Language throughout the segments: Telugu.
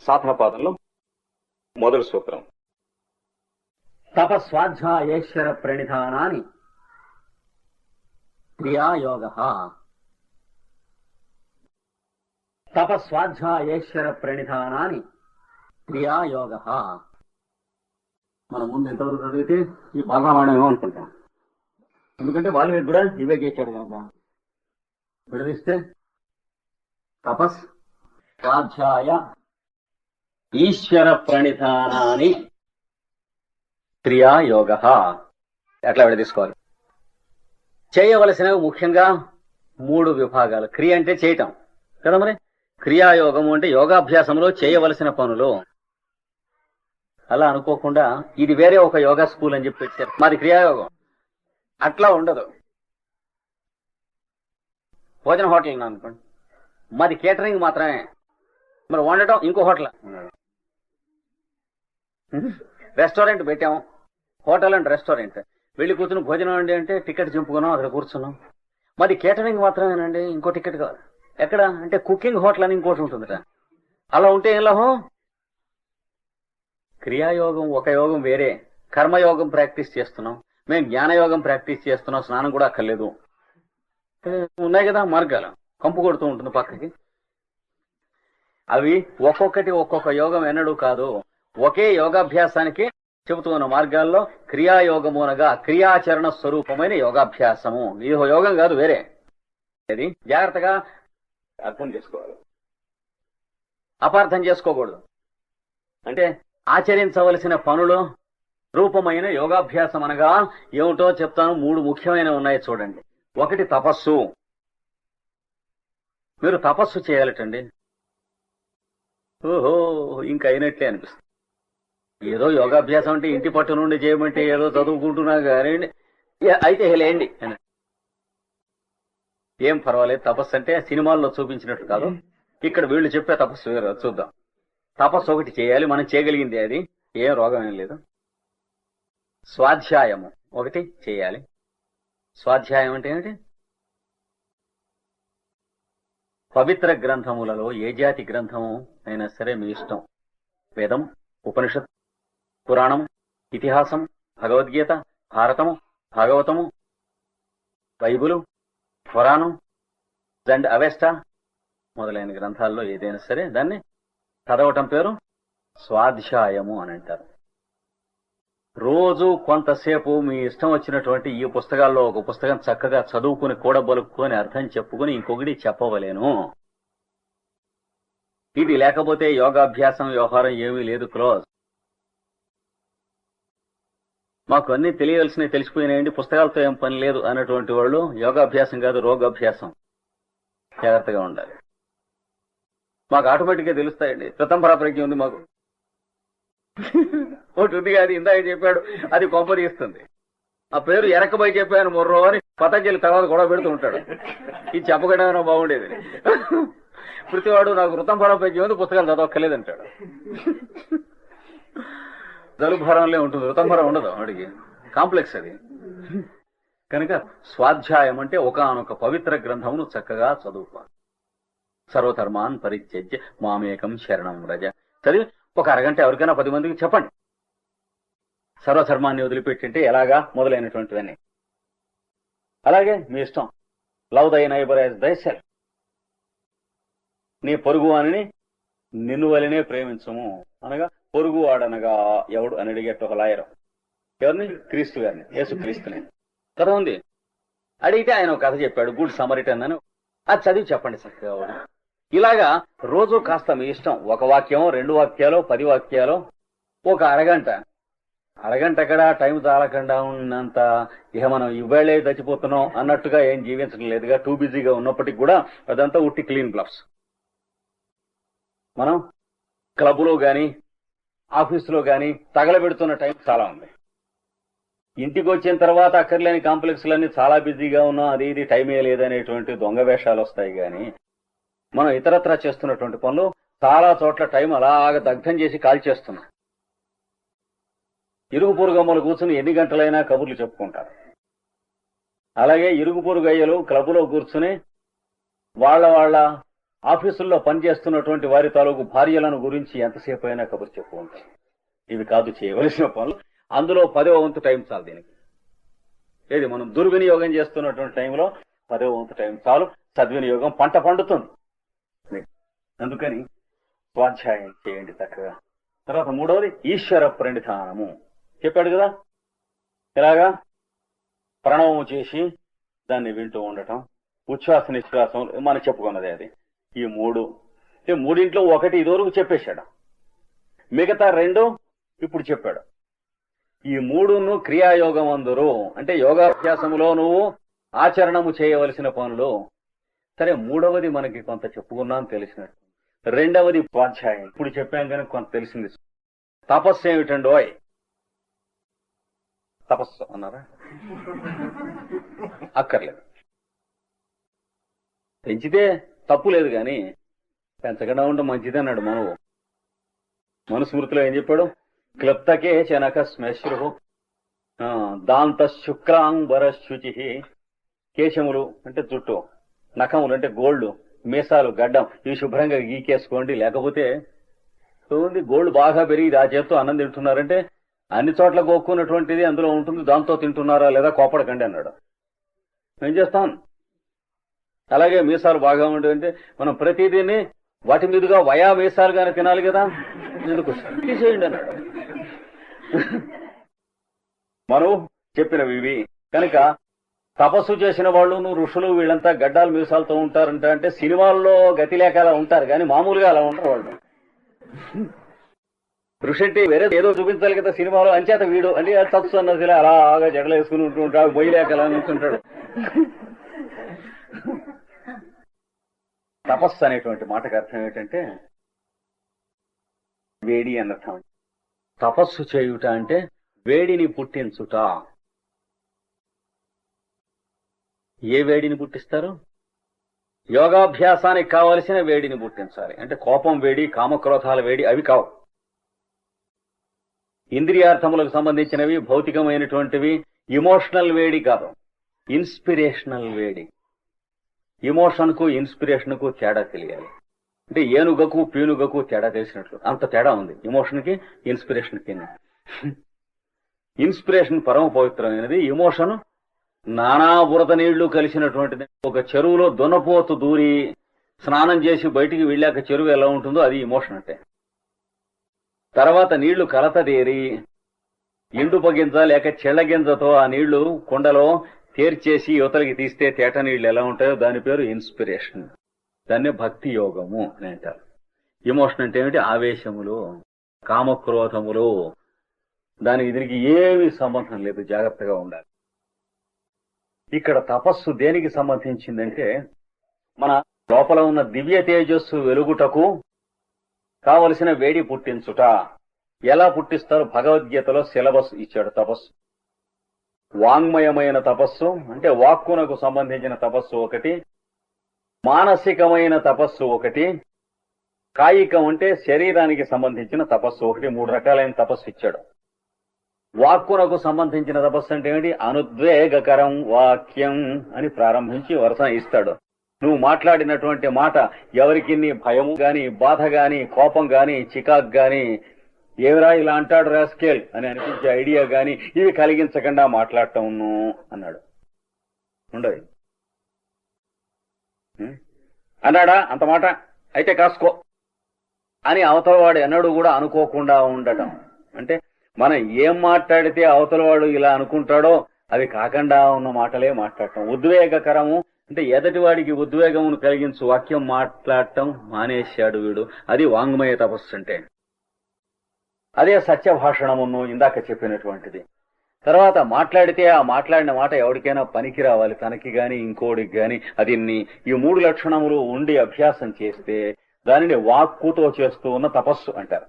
సాధన పాదంలో మొదటి సూత్రం. తపస్వాధ్యాయేశ్వర ప్రణిధానాని క్రియాయోగ. తపస్వాధ్యాయేశ్వర ప్రణిధానాని క్రియాయోగ. మనం ముందు ఎంతవరకు చదివితే ఈ బాలరామాయణం ఏమనుకుంటాం, ఎందుకంటే వాళ్ళు కూడా ఇవే చేశాడు కనుక. విడదీస్తే తపస్ స్వాధ్యాయ ఈశ్వర ప్రణిధానాని క్రియాయోగ. ఎట్లా విడదీసుకోవాలి? చేయవలసినవి ముఖ్యంగా 3 విభాగాలు. క్రియ అంటే చేయటం కదా, మరి క్రియాయోగము అంటే యోగాభ్యాసంలో చేయవలసిన పనులు. అలా అనుకోకుండా ఇది వేరే ఒక యోగా స్కూల్ అని చెప్పి పెట్టారు, మాది క్రియాయోగం. అట్లా ఉండదు. భోజన హోటల్ అనుకోండి, మాది కేటరింగ్ మాత్రమే. మరి వండటం ఇంకో హోటల్. రెస్టారెంట్ పెట్టాము, హోటల్ అండ్ రెస్టారెంట్. వెళ్ళి కూర్చుని భోజనం అండి అంటే టికెట్ చింపుకున్నాం, అక్కడ కూర్చున్నాం. మాది కేటరింగ్ మాత్రమేనండి, ఇంకో టికెట్ కావాలి. ఎక్కడ అంటే కుకింగ్ హోటల్ అని ఇంకోటి ఉంటుందట. అలా ఉంటే ఏం లాభం? క్రియాయోగం ఒక యోగం వేరే, కర్మయోగం ప్రాక్టీస్ చేస్తున్నాం. మేము జ్ఞానయోగం ప్రాక్టీస్ చేస్తున్నాం, స్నానం కూడా అక్కర్లేదు. ఉన్నాయి కదా మార్గాలు, కంపు కొడుతూ ఉంటుంది పక్కకి. అవి ఒక్కొక్కటి ఒక్కొక్క యోగం ఎన్నడూ కాదు. ఒకే యోగాభ్యాసానికి చెబుతున్న మార్గాల్లో క్రియాయోగము అనగా క్రియాచరణ స్వరూపమైన యోగాభ్యాసము. ఇది యోగం కాదు, వేరే. అది జాగ్రత్తగా అర్థం చేసుకోవాలి, అపార్థం చేసుకోకూడదు. అంటే ఆచరించవలసిన పనులు రూపమైన యోగాభ్యాసం అనగా ఏమిటో చెప్తాను. 3 ముఖ్యమైనవి ఉన్నాయి చూడండి. ఒకటి తపస్సు. మీరు తపస్సు చేయాలటండి. ఓహో, ఇంకా అయినట్లే అనిపిస్తుంది. ఏదో యోగాభ్యాసం అంటే ఇంటి పట్టు నుండి చేయమంటే ఏదో చదువుకుంటున్నా కానీ అయితే లేండి, ఏం పర్వాలేదు. తపస్సు అంటే సినిమాల్లో చూపించినట్టు కాదు, ఇక్కడ వీళ్ళు చెప్పే తపస్సు వేరు. చూద్దాం. తపస్సు ఒకటి చేయాలి, మనం చేయగలిగింది. అది ఏం రోగం ఏం లేదు. స్వాధ్యాయము ఒకటి చేయాలి. స్వాధ్యాయం అంటే ఏమిటి? పవిత్ర గ్రంథములలో ఏ జాతి గ్రంథము అయినా సరే మీ ఇష్టం. వేదం, ఉపనిషత్, పురాణం, ఇతిహాసం, భగవద్గీత, భారతము, భాగవతము, బైబులు, ఖురాను అండ్ అవెస్టా మొదలైన గ్రంథాల్లో ఏదైనా సరే దాన్ని చదవటం పేరు స్వాధ్యాయము అని అంటారు. రోజు కొంతసేపు మీ ఇష్టం వచ్చినటువంటి ఈ పుస్తకాల్లో ఒక పుస్తకం చక్కగా చదువుకుని కూడబలుక్కుని అర్థం చెప్పుకుని ఇంకొకటి చెప్పవలేను. ఇది లేకపోతే యోగాభ్యాసం వ్యవహారం ఏమీ లేదు, క్లోజ్. మాకు అన్ని తెలియవలసినవి తెలిసిపోయినాయండి, పుస్తకాలతో ఏం పని లేదు అన్నటువంటి వాళ్ళు యోగాభ్యాసం కాదు, రోగాభ్యాసం. జాగ్రత్తగా ఉండాలి. మాకు ఆటోమేటిక్ గా తెలుస్తాయండి. ప్రతంపరా ప్రజ్ఞ ఉంది మాకు. ఒకటి ఉంది, అది ఇందాక చెప్పాడు, అది కొంపదీస్తుంది. ఆ పేరు ఎరకబోయి చెప్పాను మొర్రో అని పతంజలి తర్వాత గొడవ పెడుతూ ఉంటాడు. ఇది చెప్పకుండా బాగుండేది. ప్రతివాడు నాకు ఋతంభర ప్రజ్ఞ ఉంది, పుస్తకాలు చదవక్కర్లేదంటాడు. జలుభారంలో ఉంటుంది, ఋతంభరం ఉండదు. వాడికి కాంప్లెక్స్ అది. కనుక స్వాధ్యాయం అంటే ఒకానొక పవిత్ర గ్రంథమును చక్కగా చదువుకోవాలి. సర్వధర్మాన్ పరిత్యజ్య మామేకం శరణం వ్రజ. చదివి ఒక అరగంట ఎవరికైనా 10 మందికి చెప్పండి. సర్వధర్మాన్ని వదిలిపెట్టింటే ఎలాగా మొదలైనటువంటివన్నీ. అలాగే మీ ఇష్టం. లవ్ దై నైబర్ యాజ్ దై సెల్ఫ్. నీ పొరుగు వానిని నిన్ను వలనే ప్రేమించము అనగా పొరుగు వాడనగా ఎవడు అని అడిగేట ఒక లాయర్. ఎవరిని? క్రీస్తు గారిని, యేసు క్రీస్తుని. కథ ఉంది. అడిగితే ఆయన ఒక కథ చెప్పాడు, గుడ్ సమరిటన్ అని. అది చదివి చెప్పండి చక్కగా. ఇలాగా రోజు కాస్త మీ ఇష్టం. 1 వాక్యం, 2 వాక్యాలు, 10 వాక్యాలు, ఒక అరగంట. అరగంట అక్కడ టైం చాలకుండా ఉన్నంత ఇక మనం ఇవాళే చచ్చిపోతున్నాం అన్నట్టుగా ఏం జీవించడం లేదుగా. టూ బిజీగా ఉన్నప్పటికీ కూడా అదంతా ఉట్టి క్లీన్ గ్లవ్స్. మనం క్లబ్లో గాని ఆఫీసులో గాని తగలబెడుతున్న టైం చాలా ఉంది. ఇంటికి వచ్చిన తర్వాత అక్కర్లేని కాంప్లెక్స్లన్నీ చాలా బిజీగా ఉన్నాం, అది ఇది టైమే లేదనేటువంటి దొంగ వేషాలు వస్తాయి. కానీ మనం ఇతరత్రా చేస్తున్నటువంటి పనులు చాలా చోట్ల టైం అలాగ దగ్ధం చేసి కాల్చేస్తున్నాం. ఇరుగు పొరుగమ్మలు కూర్చుని ఎన్ని గంటలైనా కబుర్లు చెప్పుకుంటారు. అలాగే ఇరుగు పొరుగు అయ్యలు క్లబ్లో కూర్చుని వాళ్ళ ఆఫీసుల్లో పనిచేస్తున్నటువంటి వారి తాలూకు భార్యలను గురించి ఎంతసేపు అయినా కబురు చెప్పు ఉంటాయి. ఇవి కాదు చేయవలసిన పనులు. అందులో 10వ వంతు టైం చాలు దీనికి. ఏది మనం దుర్వినియోగం చేస్తున్నటువంటి టైంలో 10వ వంతు టైం చాలు. సద్వినియోగం పంట పండుతుంది. అందుకని స్వాధ్యాయం చేయండి చక్కగా. తర్వాత 3వది ఈశ్వర ప్రణిధానము చెప్పాడు కదా. ఇలాగా ప్రణవము చేసి దాన్ని వింటూ ఉండటం, ఉచ్ఛ్వాస నిశ్వాసం మనం చెప్పుకున్నది అది. ఈ 3 మూడింట్లో ఒకటి ఇదివరకు చెప్పేశాడు, మిగతా 2 ఇప్పుడు చెప్పాడు. ఈ 3ను క్రియాయోగం అందరూ అంటే యోగాభ్యాసములో నువ్వు ఆచరణము చేయవలసిన పనులు. సరే, 3వది మనకి కొంత చెప్పుకున్నాం తెలిసినట్టు. 2వది స్వాధ్యాయం ఇప్పుడు చెప్పాం కనుక కొంత తెలిసింది. తపస్సు ఏమిటండోయ్? తపస్సు అన్నారా? అక్కర్లేదు, పెంచితే తప్పు లేదు కానీ పెంచకుండా ఉండడం మంచిది అన్నాడు మనవు. మనుస్మృతిలో ఏం చెప్పాడు? క్లుప్తకే శనక శ్మశ్రు దాంత శుక్రాంబర శుచి. కేశములు అంటే జుట్టు, నఖములు అంటే గోళ్లు, మీసాలు గడ్డం ఇవి శుభ్రంగా గీకేసుకోండి. లేకపోతే గోళ్లు బాగా పెరిగి ఆ చేత్తో అన్నం తింటున్నారంటే అన్ని చోట్ల గోక్కున్నటువంటిది అందులో ఉంటుంది, దాంతో తింటున్నారా లేదా కోపడకండి అన్నాడు. ఏం చేస్తాం? అలాగే మీసాలు బాగా ఉండేదంటే మనం ప్రతిదీని వాటి మీదుగా వయా మీసాలుగానే తినాలి కదా, ఎందుకు తీసేయండి అన్నాడు. మనం చెప్పినవి ఇవి కనుక తపస్సు చేసిన వాళ్ళు ఋషులు వీళ్ళంతా గడ్డాలు మీసాలతో ఉంటారంట. అంటే సినిమాల్లో గతి లేక అలా ఉంటారు కానీ మామూలుగా అలా ఉంటారు వాళ్ళు. ఋషి అంటే వేరే ఏదో చూపించాలి కదా సినిమాలో, అంచేత వీడు అంటే తప్సు అన్నది అలాగా జడలు వేసుకుని ఉంటుంటాడు, బొయ్యి లేక అలా ఉంటుంటాడు. తపస్సు అనేటువంటి మాటకు అర్థం ఏంటంటే వేడి అన్నర్థం. తపస్సు చేయుట అంటే వేడిని పుట్టించుట. ఏ వేడిని పుట్టిస్తారు? యోగాభ్యాసానికి కావలసిన వేడిని పుట్టించాలి. అంటే కోపం వేడి, కామక్రోధాల వేడి అవి కావు. ఇంద్రియార్థములకు సంబంధించినవి, భౌతికమైనటువంటివి. ఇమోషనల్ వేడి కాదు, ఇన్స్పిరేషనల్ వేడి. ఇమోషన్ కు ఇన్స్పిరేషన్ కు తేడా తెలియాలి. అంటే ఏనుగకు పీనుగకు తేడా తెలిసినట్లు అంత తేడా ఉంది ఇమోషన్ కి ఇన్స్పిరేషన్ కి. ఇన్స్పిరేషన్ పరమ పవిత్రమైనది, ఇమోషన్ నానా బురద నీళ్లు కలిసినటువంటిది. ఒక చెరువులో దున్నపోతు దూరి స్నానం చేసి బయటికి వెళ్ళాక చెరువు ఎలా ఉంటుందో అది ఇమోషన్ అంటే. తర్వాత నీళ్లు కలతదేరి ఎండుపగింజ లేక చెళ్ళగింజతో ఆ నీళ్లు కుండలో తేర్చేసి యువతలకి తీస్తే తేట నీళ్లు ఎలా ఉంటాయో దాని పేరు ఇన్స్పిరేషన్. దాన్నే భక్తి యోగము అని అంటారు. ఇమోషన్ అంటే ఏమిటి? ఆవేశములు, కామక్రోధములు. దానికి దీనికి ఏమీ సంబంధం లేదు, జాగ్రత్తగా ఉండాలి. ఇక్కడ తపస్సు దేనికి సంబంధించిందంటే మన లోపల ఉన్న దివ్య తేజస్సు వెలుగుటకు కావలసిన వేడి పుట్టించుట. ఎలా పుట్టిస్తారు? భగవద్గీతలో సిలబస్ ఇచ్చాడు. తపస్సు వాంగ్మయమైన తపస్సు అంటే వాక్కునకు సంబంధించిన తపస్సు ఒకటి, మానసికమైన తపస్సు ఒకటి, కాయికం అంటే శరీరానికి సంబంధించిన తపస్సు ఒకటి. 3 రకాలైన తపస్సు ఇచ్చాడు. వాక్కునకు సంబంధించిన తపస్సు అంటే ఏమిటి? అనుద్వేగకరం వాక్యం అని ప్రారంభించి వరుస ఇస్తాడు. నువ్వు మాట్లాడినటువంటి మాట ఎవరికి భయము గాని, బాధ గాని, కోపం గాని, చికాక్ గాని, ఏమిరా ఇలా అంటాడు రాస్కేల్ అని అనిపించే ఐడియా గాని ఇవి కలిగించకుండా మాట్లాడటం అన్నాడు. ఉండదు అన్నాడా? అంత మాట అయితే కాసుకో అని అవతలవాడు ఎన్నడూ కూడా అనుకోకుండా ఉండటం. అంటే మనం ఏం మాట్లాడితే అవతలవాడు ఇలా అనుకుంటాడో అవి కాకుండా ఉన్న మాటలే మాట్లాడటం. ఉద్వేగకరము అంటే ఎదటివాడికి ఉద్వేగమును కలిగించు వాక్యం మాట్లాడటం మానేశాడు వీడు. అది వాంగ్మయ తపస్సు అంటే. అదే సత్య భాషణమును ఇందాక చెప్పినటువంటిది. తర్వాత మాట్లాడితే ఆ మాట్లాడిన మాట ఎవరికైనా పనికి రావాలి, తనకి గాని ఇంకోడికి గాని. అది ఈ 3 లక్షణములు ఉండి అభ్యాసం చేస్తే దానిని వాక్కుతో చేస్తూ ఉన్న తపస్సు అంటారు.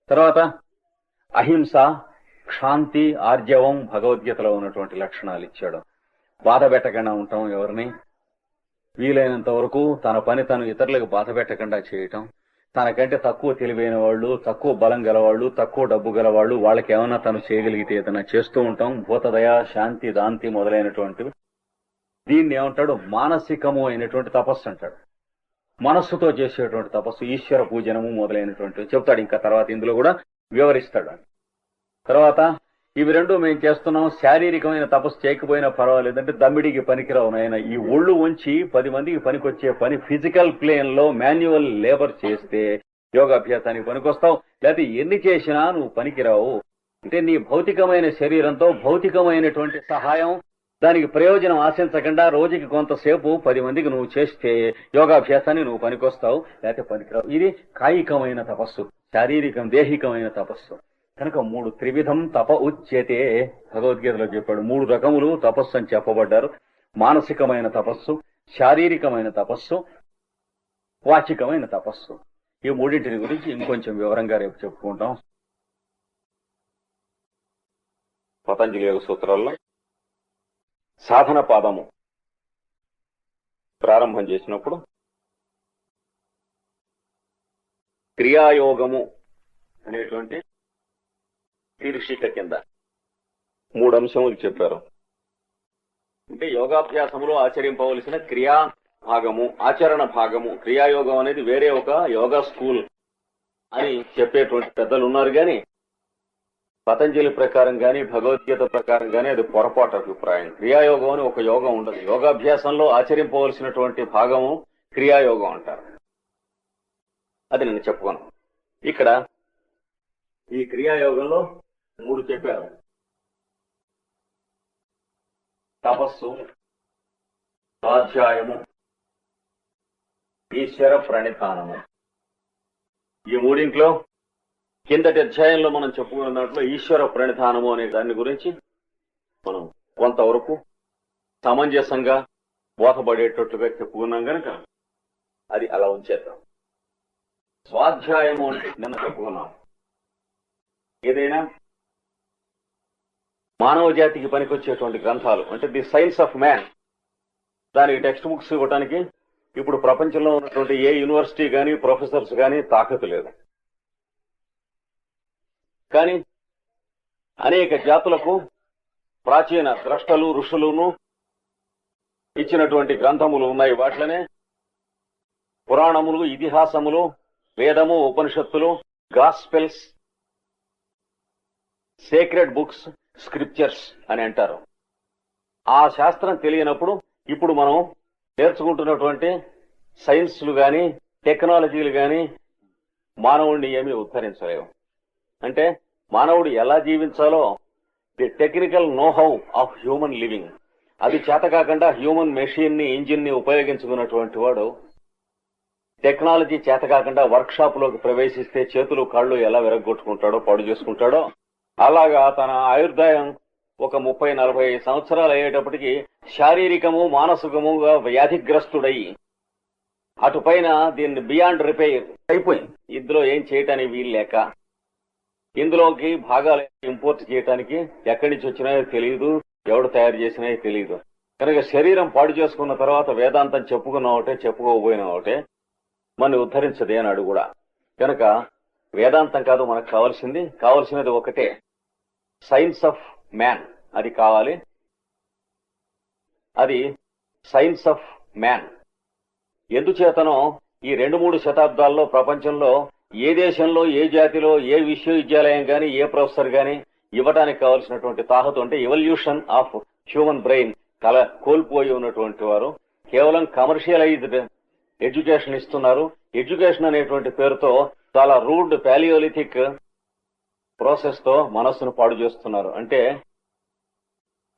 తర్వాత అహింస, శాంతి, ఆర్జవం భగవద్గీతలో ఉన్నటువంటి లక్షణాలు ఇచ్చాడు. బాధ పెట్టకుండా ఉంటాం ఎవరిని, వీలైనంత వరకు తన పని తను ఇతరులకు బాధ పెట్టకుండా చేయటం. తనకంటే తక్కువ తెలివైన వాళ్ళు, తక్కువ బలం గలవాళ్ళు, తక్కువ డబ్బు గలవాళ్ళు, వాళ్ళకి ఏమైనా తను చేయగలిగితే ఏదైనా చేస్తూ ఉంటాం. భూతదయ, శాంతి, దాంతి మొదలైనటువంటివి. దీన్ని ఏమంటాడు? మానసికము అయినటువంటి తపస్సు అంటాడు. మనస్సుతో చేసేటువంటి తపస్సు, ఈశ్వర పూజనము మొదలైనటువంటి చెప్తాడు. ఇంకా తర్వాత ఇందులో కూడా వివరిస్తాడు. తర్వాత ఇవి రెండు మేము చేస్తున్నాం, శారీరకమైన తపస్సు చేయకపోయినా పర్వాలేదంటే దమ్మిడికి పనికిరావు నాయన. ఈ ఒళ్ళు ఉంచి 10 మందికి పనికొచ్చే పని ఫిజికల్ ప్లేన్ లో మాన్యువల్ లేబర్ చేస్తే యోగాభ్యాసానికి పనికొస్తావు, లేకపోతే ఎన్ని చేసినా నువ్వు పనికిరావు. అంటే నీ భౌతికమైన శరీరంతో భౌతికమైనటువంటి సహాయం, దానికి ప్రయోజనం ఆశించకుండా రోజుకి కొంతసేపు 10 మందికి నువ్వు చేస్తే యోగాభ్యాసాన్ని నువ్వు పనికొస్తావు, లేకపోతే పనికిరావు. ఇది కాయికమైన తపస్సు, శారీరకం దేహికమైన తపస్సు. కనుక 3 త్రివిధం తప ఉచ్యతే భగవద్గీతలో చెప్పాడు. 3 రకములు తపస్సు అని చెప్పబడ్డారు. మానసికమైన తపస్సు, శారీరకమైన తపస్సు, వాచికమైన తపస్సు. ఈ మూడింటిని గురించి ఇంకొంచెం వివరంగా రేపు చెప్పుకుంటాం. పతంజలి యోగ సూత్రాల్లో సాధన పాదము ప్రారంభం చేసినప్పుడు క్రియాయోగము అనేటువంటి శీర్షిక కింద 3 అంశములు చెప్పారు. అంటే యోగాభ్యాసములో ఆచరింపవలసిన క్రియా భాగము, ఆచరణ భాగము. క్రియాయోగం అనేది వేరే ఒక యోగా స్కూల్ అని చెప్పేటువంటి పెద్దలు ఉన్నారు, కానీ పతంజలి ప్రకారం కానీ భగవద్గీత ప్రకారం కానీ అది పొరపాటు అభిప్రాయం. క్రియాయోగం అని ఒక యోగం ఉండదు. యోగాభ్యాసంలో ఆచరింపవలసినటువంటి భాగము క్రియాయోగం అంటారు. అది నేను చెప్పుకోను. ఇక్కడ ఈ క్రియాయోగంలో 3 చెప్పారు: తపస్సు, స్వాధ్యాయము, ఈశ్వర ప్రణిధానము. ఈ మూడింట్లో కిందటి అధ్యాయంలో మనం చెప్పుకున్న దాంట్లో ఈశ్వర ప్రణిధానము అనే దాని గురించి మనం కొంతవరకు సమంజసంగా బోధపడేటట్లుగా చెప్పుకున్నాం కనుక అది అలా ఉంచేద్దాం. స్వాధ్యాయము అంటే నిన్న చెప్పుకున్నాం. ఏదైనా మానవ జాతికి పనికొచ్చేటువంటి గ్రంథాలు అంటే ది సైన్స్ ఆఫ్ మ్యాన్, దానికి టెక్స్ట్ బుక్స్ ఇవ్వడానికి ఇప్పుడు ప్రపంచంలో ఉన్నటువంటి ఏ యూనివర్సిటీ కానీ ప్రొఫెసర్స్ కానీ తాకతు లేదు. కానీ అనేక జాతులకు ప్రాచీన ద్రష్టలు ఋషులను ఇచ్చినటువంటి గ్రంథములు ఉన్నాయి. వాటిలోనే పురాణములు, ఇతిహాసములు, వేదము, ఉపనిషత్తులు, గాస్పెల్స్, సేక్రెడ్ బుక్స్, స్క్రిప్చర్స్ అని అంటారు. ఆ శాస్త్రం తెలియనప్పుడు ఇప్పుడు మనం నేర్చుకుంటున్నటువంటి సైన్స్లు కానీ టెక్నాలజీలు కానీ మానవుడిని ఏమీ ఉద్ధరించలేవు. అంటే మానవుడు ఎలా జీవించాలో the technical know how of human living, అది చేతకాకుండా హ్యూమన్ మెషిన్ ని, ఇంజిన్ ని ఉపయోగించుకున్నటువంటి వాడు, టెక్నాలజీ చేతకాకుండా వర్క్ షాప్ లోకి ప్రవేశిస్తే చేతులు కాళ్ళు ఎలా విరగొట్టుకుంటాడో, పాడు చేసుకుంటాడో, అలాగా తన ఆయుర్దాయం ఒక 30-40 సంవత్సరాలు అయ్యేటప్పటికి శారీరకము మానసికముగా వ్యాధిగ్రస్తుడై అటుపైన దీన్ని బియాండ్ రిపేర్ అయిపోయింది. ఇందులో ఏం చేయటానికి వీలు లేక ఇందులోకి భాగాలు ఇంపోర్ట్ చేయడానికి ఎక్కడి నుంచి వచ్చినాయో తెలియదు, ఎవడు తయారు చేసినాయో తెలియదు. కనుక శరీరం పాడు చేసుకున్న తర్వాత వేదాంతం చెప్పుకున్న ఒకటే, చెప్పుకోకపోయినా ఒకటే, మన ఉద్ధరించదే అన్నాడు కూడా. కనుక వేదాంతం కాదు మనకు కావాల్సినది ఒకటే, సైన్స్ ఆఫ్ మ్యాన్. అది కావాలి. అది సైన్స్ ఆఫ్ మ్యాన్. ఎందుచేతనో ఈ 2-3 శతాబ్దాల్లో ప్రపంచంలో ఏ దేశంలో, ఏ జాతిలో, ఏ విశ్వవిద్యాలయం గాని, ఏ ప్రొఫెసర్ గాని ఇవ్వడానికి కావలసినటువంటి తాహతు అంటే ఎవల్యూషన్ ఆఫ్ హ్యూమన్ బ్రెయిన్ కోల్పోయి ఉన్నటువంటి వారు కేవలం కమర్షియలైజ్డ్ ఎడ్యుకేషన్ ఇస్తున్నారు. ఎడ్యుకేషన్ అనేటువంటి పేరుతో చాలా రూడ్ పాలియోలిథిక్ ప్రాసెస్ తో మనస్సును పాడు చేస్తున్నారు. అంటే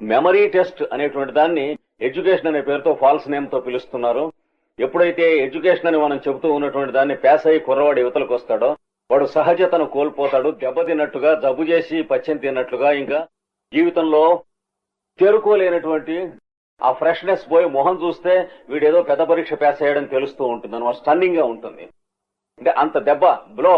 మెమరీ టెస్ట్ అనేటువంటి దాన్ని ఎడ్యుకేషన్ అనే పేరుతో ఫాల్స్ నేమ్ తో పిలుస్తున్నారు. ఎప్పుడైతే ఎడ్యుకేషన్ అని మనం చెబుతూ ఉన్నటువంటి దాన్ని పేస్ అయ్యి కుర్రవాడు యువతలకు వస్తాడో వాడు సహజతను కోల్పోతాడు. దెబ్బతిన్నట్టుగా, జబ్బు చేసి పచ్చని తిన్నట్లుగా, ఇంకా జీవితంలో చేరుకోలేనటువంటి ఆ ఫ్రెష్నెస్ పోయి మొహం చూస్తే వీడేదో పెద్ద పరీక్ష పేస్ అయ్యాడని తెలుస్తూ ఉంటుంది అనమాట. స్టన్నింగ్ గా ఉంటుంది. అంటే అంత దెబ్బ బ్లో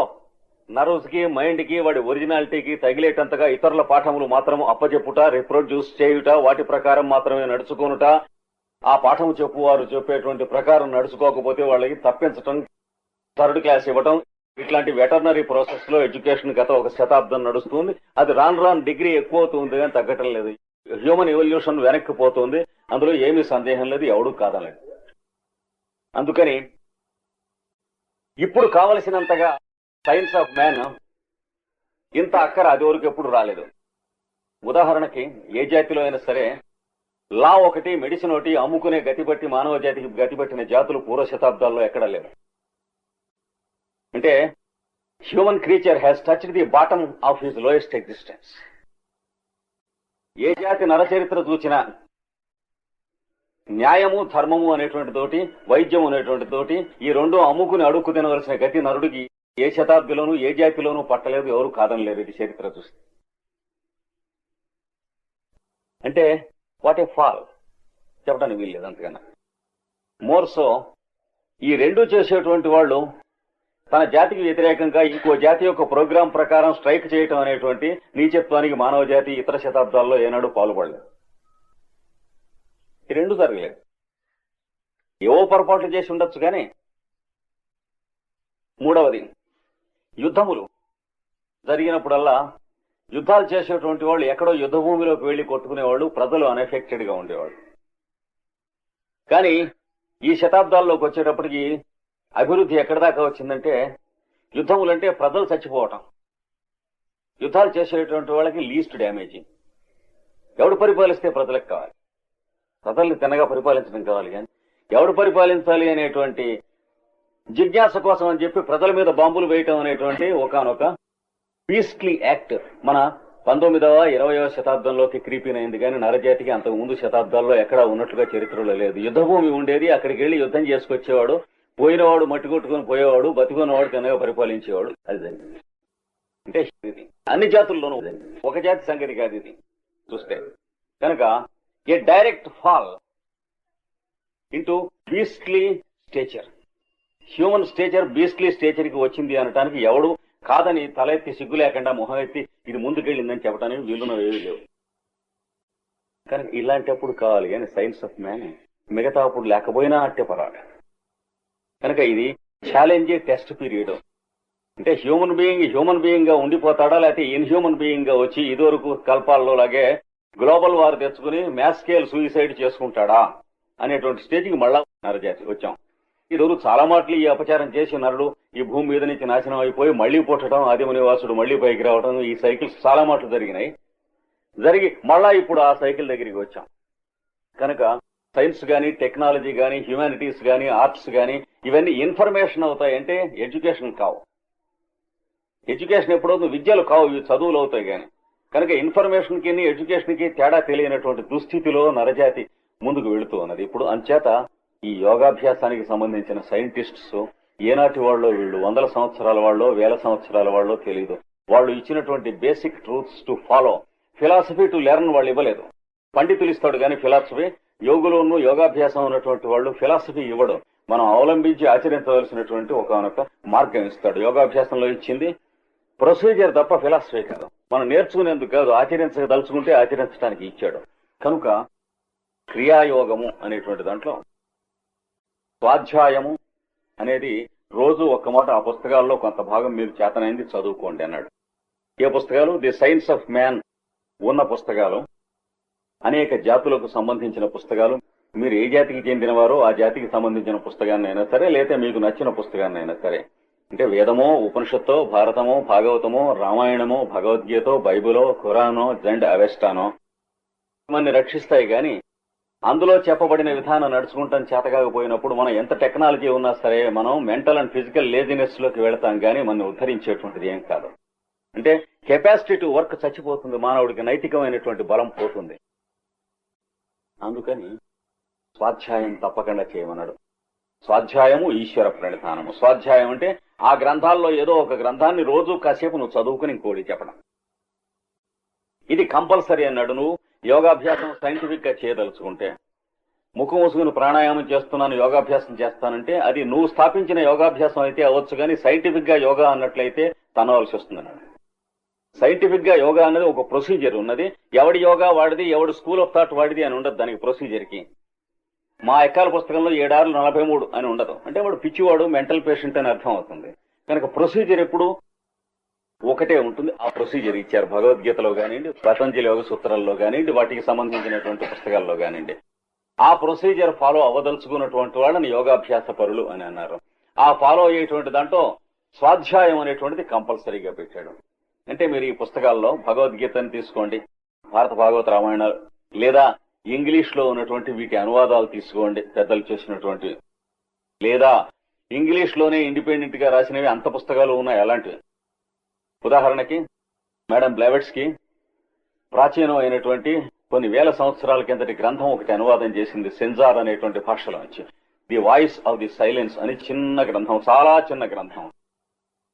నర్వ్స్ కి, మైండ్ కి, వాడి ఒరిజినాలిటీకి తగిలేటంతగా ఇతరుల పాఠములు మాత్రం అప్పచెప్పుట, రిప్రొడ్యూస్ చేయుట, వాటి ప్రకారం మాత్రమే నడుచుకొనుట, ఆ పాఠము చెప్పువారు చెప్పేటువంటి ప్రకారం నడుచుకోకపోతే వాళ్ళకి తప్పించటం, 3rd క్లాస్ ఇవ్వటం, ఇట్లాంటి వెటర్నరీ ప్రాసెస్ లో ఎడ్యుకేషన్ గత 1 శతాబ్దం నడుస్తుంది. అది రాను డిగ్రీ ఎక్కువ అవుతుంది కానీ తగ్గటం లేదు. హ్యూమన్ ఎవల్యూషన్ వెనక్కి పోతుంది, అందులో ఏమీ సందేహం లేదు, ఎవడూ కాదనలేదు. అందుకని ఇప్పుడు కావలసినంతగా సైన్స్ ఆఫ్ మ్యాన్ ఇంత అక్కర అది వరకు ఎప్పుడు రాలేదు. ఉదాహరణకి ఏ జాతిలో అయినా సరే లా ఒకటి, మెడిసిన్ ఒకటి అమ్ముకునే గతిపట్టి మానవ జాతికి గతిపట్టిన జాతులు పూర్వ శతాబ్దాల్లో ఎక్కడా లేవు. అంటే human creature has touched the bottom of his lowest existence. ఏ జాతి నరచరిత్ర చూచినా న్యాయము ధర్మము అనేటువంటి తోటి, వైద్యం అనేటువంటి తోటి ఈ రెండు అమ్ముకుని అడుక్కు తినవలసిన గతి నరుడికి ఏ శతాబ్దిలోనూ ఏ జాతిలోనూ పట్టలేదు, ఎవరు కాదనలేరు. ఇది చరిత్ర చూస్తే అంటే వాట్ ఏ ఫాల్ చెప్పడానికి వీల్లేదు అంతకన్నా. మోర్ సో ఈ రెండు చేసేటువంటి వాళ్ళు తన జాతికి వ్యతిరేకంగా ఇంకో జాతి యొక్క ప్రోగ్రాం ప్రకారం స్ట్రైక్ చేయటం అనేటువంటి నీచత్వానికి మానవ జాతి ఇతర శతాబ్దాల్లో ఏనాడు పాల్పడలేదు. ఈ రెండు జరగలేదు. ఏవో పొరపాట్లు చేసి ఉండొచ్చు కానీ. మూడవది, యుద్ధములు జరిగినప్పుడల్లా యుద్ధాలు చేసేటువంటి వాళ్ళు ఎక్కడో యుద్ధ భూమిలోకి వెళ్లి కొట్టుకునేవాళ్ళు, ప్రజలు అన్ఎఫెక్టెడ్ గా ఉండేవాళ్ళు. కానీ ఈ శతాబ్దాల్లోకి వచ్చేటప్పటికి అభివృద్ధి ఎక్కడి దాకా వచ్చిందంటే యుద్ధములంటే ప్రజలు చచ్చిపోవటం, యుద్ధాలు చేసేటువంటి వాళ్ళకి లీస్ట్ డ్యామేజింగ్. ఎవడు పరిపాలిస్తే ప్రజలకు కావాలి, ప్రజల్ని తిన్నగా పరిపాలించడం కావాలి. కానీ ఎవడు పరిపాలించాలి అనేటువంటి జిజ్ఞాస కోసం అని చెప్పి ప్రజల మీద బాంబులు వేయటం అనేటువంటి ఒకానొక పీస్లీ యాక్ట్ మన 19వ 20వ శతాబ్దంలోకి క్రీపినైంది. కానీ నరజాతికి అంతకు ముందు శతాబ్దాల్లో ఎక్కడా ఉన్నట్లుగా చరిత్రలో లేదు. యుద్ధభూమి ఉండేది, అక్కడికి వెళ్లి యుద్ధం చేసుకొచ్చేవాడు, పోయినవాడు మట్టి కొట్టుకుని పోయేవాడు, బతుకున్నవాడు తిన్నగా పరిపాలించేవాడు. అది జరిగింది. అంటే ఇది అన్ని జాతుల్లోనూ ఒక జాతి సంగతి కాదు ఇది చూస్తే. కనుక a direct fall into beastly stature, human stature beastly stature కి వచ్చింది అనటానికి ఎవడు కాదని తల ఎత్తి సిగ్గు లేకుండా మొహం ఎత్తి ఇది ముందుకెళ్ళిందని చెప్పడానికి వీలున్నవేవి లేవు. కానీ ఇలాంటప్పుడు కావాలి కానీ సైన్స్ ఆఫ్ మ్యాన్ మిగతా అప్పుడు లేకపోయినా అట్టే పరాడు. కనుక ఇది ఛాలెంజ్ టెస్ట్ పీరియడ్. అంటే హ్యూమన్ బీయింగ్ గా ఉండిపోతాడా, లేకపోతే ఇన్హ్యూమన్ బీయింగ్ గా వచ్చి ఇదివరకు కల్పాల్లో లాగే గ్లోబల్ వార్ తెచ్చుకుని మ్యాస్ స్కేల్ సూయిసైడ్ చేసుకుంటాడా అనేటువంటి స్టేజ్కి మళ్ళా నరజాతి వచ్చాం. ఇదివరకు చాలా మాటలు ఈ అపచారం చేసి నరుడు ఈ భూమి మీద నుంచి నాశనం అయిపోయి మళ్లీ పుట్టడం, ఆదిమ నివాసుడు మళ్లీ పైకి రావడం, ఈ సైకిల్స్ చాలా మాటలు జరిగినాయి. జరిగి మళ్ళా ఇప్పుడు ఆ సైకిల్ దగ్గరికి వచ్చాం. కనుక సైన్స్ గానీ, టెక్నాలజీ గానీ, హ్యూమానిటీస్ గానీ, ఆర్ట్స్ గానీ ఇవన్నీ ఇన్ఫర్మేషన్ అవుతాయంటే ఎడ్యుకేషన్ కావు. ఎడ్యుకేషన్ ఎప్పుడవుతుంది, విద్యలు కావు, ఇవి చదువులు అవుతాయి కానీ. కనుక ఇన్ఫర్మేషన్ కి ఎడ్యుకేషన్ కి తేడా తెలియనటువంటి దుస్థితిలో నరజాతి ముందుకు వెళుతూ ఉన్నది. ఇప్పుడు అంచేత ఈ యోగాభ్యాసానికి సంబంధించిన సైంటిస్ట్స్ ఏనాటి వాళ్ళో, వీళ్ళు 100 సంవత్సరాల వాళ్ళో 1000 సంవత్సరాల వాళ్ళో తెలియదు. వాళ్ళు ఇచ్చినటువంటి basic truths to follow, philosophy to learn వాళ్ళు ఇవ్వలేదు. పండితులు ఇస్తాడు కానీ ఫిలాసఫీ, యోగులోనూ యోగాభ్యాసం ఉన్నటువంటి వాళ్ళు ఫిలాసఫీ ఇవ్వడం, మనం అవలంబించి ఆచరించవలసినటువంటి ఒకనొక మార్గం ఇస్తాడు. యోగాభ్యాసంలో ఇచ్చింది ప్రొసీజర్ తప్ప ఫిలాసఫీ కాదు. మనం నేర్చుకునేందుకు కాదు, ఆచరించదలుచుకుంటే ఆచరించడానికి ఇచ్చాడు. కనుక క్రియాయోగము అనేటువంటి దాంట్లో స్వాధ్యాయము అనేది రోజు ఒక్క మాట ఆ పుస్తకాల్లో కొంత భాగం మీరు చేతనైంది చదువుకోండి అన్నాడు. ఏ పుస్తకాలు? ది సైన్స్ ఆఫ్ మ్యాన్ ఉన్న పుస్తకాలు, అనేక జాతులకు సంబంధించిన పుస్తకాలు. మీరు ఏ జాతికి చెందినవారో ఆ జాతికి సంబంధించిన పుస్తకాన్ని అయినా సరే, లేకపోతే మీకు నచ్చిన పుస్తకాన్ని అయినా సరే, అంటే వేదమో, ఉపనిషత్తో, భారతమో, భాగవతమో, రామాయణమో, భగవద్గీతో, బైబిలో, ఖురానో, జండ్ అవెస్టానో మనల్ని రక్షిస్తాయి. కానీ అందులో చెప్పబడిన విధానం నడుచుకుంటాం చేతకాకపోయినప్పుడు మనం ఎంత టెక్నాలజీ ఉన్నా సరే మనం మెంటల్ అండ్ ఫిజికల్ లేజినెస్ లోకి వెళతాం, కానీ మనం ఉద్ధరించేటువంటిది ఏం కాదు. అంటే కెపాసిటీ టు వర్క్ చచ్చిపోతుంది, మానవుడికి నైతికమైనటువంటి బలం పోతుంది. అందుకని స్వాధ్యాయం తప్పకుండా చేయమన్నాడు. స్వాధ్యాయము ఈశ్వర ప్రణిధానము. స్వాధ్యాయం అంటే ఆ గ్రంథాల్లో ఏదో ఒక గ్రంథాన్ని రోజు కాసేపు నువ్వు చదువుకుని ఇంకోటి చెప్పడం. ఇది కంపల్సరీ అన్నాడు. నువ్వు యోగాభ్యాసం సైంటిఫిక్ గా చేయదలుచుకుంటే, ముక్కు మూసుకుని ప్రాణాయామం చేస్తున్నాను, యోగాభ్యాసం చేస్తానంటే అది నువ్వు స్థాపించిన యోగాభ్యాసం అయితే అవ్వచ్చు, కానీ సైంటిఫిక్ గా యోగా అన్నట్లయితే తనవలసి వస్తుందన్నాడు. సైంటిఫిక్ గా యోగా అనేది ఒక ప్రొసీజర్ ఉన్నది. ఎవడి యోగా వాడిది, ఎవడు స్కూల్ ఆఫ్ థాట్ వాడిది అని ఉండదు దానికి ప్రొసీజర్ కి. మా ఎక్కాల పుస్తకంలో 7×43 అని ఉండదు. అంటే వాడు పిచ్చివాడు, మెంటల్ పేషెంట్ అని అర్థం అవుతుంది. కనుక ప్రొసీజర్ ఎప్పుడు ఒకటే ఉంటుంది. ఆ ప్రొసీజర్ ఇచ్చారు భగవద్గీతలో కానివ్వండి, పతంజలి యోగ సూత్రాల్లో కానివ్వండి, వాటికి సంబంధించినటువంటి పుస్తకాల్లో కానివ్వండి. ఆ ప్రొసీజర్ ఫాలో అవ్వదలుచుకున్నటువంటి వాళ్ళని యోగాభ్యాస పరులు అని అన్నారు. ఆ ఫాలో అయ్యేటువంటి దాంట్లో స్వాధ్యాయం అనేటువంటిది కంపల్సరీగా పెట్టాడు. అంటే మీరు ఈ పుస్తకాల్లో భగవద్గీతని తీసుకోండి, భారత భాగవత రామాయణాలు, లేదా ఇంగ్లీష్ లో ఉన్నటువంటి వీటి అనువాదాలు తీసుకోండి పెద్దలు చేసినటువంటి, లేదా ఇంగ్లీష్ లోనే ఇండిపెండెంట్ గా రాసినవి అంత పుస్తకాలు ఉన్నాయి అలాంటివి. ఉదాహరణకి మేడం బ్లెవెట్స్కి ప్రాచీనం అయినటువంటి కొన్ని వేల సంవత్సరాల కిందటి గ్రంథం ఒకటి అనువాదం చేసింది సెన్జార్ అనేటువంటి భాషలో వచ్చి. The voice of the silence అని చిన్న గ్రంథం, చాలా చిన్న గ్రంథం.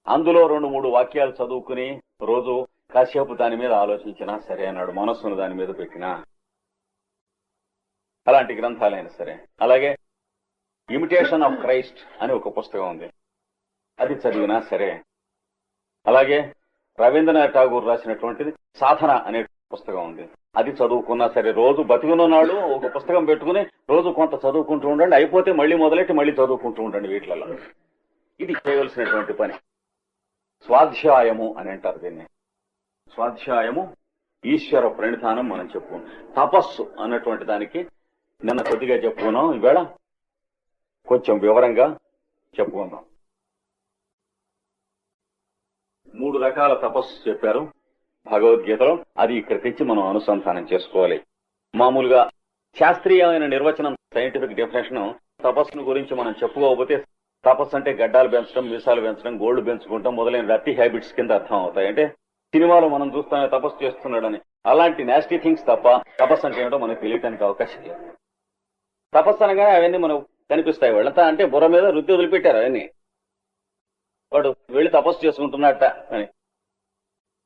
అందులో 2-3 వాక్యాలు చదువుకుని రోజు కాసేపు దాని మీద ఆలోచించినా సరే అన్నాడు, మనస్సును దాని మీద పెట్టినా. అలాంటి గ్రంథాలైనా సరే. అలాగే ఇమిటేషన్ ఆఫ్ క్రైస్ట్ అని ఒక పుస్తకం ఉంది, అది చదివినా సరే. అలాగే రవీంద్రనాథ్ ఠాగూర్ రాసినటువంటిది సాధన అనే పుస్తకం ఉంది, అది చదువుకున్నా సరే. రోజు బతికున్ననాడు ఒక పుస్తకం పెట్టుకుని రోజు కొంత చదువుకుంటూ ఉండండి, అయిపోతే మళ్ళీ మొదలెట్టి మళ్ళీ చదువుకుంటూ ఉండండి వీటిలలో. ఇది చేయవలసినటువంటి పని. స్వాధ్యాయము అని అంటారు దీన్ని. స్వాధ్యాయము ఈశ్వర ప్రణిధానం మనం చెప్పుకున్నాం. తపస్సు అన్నటువంటి దానికి నిన్న కొద్దిగా చెప్పుకున్నాం, ఈవేళ కొంచెం వివరంగా చెప్పుకుందాం. 3 రకాల తపస్సు చెప్పారు భగవద్గీతలో, అది ఇక్కడ తెచ్చి మనం అనుసంధానం చేసుకోవాలి. మామూలుగా శాస్త్రీయమైన నిర్వచనం, సైంటిఫిక్ డెఫినేషన్ తపస్సును గురించి మనం చెప్పుకోకపోతే, తపస్సు అంటే గడ్డాలు పెంచడం, మీసాలు పెంచడం, గోళ్లు పెంచుకుంటాం మొదలైన రట్టి హ్యాబిట్స్ కింద అర్థం అవుతాయి. అంటే సినిమాలో మనం చూస్తామే తపస్సు చేస్తున్నాడని, అలాంటి నాస్టీ థింగ్స్ తప్ప తపస్సు అంటే ఏమిటో మనకు తెలియటానికి అవకాశం లేదు. తపస్సు అనగానే అవన్నీ మనకు కనిపిస్తాయి. వాళ్ళంతా అంటే బుర్ర మీద రుద్ది వదిలిపెట్టారు అవన్నీ. వాడు వెళ్ళి తపస్సు చేసుకుంటున్నట్ట అని,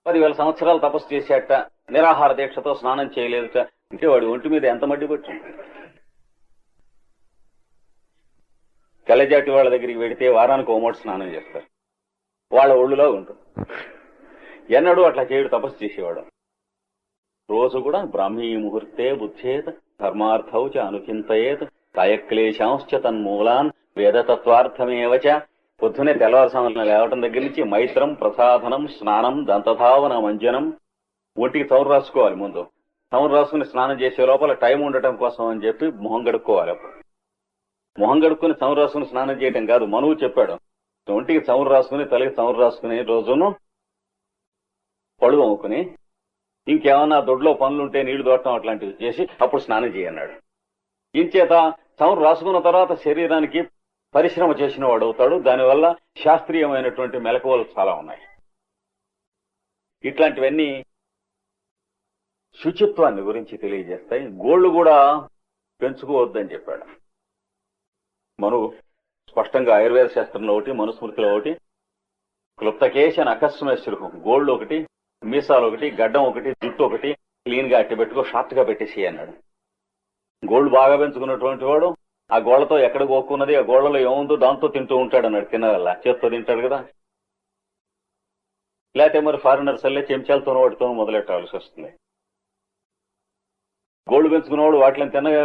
10,000 సంవత్సరాలు తపస్సు చేసేట, నిరాహార దీక్షతో స్నానం చేయలేదుట అంటే వాడి ఒంటి మీద ఎంత మడ్డి పట్టు. కళ్ళజాటి వాళ్ళ దగ్గరికి వెడితే వారానికి 1 మూట స్నానం చేస్తారు, వాళ్ళ ఒళ్ళులో ఉంటుంది. ఎన్నడూ అట్లా చేయడు తపస్సు చేసేవాడు. రోజు కూడా బ్రాహ్మీ ముహూర్తే బుద్ధేత్ ధర్మార్థౌచ అనుచింతయేత్ కాయక్లేశాంశ్చ తన్మూలాన్ వేదతత్వార్థమేవచ. పొద్దునే తెల్లవారుసామున లేవటం దగ్గర నుంచి మైత్రం, ప్రసాదనం, స్నానం, దంతధావన, మంజనం, ఒంటికి చౌరు రాసుకోవాలి. ముందు చౌరు రాసుకుని స్నానం చేసే లోపల టైం ఉండటం కోసం అని చెప్పి మొహం గడుక్కోవాలి. అప్పుడు మొహం గడుక్కుని చౌరు రాసుకుని స్నానం చేయటం కాదు, మనువు చెప్పాడు. ఒంటికి చౌరు రాసుకుని, తలకి చౌరు రాసుకుని, రోజును పళ్ళు అమ్ముకుని, ఇంకేమన్నా దొడ్లో పనులుంటే నీళ్లు దొరకటం అట్లాంటివి చేసి అప్పుడు స్నానం చేయన్నాడు. ఇంచేత చౌరు రాసుకున్న తర్వాత శరీరానికి పరిశ్రమ చేసిన వాడు అవుతాడు. దానివల్ల శాస్త్రీయమైనటువంటి మెలకువలు చాలా ఉన్నాయి. ఇట్లాంటివన్నీ శుచిత్వాన్ని గురించి తెలియజేస్తాయి. గోళ్లు కూడా పెంచుకోవద్దని చెప్పాడు మనువు. స్పష్టంగా ఆయుర్వేద శాస్త్రంలో ఒకటి, మనుస్మృతిలో ఒకటి, క్లుప్తకేశ నఖస్మశ్రుహు, గోళ్లు ఒకటి, మీసాలు ఒకటి, గడ్డం ఒకటి, జుట్టు ఒకటి క్లీన్ గా అట్టి పెట్టుకో, షార్ట్ గా పెట్టేసి అన్నాడు. గోళ్లు బాగా పెంచుకున్నటువంటి వాడు ఆ గోళ్లతో ఎక్కడ గోక్కున్నది, ఆ గోళ్లలో ఏముందో దాంతో తింటూ ఉంటాడు అన్నాడు. తినగల చేత్తో తింటాడు కదా. లేకపోతే మరి ఫారినర్స్ అల్లే చెంచాలతో వాటితో మొదలెట్టాల్సి వస్తుంది. గోళ్లు పెంచుకున్నవాడు వాటిని తినగా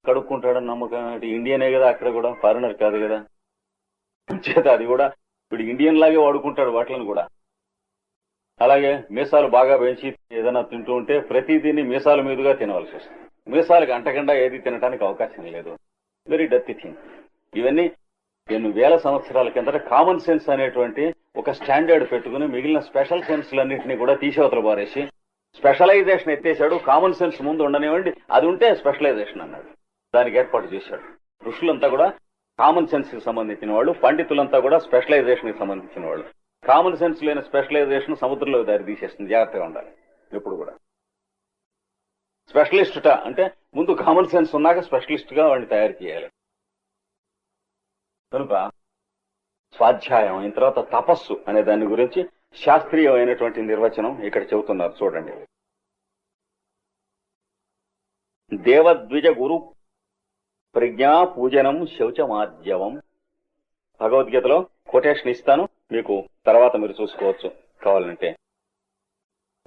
కడుక్కుంటాడని నమ్మకం. ఇండియనే కదా, అక్కడ కూడా ఫారినర్ కాదు కదా. చేత అది కూడా ఇప్పుడు ఇండియన్ లాగే వాడుకుంటాడు వాటిని కూడా. అలాగే మీసాలు బాగా పెంచి ఏదైనా తింటూ ఉంటే ప్రతిదీన్ని మీసాల మీదుగా తినవలసి వస్తుంది. మీసాలకు అంటకుండా ఏది తినడానికి అవకాశం లేదు. Very dirty thing. ఇవన్నీ 8,000 సంవత్సరాల కిందట కామన్ సెన్స్ అనేటువంటి ఒక స్టాండర్డ్ పెట్టుకుని మిగిలిన స్పెషల్ సెన్స్లన్నింటినీ కూడా తీసేవతలు పారేసి స్పెషలైజేషన్ ఎత్తేసాడు. కామన్ సెన్స్ ముందు ఉండనివ్వండి, అది ఉంటే స్పెషలైజేషన్ అన్నాడు. దానికి ఏర్పాటు చేశాడు. ఋషులంతా కూడా కామన్ సెన్స్ కి సంబంధించిన వాళ్ళు, పండితులంతా కూడా స్పెషలైజేషన్ కి సంబంధించిన వాళ్ళు. కామన్ సెన్స్ లేని స్పెషలైజేషన్ సముద్రంలో దారి తీసేస్తుంది. జాగ్రత్తగా ఉండాలి ఎప్పుడు కూడా. స్పెషలిస్ట్ అంటే ముందు కామన్ సెన్స్ ఉన్నాక స్పెషలిస్ట్ గా వాడిని తయారు చేయాలి. కనుక స్వాధ్యాయం అయిన తర్వాత తపస్సు అనే దాని గురించి శాస్త్రీయమైనటువంటి నిర్వచనం ఇక్కడ చెబుతున్నారు. చూడండి. దేవద్విజ గురు ప్రజ్ఞా పూజనం శౌచమాద్యవం. భగవద్గీతలో కొటేషన్ ఇస్తాను మీకు, తర్వాత మీరు చూసుకోవచ్చు కావాలంటే.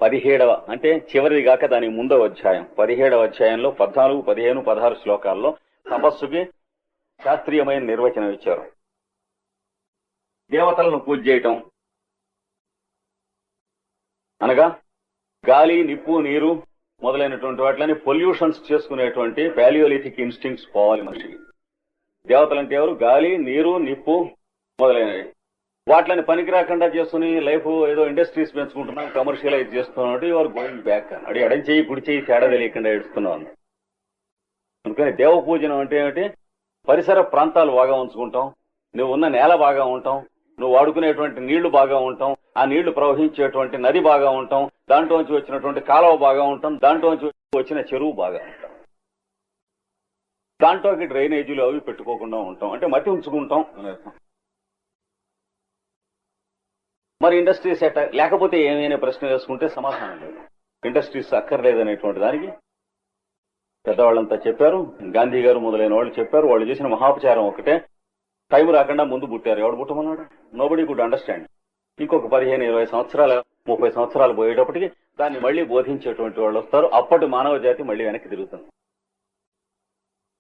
17వ అంటే చివరిది కాక దాని ముందవ అధ్యాయం, 17వ అధ్యాయంలో 14, 15, 16 శ్లోకాల్లో తపస్సుకి శాస్త్రీయమైన నిర్వచనం ఇచ్చారు. దేవతలను పూజ చేయటం, అనగా గాలి, నిప్పు, నీరు మొదలైనటువంటి వాటిని పొల్యూషన్స్ చేసుకునేటువంటి పాలియోలిథిక్ ఇన్స్టింక్ట్స్ పోవాలి మనిషికి. దేవతలంటే ఎవరు? గాలి, నీరు, నిప్పు మొదలైనవి. వాటిని పనికి రాకుండా చేసుకుని లైఫ్ ఏదో ఇండస్ట్రీస్ పెంచుకుంటున్నాం, కమర్షియలైజ్ చేస్తున్నట్టు యువర్ గోయింగ్ బ్యాక్. అడి ఎడం చేయి కుడి చేయి తేడా తెలియకుండా ఏడుస్తున్నాం. అందుకని దేవ పూజనం అంటే ఏమిటి? పరిసర ప్రాంతాలు బాగా ఉంచుకుంటాం, నువ్వు ఉన్న నేల బాగా ఉంటాం, నువ్వు వాడుకునేటువంటి నీళ్లు బాగా ఉంటాం, ఆ నీళ్లు ప్రవహించేటువంటి నది బాగా ఉంటాం, దాంట్లోంచి వచ్చినటువంటి కాలువ బాగా ఉంటాం, దాంట్లోంచి వచ్చిన చెరువు బాగా ఉంటాం, దాంట్లోకి డ్రైనేజీలు అవి పెట్టుకోకుండా ఉంటాం, అంటే మట్టి ఉంచుకుంటాం అని అర్థం. మరి ఇండస్ట్రీస్ ఎట్ట లేకపోతే ఏమైనా ప్రశ్న వేసుకుంటే సమాధానం లేదు. ఇండస్ట్రీస్ అక్కర్లేదనేటువంటి దానికి పెద్దవాళ్ళంతా చెప్పారు, గాంధీ గారు మొదలైన వాళ్ళు చెప్పారు. వాళ్ళు చేసిన మహాపచారం ఒకటే, టైం రాకుండా ముందు పుట్టారు. ఎవడు పుట్టమన్నాడు? Nobody could understand. ఇంకొక 15-20 సంవత్సరాలు 30 సంవత్సరాలు పోయేటప్పటికి దాన్ని మళ్లీ బోధించేటువంటి వాళ్ళు వస్తారు. అప్పటి మానవ జాతి మళ్లీ వెనక్కి తిరుగుతుంది.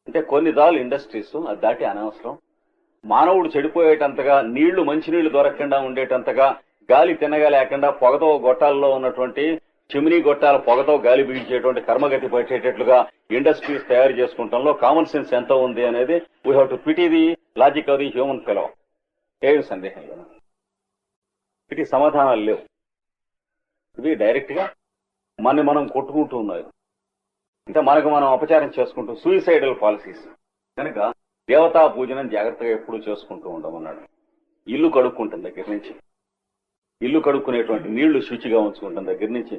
అంటే కొన్ని దాలు ఇండస్ట్రీస్ అది దాటి అనవసరం. మానవుడు చెడిపోయేటంతగా, నీళ్లు మంచినీళ్లు దొరకకుండా ఉండేటంతగా, గాలి తిన్నగా లేకుండా పొగతో గొట్టాల్లో ఉన్నటువంటి చిమినీ గొట్టాల పొగతో గాలి పీల్చేటువంటి కర్మగతి పట్టేటట్లుగా ఇండస్ట్రీస్ తయారు చేసుకుంటంలో కామన్ సెన్స్ ఎంత ఉంది అనేది we have to pity the logic of the human fellow. ఏం సందేహం లేదు. ఇటు సమాధానాలు లేవు. ఇవి డైరెక్ట్ గా మనం కొట్టుకుంటూ ఉన్నాయి. అంటే మనకు మనం అపచారం చేసుకుంటూ సూయిసైడల్ పాలసీస్. కనుక దేవతా పూజనం జాగ్రత్తగా ఎప్పుడూ చేసుకుంటూ ఉండమన్నాడు. ఇల్లు కడుక్కుంటాం దగ్గర నుంచి, ఇల్లు కడుక్కునేటువంటి నీళ్లు శుచిగా ఉంచుకుంటాం దగ్గర నుంచి,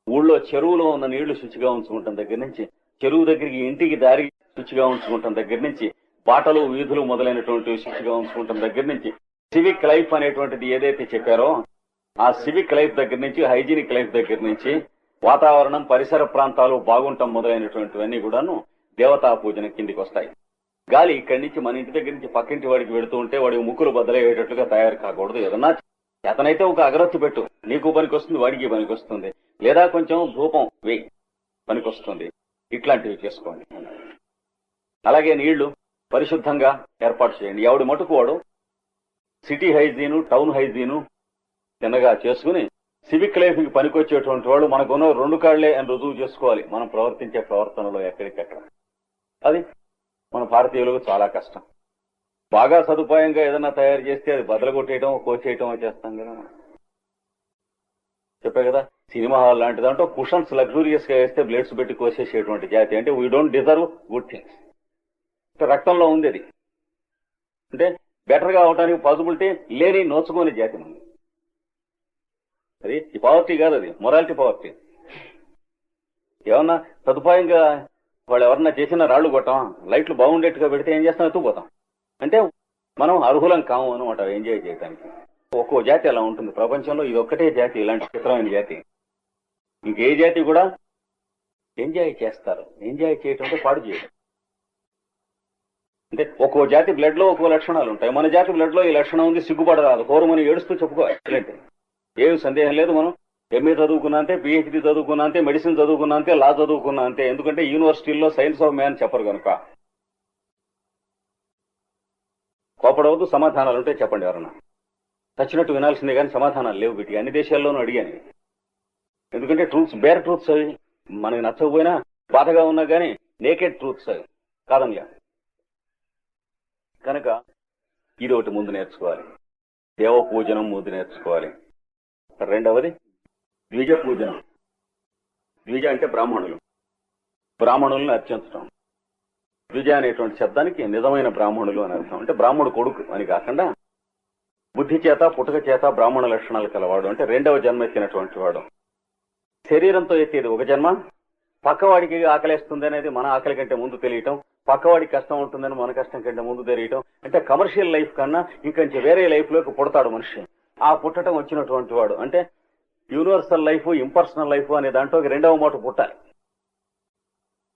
ఊళ్ళో చెరువులో ఉన్న నీళ్లు శుచిగా ఉంచుకుంటాం దగ్గర నుంచి, చెరువు దగ్గరికి ఇంటికి దారి శుచిగా ఉంచుకుంటాం దగ్గర నుంచి, బాటలు వీధులు మొదలైనటువంటి శుచిగా ఉంచుకుంటాం దగ్గర నుంచి, సివిక్ లైఫ్ అనేటువంటిది ఏదైతే చెప్పారో ఆ సివిక్ లైఫ్ దగ్గర నుంచి, హైజీనిక్ లైఫ్ దగ్గర నుంచి, వాతావరణం పరిసర ప్రాంతాలు బాగుంటాం మొదలైనటువంటివన్నీ కూడాను దేవతా పూజన కిందికి వస్తాయి. గాలి ఇక్కడి నుంచి మన ఇంటి దగ్గర నుంచి పక్కింటి వాడికి వెడుతూ ఉంటే వాడికి ముక్కులు బద్దలయ్యేటట్లుగా తయారు కాకూడదు. ఏదన్నా అతనైతే ఒక అగరొత్తి పెట్టు, నీకు పనికి వస్తుంది, వాడికి పనికి వస్తుంది, లేదా కొంచెం ధూపం వేయి, పనికి వస్తుంది. ఇట్లాంటివి చేసుకోండి. అలాగే నీళ్లు పరిశుద్ధంగా ఏర్పాటు చేయండి. ఎవడి మటుకు వాడు సిటీ హైజీను, టౌన్ హైజీను తిన్నగా చేసుకుని సివిక్ లైఫ్ కి పనికొచ్చేటువంటి వాళ్ళు మనకున్న 2 కాళ్లే అని రుజువు చేసుకోవాలి మనం ప్రవర్తించే ప్రవర్తనలో ఎక్కడికెక్కడ. అది మన భారతీయులకు చాలా కష్టం. బాగా సదుపాయంగా ఏదైనా తయారు చేస్తే అది బదలగొట్టేయటం, కోసేయటం చేస్తాం కదా. చెప్పే కదా, సినిమా హాల్ లాంటి దాంట్లో కుషన్స్ లగ్జూరియస్ గా వేస్తే బ్లేడ్స్ పెట్టి కోసేసేటువంటి జాతి. అంటే we don't deserve good things. రక్తంలో ఉంది అది. అంటే బెటర్ గా అవడానికి పాసిబిలిటీ లేని నోచుకోని జాతి మంది. అది ఈ పవర్టీ కాదు, అది మొరాలిటీ పవర్టీ. ఏమన్నా సదుపాయంగా వాళ్ళు ఎవరన్నా చేసిన రాళ్లు కొట్టాం, లైట్లు బాగుండేట్టుగా పెడితే ఏం చేస్తాం? ఎత్తుకుపోతాం. అంటే మనం అర్హులం కాము అనమాట ఎంజాయ్ చేయడానికి. ఒక్కో జాతి అలా ఉంటుంది ప్రపంచంలో. ఇది ఒక్కటే జాతి ఇలాంటి చిత్రమైన జాతి. ఇంకే జాతి కూడా ఎంజాయ్ చేస్తారు. ఎంజాయ్ చేయటం అంటే పాడు చేయడం. అంటే ఒక్కో జాతి బ్లడ్ లో ఒక్కో లక్షణాలు ఉంటాయి. మన జాతి బ్లడ్ లో ఈ లక్షణం ఉంది, సిగ్గుపడరాదు, కోరమని ఏడుస్తూ చెప్పుకోవాలి. ఏం సందేహం లేదు. మనం ఎంఏ చదువుకున్నా అంతే, పిహెచ్డీ చదువుకున్నా అంతే, మెడిసిన్ చదువుకున్నా అంతే, లా చదువుకున్నా అంతే. ఎందుకంటే యూనివర్సిటీల్లో సైన్స్ ఆఫ్ మ్యాన్ చెప్పరు కనుక. కోపడవద్దు. సమాధానాలు ఉంటే చెప్పండి. ఎవరన్నా చచ్చినట్టు వినాల్సిందే కానీ సమాధానాలు లేవు వీటికి. అన్ని దేశాల్లోనూ అడిగాను. ఎందుకంటే ట్రూత్స్, బేర్ ట్రూత్స్ అవి మనకి నచ్చకపోయినా బాధగా ఉన్నా కానీ నేకెడ్ ట్రూత్స్ అవి కాదనిగా. కనుక ఇది ఒకటి ముందు నేర్చుకోవాలి. దేవ పూజనం ముందు నేర్చుకోవాలి. రెండవది ద్విజ పూజనం. ద్విజ అంటే బ్రాహ్మణులు, బ్రాహ్మణుల్ని అర్చించడం. ద్విజ అనేటువంటి శబ్దానికి నిజమైన బ్రాహ్మణులు అని అర్థం. అంటే బ్రాహ్మణుడు కొడుకు అని కాకుండా బుద్ధి చేత పుట్టుక చేత బ్రాహ్మణ లక్షణాలు కలవాడు. అంటే 2వ జన్మ ఎత్తినటువంటి వాడు. శరీరంతో ఎత్తేది ఒక జన్మ. పక్కవాడికి ఆకలేస్తుంది అనేది మన ఆకలి కంటే ముందు తెలియటం, పక్కవాడికి కష్టం ఉంటుందని మన కష్టం కంటే ముందు తెలియటం. అంటే కమర్షియల్ లైఫ్ కన్నా ఇంకొంచెం వేరే లైఫ్ లోకి పుడతాడు మనిషి. ఆ పుట్టడం వచ్చినటువంటి వాడు అంటే యూనివర్సల్ లైఫ్, ఇంపర్సనల్ లైఫ్ అనే దాంట్లోకి 2వ మాట పుట్టాలి.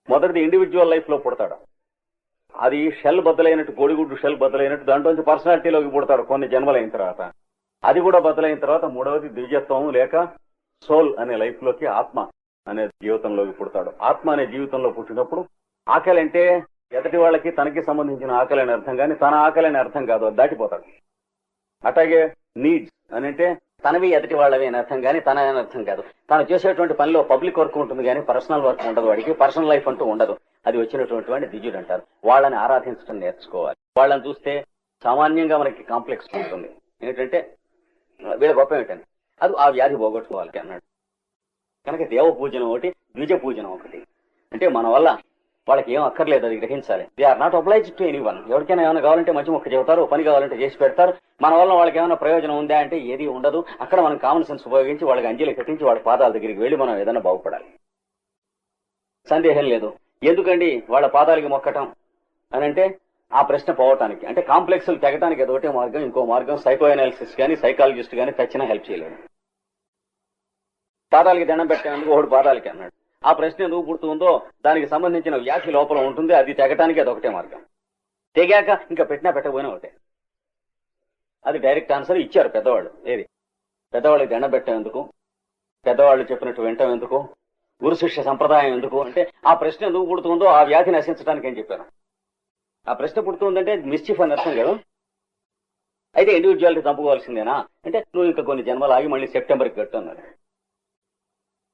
మొదటిది ఇండివిజువల్ లైఫ్ లో పుడతాడు. అది షెల్ బద్దలైనట్టు, కోడిగుడ్డు షెల్ బద్దలైనట్టు దాంట్లోంచి పర్సనాలిటీలోకి పుడతాడు కొన్ని జన్మలైన తర్వాత. అది కూడా బద్దలైన తర్వాత 3వది ద్విజత్వం లేక సోల్ అనే లైఫ్ లోకి, ఆత్మ అనే జీవితంలోకి పుడతాడు. ఆత్మ అనే జీవితంలో పుట్టినప్పుడు ఆకలి అంటే ఎదటి వాళ్ళకి తనకి సంబంధించిన ఆకలి అని అర్థం, కానీ తన ఆకలి అని అర్థం కాదు, అది దాటిపోతాడు. అట్లాగే నీడ్స్ అని అంటే తనవి ఎదుటి వాళ్ళవి అని అర్థం కానీ తన అని అర్థం కాదు. తను చేసేటువంటి పనిలో పబ్లిక్ వర్క్ ఉంటుంది కానీ పర్సనల్ వర్క్ ఉండదు. వాడికి పర్సనల్ లైఫ్ అంటూ ఉండదు. అది వచ్చినటువంటి వాడిని ద్విజుడు అంటారు. వాళ్ళని ఆరాధించడం నేర్చుకోవాలి. వాళ్ళని చూస్తే సామాన్యంగా మనకి కాంప్లెక్స్ ఉంటుంది. ఏంటంటే వీళ్ళ గొప్ప ఏంటని అది ఆ వ్యాధి పోగొట్టుకోవాలి అన్నాడు. కనుక దేవ పూజనం ఒకటి, ద్విజ పూజనం ఒకటి. అంటే మన వల్ల వాళ్ళకి ఏం అక్కర్లేదు, అది గ్రహించాలి. They are not oblige to any one. ఎవరికైనా ఏమైనా కావాలంటే మంచి మొక్క చెబుతారు, పని కావాలంటే చేసి పెడతారు. మన వల్ల వాళ్ళకి ఏమైనా ప్రయోజనం ఉందా అంటే ఏది ఉండదు. అక్కడ మనం కామన్ సెన్స్ ఉపయోగించి వాళ్ళకి అంజలి కట్టించి వాళ్ళ పాదాల దగ్గరికి వెళ్లి మనం ఏదైనా బాగుపడాలి. సందేహం లేదు. ఎందుకండి వాళ్ళ పాదాలకి మొక్కటం అని అంటే ఆ ప్రశ్న పోవటానికి, అంటే కాంప్లెక్స్లు తెగటానికి అదొకటే మార్గం. ఇంకో మార్గం సైకో అనాలిసిస్ కానీ సైకాలజిస్ట్ కానీ చచ్చినా హెల్ప్ చేయలేడు. పాదాలకి దండం పెట్టేందుకు ఒకడు పాదాలకి అన్నాడు. ఆ ప్రశ్న ఎందుకు పుడుతుందో దానికి సంబంధించిన వ్యాధి లోపల ఉంటుంది. అది తెగటానికి అదొకటే మార్గం. తెగాక ఇంకా పెట్టినా పెట్టకపోయినా ఒకటే. అది డైరెక్ట్ ఆన్సర్ ఇచ్చారు పెద్దవాళ్ళు. ఏది పెద్దవాళ్ళకి దండం పెట్టేందుకు, పెద్దవాళ్ళు చెప్పినట్టు వింటం ఎందుకు, గురు శిష్య సంప్రదాయం ఎందుకు అంటే ఆ ప్రశ్న ఎందుకు పుడుతుందో ఆ వ్యాధి నశించడానికి అని చెప్పారు. ఆ ప్రశ్న పుడుతుందంటే మిస్చిఫ్ అని అర్థం కదా. అయితే ఇండివిజువాలిటీ చంపుకోవాల్సిందేనా అంటే నువ్వు ఇంకా కొన్ని జన్మలు ఆగి మళ్ళీ సెప్టెంబర్కి కట్టు అన్నారు.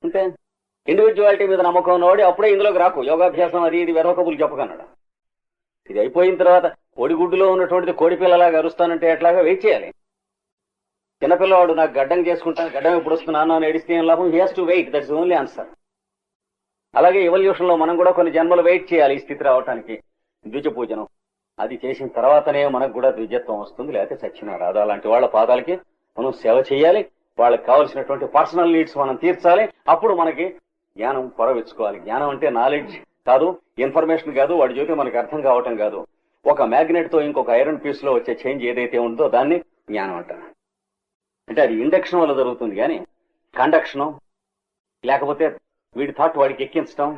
అంటే ఇండివిజువాలిటీ మీద నమ్మకం ఉన్నవాడు అప్పుడే ఇందులోకి రాకు. యోగాభ్యాసం అది ఇది వెరవకబులు చెప్పకన్నాడు. ఇది అయిపోయిన తర్వాత కోడిగుడ్డులో ఉన్నటువంటిది కోడి పిల్లలాగా అరుస్తానంటే ఎట్లాగా వెయిట్ చేయాలి. చిన్నపిల్లవాడు నాకు గడ్డం చేసుకుంటాను, గడ్డం ఎప్పుడు వస్తున్నాను అని ఏడిస్తే ఏం లాభం? He has to wait. That's only answer. అలాగే ఎవల్యూషన్ లో మనం కూడా కొన్ని జన్మలు వెయిట్ చేయాలి ఈ స్థితి రావటానికి. ద్విజ పూజనం అది చేసిన తర్వాతనే మనకు కూడా ద్విజత్వం వస్తుంది, లేకపోతే చచ్చిన రాదు. అలాంటి వాళ్ళ పాదాలకి మనం సేవ చేయాలి. వాళ్ళకి కావాల్సినటువంటి పర్సనల్ నీడ్స్ మనం తీర్చాలి. అప్పుడు మనకి జ్ఞానం పొరవించుకోవాలి. జ్ఞానం అంటే నాలెడ్జ్ కాదు, ఇన్ఫర్మేషన్ కాదు, వాడి జ్యోతి మనకు అర్థం కావటం కాదు. ఒక మ్యాగ్నెట్ తో ఇంకొక ఐరన్ పీస్ లో వచ్చే చేంజ్ ఏదైతే ఉందో దాన్ని జ్ఞానం అంటారు. అంటే అది ఇండక్షన్ వల్ల జరుగుతుంది కానీ కండక్షన్ లేకపోతే వీడి థాట్ వాడికి ఎక్కించడం,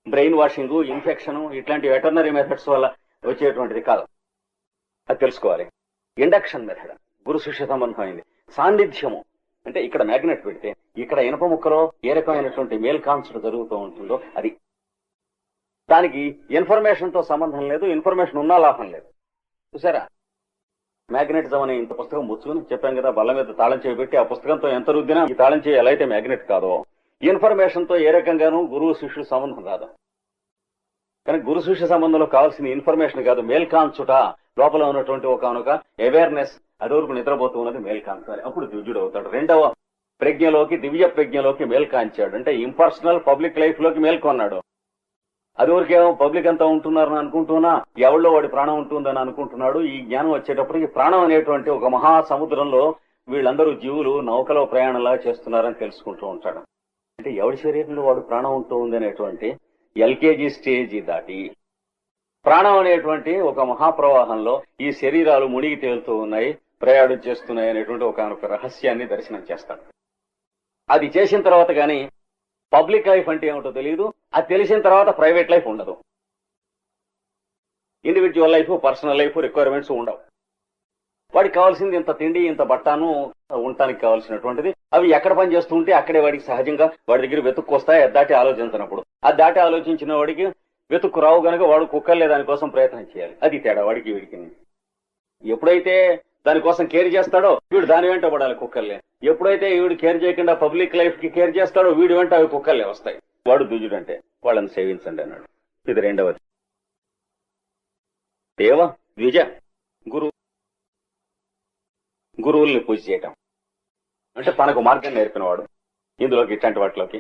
బ్రెయిన్ వాషింగ్, ఇన్ఫెక్షన్ ఇట్లాంటి వెటర్నరీ మెథడ్స్ వల్ల వచ్చేటువంటిది కాదు. అది తెలుసుకోవాలి. ఇండక్షన్ మెథడ్ గురు శిష్య సంబంధం అయింది. సాన్నిధ్యము అంటే ఇక్కడ మ్యాగ్నెట్ పెడితే ఇక్కడ ఇనప ముక్కలో ఏ రకమైనటువంటి మేల్ కాన్సెప్ట్ జరుగుతూ ఉంటుందో అది. దానికి ఇన్ఫర్మేషన్ తో సంబంధం లేదు, ఇన్ఫర్మేషన్ ఉన్నా లాభం లేదు. చూసారా, మ్యాగ్నెటిజం అనే ఇంత పుస్తకం ముచ్చుకుని చెప్పాం కదా, బల్ల మీద తాళం చేయి పెట్టి ఆ పుస్తకంతో ఎంత రుద్దినా ఈ తాళం చేయి ఎలా అయితే మ్యాగ్నెట్ కాదో, ఇన్ఫర్మేషన్ తో ఏ రకంగానూ గురువు శిష్యుడు సంబంధం రాదు. కానీ గురు శిష్య సంబంధంలో కావాల్సిన ఇన్ఫర్మేషన్ కాదు, మేల్కాంచుట. లోపల ఉన్నటువంటి ఒకనొక అవేర్నెస్, అదివరకు నిద్రపోతూ ఉన్నది మేల్కాంచాలి. అప్పుడు ద్విజుడు అవుతాడు. రెండవ ప్రజ్ఞలోకి, దివ్య ప్రజ్ఞలోకి మేల్కాంచాడు. అంటే ఇంపర్సనల్ పబ్లిక్ లైఫ్ లోకి మేల్కొన్నాడు. అదివరకేమో పబ్లిక్ అంతా ఉంటున్నారని అనుకుంటున్నా, ఎవరిలో వాడి ప్రాణం ఉంటుందని అనుకుంటున్నాడు. ఈ జ్ఞానం వచ్చేటప్పటికి ప్రాణం అనేటువంటి ఒక మహా సముద్రంలో వీళ్ళందరూ జీవులు నౌకలో ప్రయాణంలా చేస్తున్నారని తెలుసుకుంటూ ఉంటాడు. అంటే ఎవడి శరీరంలో వాడు ప్రాణం ఉంటూ ఉంది అనేటువంటి ఎల్కేజీ స్టేజ్ దాటి ప్రాణం అనేటువంటి ఒక మహాప్రవాహంలో ఈ శరీరాలు మునిగి తేలుతూ ఉన్నాయి, ప్రయాణం చేస్తున్నాయి అనేటువంటి ఒక రహస్యాన్ని దర్శనం చేస్తాడు. అది చేసిన తర్వాత కానీ పబ్లిక్ లైఫ్ అంటే ఏమిటో తెలియదు. అది తెలిసిన తర్వాత ప్రైవేట్ లైఫ్ ఉండదు. Individual life, personal life requirements ఉండవు. వాడికి కావాల్సింది ఇంత తిండి, ఇంత బట్టాను ఉండటానికి కావాల్సినటువంటిది. అవి ఎక్కడ పని చేస్తూ ఉంటే అక్కడే వాడికి సహజంగా వాడి దగ్గర వెతుక్కొస్తాయి. అది దాటి ఆలోచించినప్పుడు, అది దాటి ఆలోచించిన వాడికి వెతుక్కు రావు గనక వాడు కుక్కర్లే దానికోసం ప్రయత్నం చేయాలి. అది తేడా వాడికి వీడికి. ఎప్పుడైతే దానికోసం కేర్ చేస్తాడో వీడు దాని వెంట పడాలి కుక్కర్లే. ఎప్పుడైతే వీడు కేర్ చేయకుండా పబ్లిక్ లైఫ్ కి కేర్ చేస్తాడో వీడి వెంట అవి కుక్కర్లే వస్తాయి. వాడు ద్విజుడు అంటే వాళ్ళని సేవించండి అన్నాడు. ఇది రెండవది. దేవ ద్విజ గురువుల్ని పూజ చేయటం అంటే తనకు మార్గం నేర్పినవాడు, ఇందులోకి ఇట్లాంటి వాటిలోకి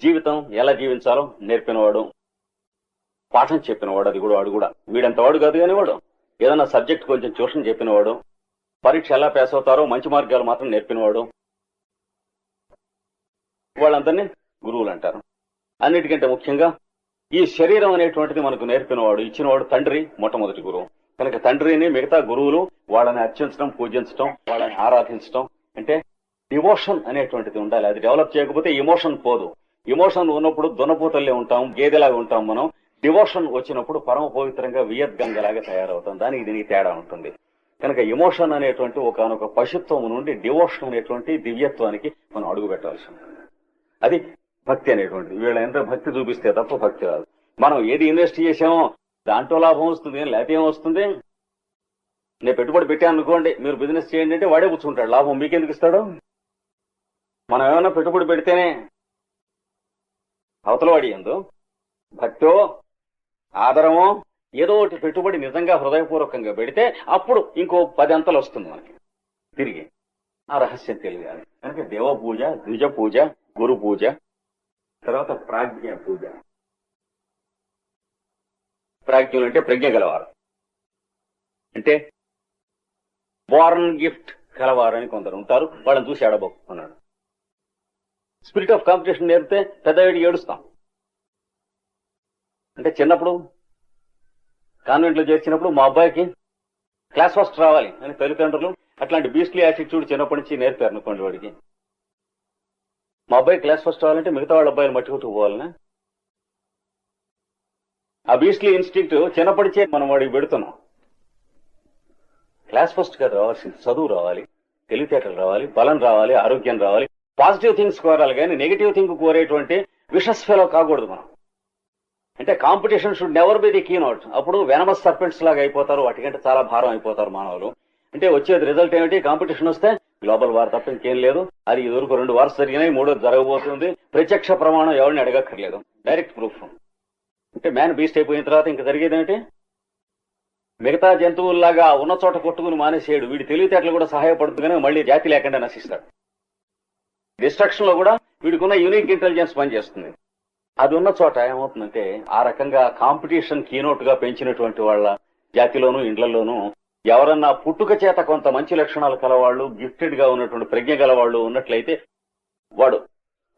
జీవితం ఎలా జీవించాలో నేర్పినవాడు, పాఠం చెప్పినవాడు. అది కూడా వాడు కూడా వీడంత వాడు కాదు కానీ వాడు ఏదైనా సబ్జెక్ట్ కొంచెం ట్యూషన్ చెప్పినవాడు, పరీక్ష ఎలా పాస్ అవుతారో మంచి మార్గాలు మాత్రం నేర్పినవాడు. వాళ్ళందరినీ గురువులు అంటారు. అన్నిటికంటే ముఖ్యంగా ఈ శరీరం అనేటువంటిది మనకు నేర్పినవాడు, ఇచ్చినవాడు తండ్రి మొట్టమొదటి గురువు. కనుక తండ్రిని మిగతా గురువులు వాళ్ళని అర్చించడం, పూజించడం, వాళ్ళని ఆరాధించడం. అంటే డివోషన్ అనేటువంటిది ఉండాలి. అది డెవలప్ చేయకపోతే ఇమోషన్ పోదు. ఇమోషన్ ఉన్నప్పుడు దున్నపోతల్లే ఉంటాం, గేదెలాగా ఉంటాం మనం. డివోషన్ వచ్చినప్పుడు పరమ పవిత్రంగా వియద్గంగలాగా తయారవుతాం. దానికి దీనికి తేడా ఉంటుంది. కనుక ఇమోషన్ అనేటువంటి ఒకనొక పశుత్వం నుండి డివోషన్ అనేటువంటి దివ్యత్వానికి మనం అడుగు పెట్టాల్సి ఉంటుంది. అది భక్తి అనేటువంటిది. వీళ్ళ ఎంత భక్తి చూపిస్తే తప్ప భక్తి రాదు. మనం ఏది ఇన్వెస్ట్ చేసామో దాంట్లో లాభం వస్తుంది, లేకపోతే ఏమొస్తుంది? నేను పెట్టుబడి పెట్టాను అనుకోండి, మీరు బిజినెస్ చేయండి అంటే వాడే పుచ్చుకుంటాడు. లాభం మీకెందుకు ఇస్తాడు? మనం ఏమైనా పెట్టుబడి పెడితేనే అవతలవాడి ఎందు భక్తో ఆదరమో ఏదో ఒకటి పెట్టుబడి నిజంగా హృదయపూర్వకంగా పెడితే అప్పుడు ఇంకో 10 అంతలు వస్తుంది మనకి తిరిగి. ఆ రహస్యం తెలియాలి. కనుక దేవ పూజ, ద్విజ పూజ, గురు పూజ, తర్వాత ప్రాజ్ఞ పూజ. ప్రాజ్ఞులు అంటే ప్రజ్ఞ గలవారు, అంటే బోర్న్ గిఫ్ట్ కలవారని కొందరు ఉంటారు. వాళ్ళని చూసి ఏడబోకున్నాడు. స్పిరిట్ ఆఫ్ కాంపిటీషన్ నేర్పితే పెద్దవాడికి ఏడుస్తాం. అంటే చిన్నప్పుడు కాన్వెంట్ లో చేర్చినప్పుడు మా అబ్బాయికి క్లాస్ ఫస్ట్ రావాలి అని తల్లిదండ్రులు అట్లాంటి బీస్ట్లీ యాటిట్యూడ్ చిన్నప్పటి నుంచి నేర్పారు అనుకోండి. వాడికి మా అబ్బాయి క్లాస్ ఫస్ట్ రావాలంటే మిగతా వాళ్ళ అబ్బాయిలు మట్టుకుపోవాలనే ఆ బీస్ట్లీ ఇన్స్టింక్ట్ చిన్నప్పటి నుంచే మనం వాడికి పెడుతున్నాం. క్లాస్ ఫస్ట్ గా రావాల్సింది చదువు రావాలి, తెలివితేటలు రావాలి, బలం రావాలి, ఆరోగ్యం రావాలి, పాజిటివ్ థింగ్స్ కోరాలి. కానీ నెగిటివ్ థింగ్ కోరేటువంటి విషస్ ఫెలో కాకూడదు మనం. అంటే competition should never be the keynote. అప్పుడు వెనమస్ సర్పెంట్స్ లాగా అయిపోతారు. వాటికంటే చాలా భారం అయిపోతారు మానవులు. అంటే వచ్చేది రిజల్ట్ ఏమిటి? కాంపిటీషన్ వస్తే గ్లోబల్ వార్ తప్ప ఇంకేం లేదు. అది ఇదివరకు 2 వార్స్ జరిగినాయి, 3 జరగబోతుంది. ప్రత్యక్ష ప్రమాణం ఎవరిని అడగక్కర్లేదు, డైరెక్ట్ ప్రూఫ్. అంటే మ్యాన్ బీస్ట్ అయిపోయిన తర్వాత ఇంకా జరిగేది ఏమిటి? మిగతా జంతువుల్లాగా ఉన్న చోట కొట్టుకుని మానేసేయడు. వీడి తెలివితేటలు కూడా సహాయపడుతుంది, కానీ మళ్ళీ జాతి లేకుండా నశిస్తాడు. డిస్ట్రక్షన్ లో కూడా వీడికున్న యూనిక్ ఇంటెలిజెన్స్ పనిచేస్తుంది. అది ఉన్న చోట ఏమవుతుందంటే ఆ రకంగా కాంపిటీషన్ కీనోట్ గా పెంచినటువంటి వాళ్ళ జాతిలోనూ ఇండ్లలోనూ ఎవరన్నా పుట్టుక చేత కొంత మంచి లక్షణాలు కలవాళ్ళు, గిఫ్టెడ్ గా ఉన్నటువంటి ప్రజ్ఞ గలవాళ్ళు ఉన్నట్లయితే వాడు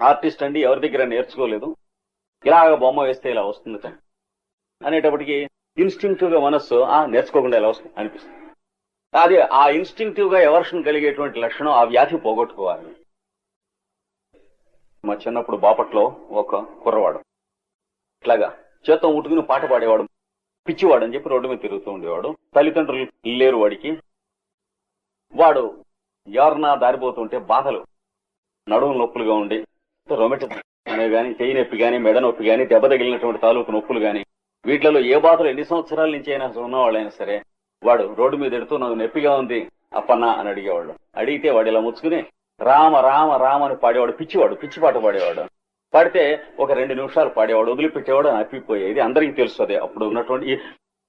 ఆర్టిస్ట్ అండి, ఎవరి దగ్గర నేర్చుకోలేదు, ఇలాగ బొమ్మ వేస్తే ఇలా వస్తుంది అనేటప్పటికి ఇన్స్టింక్టివ్ గా మనస్సు నేర్చుకోకుండా ఎలా వస్తుంది అనిపిస్తుంది. అది ఆ ఇన్స్టింక్టివ్ గా ఎవర్షన్ కలిగేటువంటి లక్షణం, ఆ వ్యాధి పోగొట్టుకోవాలి. మా చిన్నప్పుడు బాపట్లో ఒక కుర్రవాడు ఇట్లాగా చేత్తో ఉట్టుకుని పాట పాడేవాడు. పిచ్చివాడు అని చెప్పి రోడ్డు మీద తిరుగుతూ ఉండేవాడు. తల్లిదండ్రులు లేరు వాడికి. వాడు ఎవరన్నా దారిపోతుంటే బాధలు, నడుము నొప్పులుగా ఉండి, రొమెటిక్ అనే గాని, చెయ్యి నొప్పి గాని, మెడ నొప్పి గాని, దెబ్బ తగిలినటువంటి తాలూకు నొప్పులు గాని, వీటిలో ఏ బాధలు ఎన్ని సంవత్సరాల నుంచి అయినా ఉన్నవాళ్ళైనా సరే వాడు రోడ్డు మీద ఎడుతూ నాకు నొప్పిగా ఉంది అప్పన్నా అని అడిగేవాడు. అడిగితే వాడు ఇలా ముచ్చుకుని రామ రామ రామ అని పాడేవాడు. పిచ్చివాడు, పిచ్చి పాట పాడేవాడు. పాడితే ఒక 2 నిమిషాలు పాడేవాడు, వదిలిపెట్టేవాడు, అప్పిపోయేది. అందరికీ తెలుసు అదే అప్పుడు ఉన్నటువంటి.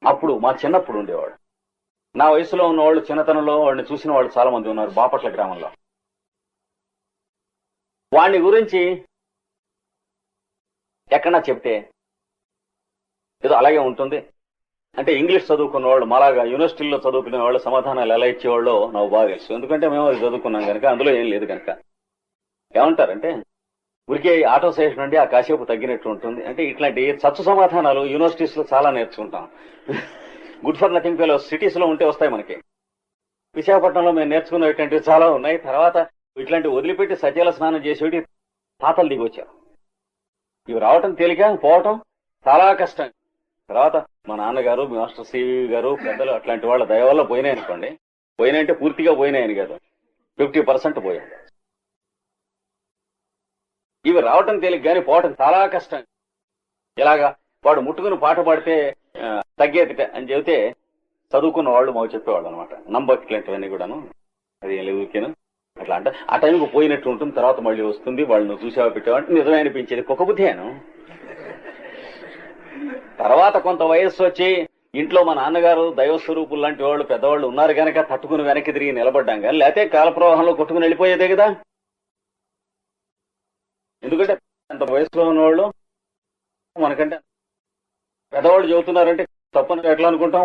అప్పుడు మా చిన్నప్పుడు ఉండేవాడు. నా వయసులో ఉన్నవాళ్ళు చిన్నతనంలో వాడిని చూసిన వాళ్ళు చాలా మంది ఉన్నారు బాపట్ల గ్రామంలో. వాడిని గురించి ఎక్కడన్నా చెప్తే ఏదో అలాగే ఉంటుంది అంటే ఇంగ్లీష్ చదువుకున్న వాళ్ళు, మాలాగా యూనివర్సిటీల్లో చదువుకునే వాళ్ళు సమాధానాలు ఎలా ఇచ్చేవాళ్ళు నాకు బాగా తెలుసు. ఎందుకంటే మేము అది చదువుకున్నాం కనుక, అందులో ఏం లేదు కనుక. ఏమంటారంటే ఊరికే ఆటో సెషన్ అండి, ఆ కాసేపు తగ్గినట్టు ఉంటుంది. అంటే ఇట్లాంటి చచ్చు సమాధానాలు యూనివర్సిటీస్ లో చాలా నేర్చుకుంటాం. Good for nothing fellows cities లో ఉంటే వస్తాయి మనకి. విశాఖపట్నంలో మేము నేర్చుకునేటువంటివి చాలా ఉన్నాయి. తర్వాత ఇట్లాంటి వదిలిపెట్టి సజీల స్నానం చేసేవి తాతలు దిగి వచ్చారు. ఇవి రావటం తేలిక, పోవటం చాలా కష్టం. తర్వాత మా నాన్నగారు, మాస్టర్ సివి గారు, పెద్దలు అట్లాంటి వాళ్ళ దయ వల్ల పోయినాయి అనుకోండి. పోయినాయంటే పూర్తిగా పోయినాయని కాదు, 50% పోయాయి. ఇవి రావటం తేలిక కానీ పోవటం చాలా కష్టం. ఇలాగా వాడు ముట్టుకుని పాట పాడితే తగ్గేది అని చెబితే చదువుకున్న వాళ్ళు మాకు చెప్పేవాళ్ళు అనమాట. నమ్మకట్లేంటివన్నీ కూడాను. అది ఊరికేను అట్లా అంటే ఆ టైంకి పోయినట్టు ఉంటుంది. తర్వాత మళ్ళీ వస్తుంది. వాళ్ళని చూసేవా పెట్టేవాడు, నిజమే అనిపించేది. కుక్కబుద్ధియాను. తర్వాత కొంత వయస్సు వచ్చి ఇంట్లో మా నాన్నగారు దైవస్వరూపులు లాంటి వాళ్ళు పెద్దవాళ్ళు ఉన్నారు కనుక తట్టుకుని వెనక్కి తిరిగి నిలబడ్డాం. కానీ లేకపోతే కాలప్రవాహంలో కొట్టుకుని వెళ్ళిపోయేదే కదా. ఎందుకంటే అంత వయసులో ఉన్నవాళ్ళు మనకంటే పెద్దవాళ్ళు చెబుతున్నారంటే తప్పని ఎట్లా అనుకుంటాం.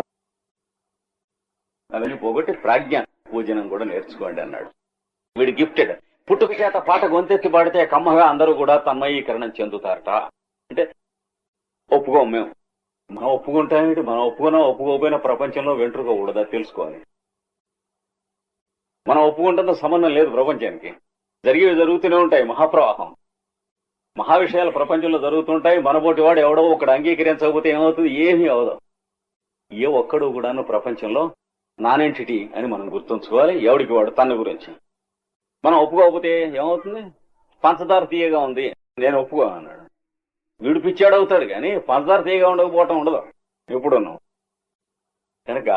అవన్నీ పోగొట్టి ప్రాజ్ఞ పూజనం కూడా నేర్చుకోండి అన్నాడు. వీడు గిఫ్టెడ్. పుట్టుక చేత పాట గొంతెత్తి పాడితే కమ్మగా అందరూ కూడా తన్మయీకరణం చెందుతారట. అంటే ఒప్పుకోం మేము. మనం ఒప్పుకుంటామేంటి? మనం ఒప్పుకోకపోయినా ప్రపంచంలో వెంట్రుక కూడదా తెలుసుకోవాలి. మనం ఒప్పుకుంటే సంబంధం లేదు ప్రపంచానికి. జరిగేవి జరుగుతూనే ఉంటాయి. మహాప్రవాహం, మహా విషయాలు ప్రపంచంలో జరుగుతుంటాయి. మనబోటి వాడు ఎవడో ఒకడు అంగీకరించకపోతే ఏమవుతుంది? ఏమీ అవదు. ఏ ఒక్కడు కూడాను ప్రపంచంలో నాన్ ఎంటిటీ అని మనం గుర్తుంచుకోవాలి. ఎవడికి వాడు తన గురించి. మనం ఒప్పుకోకపోతే ఏమవుతుంది? పంచదార తీయగా ఉంది, నేను ఒప్పుకో అన్నాడు. వీడు పిచ్చాడవుతాడు కానీ పంచదార తీయగా ఉండకపోవటం ఉండదు ఎప్పుడున్నాం. కనుక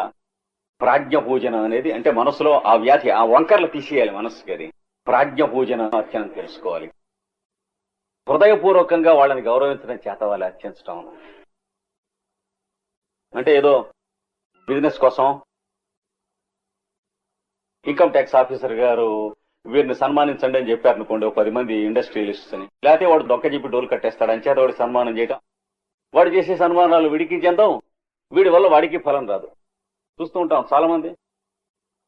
ప్రాజ్ఞ పూజనం అనేది అంటే మనసులో ఆ వ్యాధి ఆ వంకర్లు తీసేయాలి మనస్సుకి. అది ప్రాజ్ఞ పూజనం అర్చన తెలుసుకోవాలి. హృదయపూర్వకంగా వాళ్ళని గౌరవించడం చేత వాళ్ళు అర్చించడం. అంటే ఏదో బిజినెస్ కోసం ఇన్కమ్ ట్యాక్స్ ఆఫీసర్ గారు వీరిని సన్మానించండి అని చెప్పారు అనుకోండి, 10 మంది ఇండస్ట్రియలిస్ట్స్ అని, లేకపోతే వాడు దొక్క చెప్పి డోలు కట్టేస్తాడు అని చేత వాడికి సన్మానం చేయటం. వాడు చేసే సన్మానాలు వీడికి చెందాం, వీడి వల్ల వాడికి ఫలం రాదు. చూస్తూ ఉంటాం చాలా మంది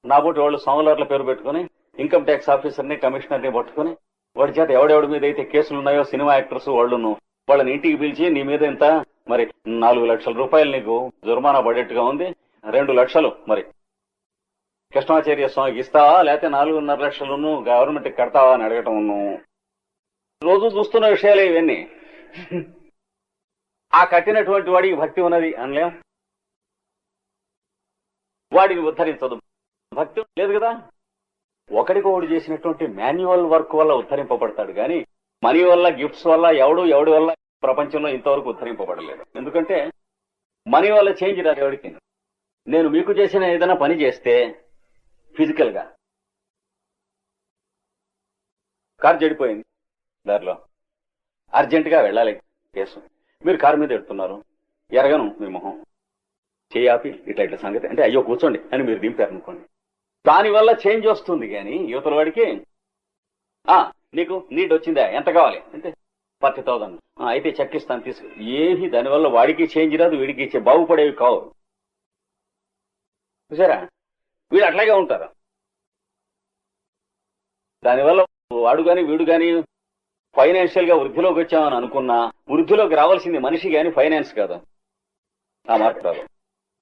నాబోటి వాళ్ళు సోమలర్ల పేరు పెట్టుకుని ఇన్కమ్ ట్యాక్స్ ఆఫీసర్ని కమిషనర్ని పట్టుకుని వాడి చేత ఎవడెవడి మీద అయితే కేసులు ఉన్నాయో సినిమా యాక్టర్స్ వాళ్ళని ఇంటికి పిలిచి నీ మీద ఇంత మరి 4 లక్షల రూపాయలు నీకు జుర్మానా పడేట్టుగా ఉంది, 2 లక్షలు మరి కృష్ణాచార్య స్వామికి ఇస్తావా, లేకపోతే 4.5 లక్షలను గవర్నమెంట్ కడతావా అని అడగటం. రోజు చూస్తున్న విషయాలే ఇవన్నీ. ఆ కట్టినటువంటి వాడికి భక్తి ఉన్నది అనలేం, వాడిని ఉద్ధరించదు, భక్తి లేదు కదా. ఒకడికొకడు చేసినటువంటి మాన్యువల్ వర్క్ వల్ల ఉద్ధరింపబడతాడు కానీ మనీ వల్ల గిఫ్ట్స్ వల్ల ఎవడి వల్ల ప్రపంచంలో ఇంతవరకు ఉద్ధరింపబడలేదు. ఎందుకంటే మనీ వల్ల చేంజ్ రాదు ఎవరికి. నేను మీకు చేసిన ఏదైనా పని చేస్తే ఫిజికల్ గా కారు చెడిపోయింది, దారిలో అర్జెంట్ గా వెళ్ళాలి కేసు, మీరు కారు మీద ఎడుతున్నారు, ఎరగను మీ మొహం చేయాపి ఇట్లా సంగతి అంటే అయ్యో కూర్చోండి అని మీరు దింపారు అనుకోండి, దానివల్ల చేంజ్ వస్తుంది. కానీ యువతల వాడికి నీకు నీడ్ వచ్చిందా, ఎంత కావాలి అంటే 40,000, అయితే చెక్ ఇస్తాను తీసుకు, ఏమి దానివల్ల వాడికి చేంజ్ రాదు, వీడికి బాగుపడేవి కావు. చూసారా, వీడు అట్లాగే ఉంటారు. దానివల్ల వాడు గాని వీడు గాని ఫైనాన్షియల్ గా వృద్ధిలోకి వచ్చామని అనుకున్నా వృద్ధిలోకి రావాల్సింది మనిషి గాని ఫైనాన్స్ కాదు, ఆ మార్పు రాదు.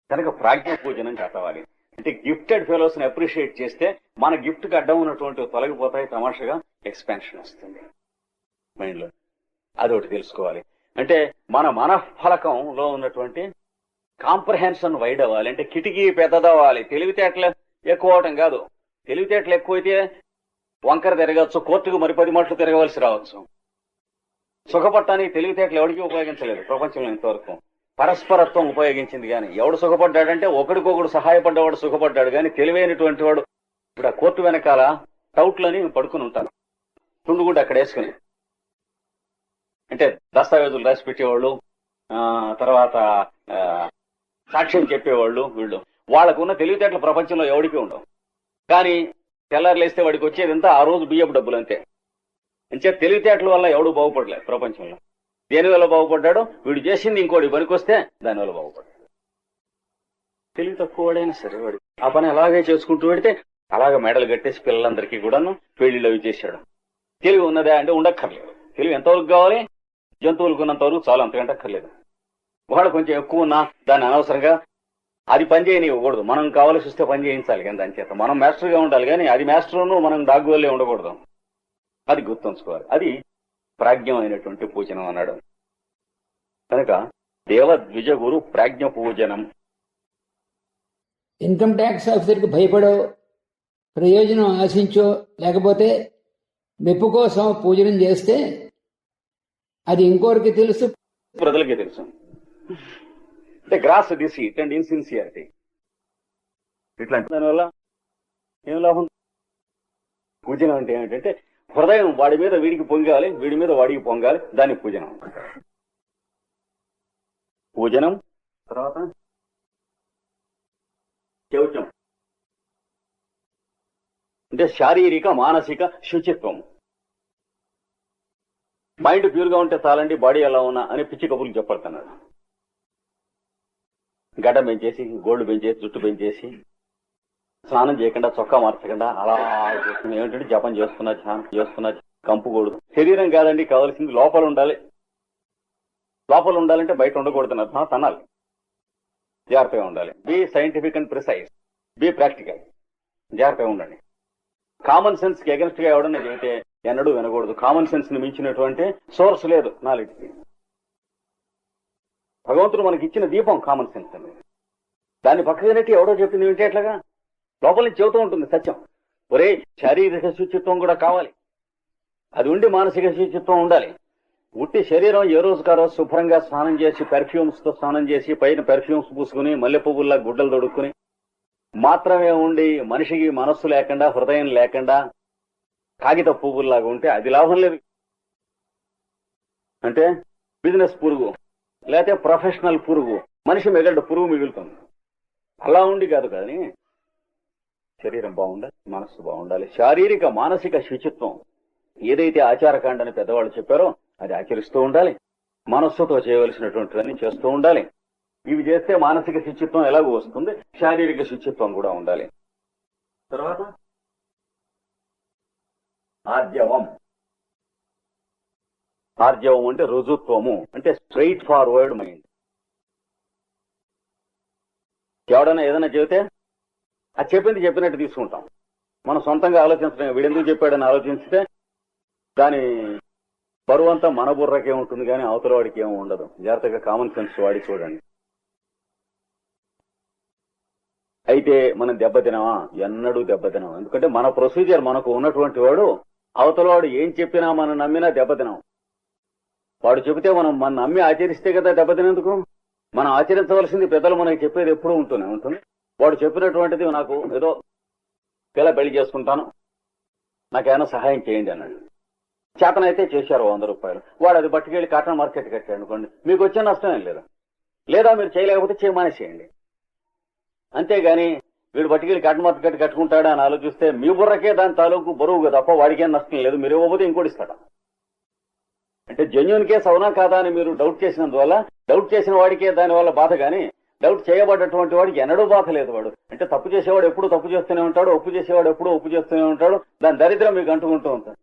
కనుక ప్రాజ్ఞ పూజనం కావాలి అంటే గిఫ్టెడ్ ఫెలోస్ ని అప్రిషియేట్ చేస్తే మన గిఫ్ట్ కి అడ్డం ఉన్నటువంటి తొలగిపోతాయి, తమాషగా ఎక్స్పాన్షన్ వస్తుంది మైండ్ లో. అదొకటి తెలుసుకోవాలి. అంటే మన మనఃఫలకంలో ఉన్నటువంటి కాంప్రహెన్షన్ వైడ్ అవ్వాలి, అంటే కిటికీ పెద్దదవ్వాలి. తెలివితేటలు ఎక్కువ అవటం కాదు, తెలివితేటలు ఎక్కువైతే వంకర తిరగచ్చు, కోర్టుకు మరి 10 మాటలు తిరగవలసి రావచ్చు. సుఖపట్టానికి తెలివితేటలు ఎవరికి ఉపయోగించలేదు ప్రపంచంలో ఇంతవరకు. పరస్పరత్వం ఉపయోగించింది. కానీ ఎవడు సుఖపడ్డాడంటే ఒకడికొకడు సహాయపడ్డవాడు సుఖపడ్డాడు. కానీ తెలివైనటువంటి వాడు ఇప్పుడు ఆ కోర్టు వెనకాల టౌట్లని పడుకుని ఉంటారు, తుండుగుడ్డ అక్కడ వేసుకుని, అంటే దస్తావేజులు రాసి పెట్టేవాళ్ళు, తర్వాత సాక్ష్యం చెప్పేవాళ్ళు, వీళ్ళు వాళ్ళకున్న తెలివితేటల ప్రపంచంలో ఎవడికి ఉండవు. కానీ తెల్లారులేస్తే వాడికి వచ్చేదంతా ఆ రోజు బియ్యపు డబ్బులు అంతే. అంతే తెలివితేటల వల్ల ఎవడు బాగుపడలేదు ప్రపంచంలో. దేనివల్ల బాగుపడ్డాడో వీడు చేసింది ఇంకోటి పనికొస్తే దానివల్ల బాగుపడ్డాడు. తెలివి తక్కువ వాడైనా సరే వాడు ఆ పని అలాగే చేసుకుంటూ పెడితే అలాగే మెడలు కట్టేసి పిల్లలందరికీ కూడాను పెళ్లిళ్ళు అవి చేశాడు. తెలివి ఉన్నదా అంటే ఉండక్కర్లేదు. తెలివి ఎంతవరకు కావాలి, జంతువులకు ఉన్నంత వరకు చాలు, అంతకంటే అక్కర్లేదు. వాడు కొంచెం ఎక్కువ ఉన్నా దాన్ని అనవసరంగా అది పని చేయనివ్వకూడదు. మనం కావాల్సి వస్తే పని చేయించాలి. కానీ దాని చేత మనం మాస్టర్గా ఉండాలి, కానీ అది మాస్టర్ను మనం డాగ్ వల్లే ఉండకూడదు. అది గుర్తుంచుకోవాలి. అది ప్రాజ్ఞమైనటువంటి పూజనం అన్నాడు. కనుక దేవద్విజ గురు ప్రాజ్ఞ పూజనం. ఇన్కమ్ ట్యాక్స్ ఆఫీసర్కి భయపడో, ప్రయోజనం ఆశించో, లేకపోతే మెప్పు కోసం పూజనం చేస్తే అది ఇంకోరికి తెలుసు, ప్రజలకి తెలుసు. అంటే గ్రాస్ డిసీట్ అండ్ ఇన్సిన్సియారిటీ ఇట్లాంటి దానివల్ల ఏం లాభం? పూజనం అంటే ఏమిటంటే హృదయం వాడి మీద వీడికి పొంగాలి, వీడి మీద వాడికి పొంగాలి, దాన్ని పూజనం. పూజనం తర్వాత శౌచం అంటే శారీరక మానసిక శుచిత్వం. మైండ్ ప్యూర్ గా ఉంటే చాలండి, బాడీ ఎలా ఉన్నా అని పిచ్చి కబుర్లు చెప్పడుతున్నాడు. గడ్డ పెంచేసి, గోల్డ్ పెంచేసి, జుట్టు పెంచేసి, స్నానం చేయకుండా, చొక్కా మార్చకుండా అలా ఏమిటంటే జపం చేస్తున్నా, ధ్యానం చేస్తున్నా, కంపుకూడదు. శరీరం కాదండి కావాల్సింది, లోపల ఉండాలి. లోపల ఉండాలంటే బయట ఉండకూడదు అర్థం, తనాలి, జాగ్రత్తగా ఉండాలి. Be scientific and precise, be practical, జాగ్రత్తగా ఉండండి. కామన్ సెన్స్ కి అగెన్స్ట్ గా ఎవడన్నా చెబితే ఎన్నడూ వినకూడదు. కామన్ సెన్స్ ని మించినటువంటి సోర్స్ లేదు నాలెడ్జ్కి. భగవంతుడు మనకి ఇచ్చిన దీపం కామన్ సెన్స్ అనేది. దాన్ని పక్కనట్టి ఎవడో చెప్పింది వింటే ఎట్లాగా? లోపల నుంచి చెబుతూ ఉంటుంది సత్యం. ఒరే, శారీరక శుచిత్వం కూడా కావాలి, అది ఉండి మానసిక శుచిత్వం ఉండాలి. ఉట్టి శరీరం ఏ రోజు కారో శుభ్రంగా స్నానం చేసి, పెర్ఫ్యూమ్స్ తో స్నానం చేసి, పైన పెర్ఫ్యూమ్స్ పూసుకుని, మల్లె పువ్వుల్లా గుడ్డలు తొడుక్కుని, మాత్రమే ఉండి మనిషికి మనస్సు లేకుండా హృదయం లేకుండా కాగిత పువ్వుల్లాగా ఉంటే అది లాభం లేదు. అంటే బిజినెస్ పురుగు లేకపోతే ప్రొఫెషనల్ పురుగు, మనిషి మిగలడు, పురుగు మిగులుతుంది. అలా ఉండి కాదు కానీ శరీరం బాగుండాలి, మనస్సు బాగుండాలి. శారీరక మానసిక శుచిత్వం ఏదైతే ఆచారకాండ అని పెద్దవాళ్ళు చెప్పారో అది ఆచరిస్తూ ఉండాలి. మనస్సుతో చేయవలసినటువంటివన్నీ చేస్తూ ఉండాలి. ఇవి చేస్తే మానసిక శుచిత్వం ఎలాగో వస్తుంది, శారీరక శుచిత్వం కూడా ఉండాలి. తర్వాత ఆర్జవం. ఆర్జవం అంటే రుజుత్వము, అంటే స్ట్రైట్ ఫార్వర్డ్ మైండ్. ఎవడన్నా ఏదైనా చెబితే అది చెప్పింది చెప్పినట్టు తీసుకుంటాం. మనం సొంతంగా ఆలోచించడం, వీడెందుకు చెప్పాడని ఆలోచిస్తే దాని బరువంతా మన బుర్రకే ఉంటుంది కానీ అవతల వాడికి ఏమో ఉండదు. జాగ్రత్తగా కామన్ సెన్స్ వాడి చూడండి. అయితే మనం దెబ్బతినామా? ఎన్నడూ దెబ్బతినాం. ఎందుకంటే మన ప్రొసీజర్ మనకు ఉన్నటువంటి వాడు అవతల వాడు ఏం చెప్పినా మనం నమ్మినా దెబ్బతినాం. వాడు చెబితే మనం నమ్మి ఆచరిస్తే కదా దెబ్బతినేందుకు. మనం ఆచరించవలసింది పెద్దలు మనకి చెప్పేది ఎప్పుడూ ఉంటూనే ఉంటుంది. వాడు చెప్పినటువంటిది నాకు ఏదో పిల్ల పెళ్లి చేసుకుంటాను, నాకేమైనా సహాయం చేయండి అన్నాడు. చేతనైతే చేశారు 100 రూపాయలు. వాడు అది పట్టుకెళ్ళి కాటన్ మార్కెట్ కట్టాడు అనుకోండి, మీకు వచ్చే నష్టం ఏం లేదు. లేదా మీరు చేయలేకపోతే చేయమానేసేయండి. అంతేగాని వీడు పట్టుకెళ్ళి కాటన్ మార్కెట్ కట్టుకుంటాడా అని ఆలోచిస్తే మీ బుర్రకే దాని తాలూకు బరువు తప్ప వాడికేం నష్టం లేదు. మీరు ఇవ్వకపోతే ఇంకోటి ఇస్తాడా? అంటే జెన్యూన్ కేసు అవునా కాదా అని మీరు డౌట్ చేసినందువల్ల డౌట్ చేసిన వాడికే దానివల్ల బాధ, కానీ డౌట్ చేయబడ్డటువంటి వాడికి ఎన్నడూ బాధ లేదు. వాడు అంటే తప్పు చేసేవాడు ఎప్పుడు తప్పు చేస్తూనే ఉంటాడు, ఒప్పు చేసేవాడు ఎప్పుడు ఒప్పు చేస్తూనే ఉంటాడు. దాని దరిద్రం మీకు అంటుకుంటూ ఉంటాడు.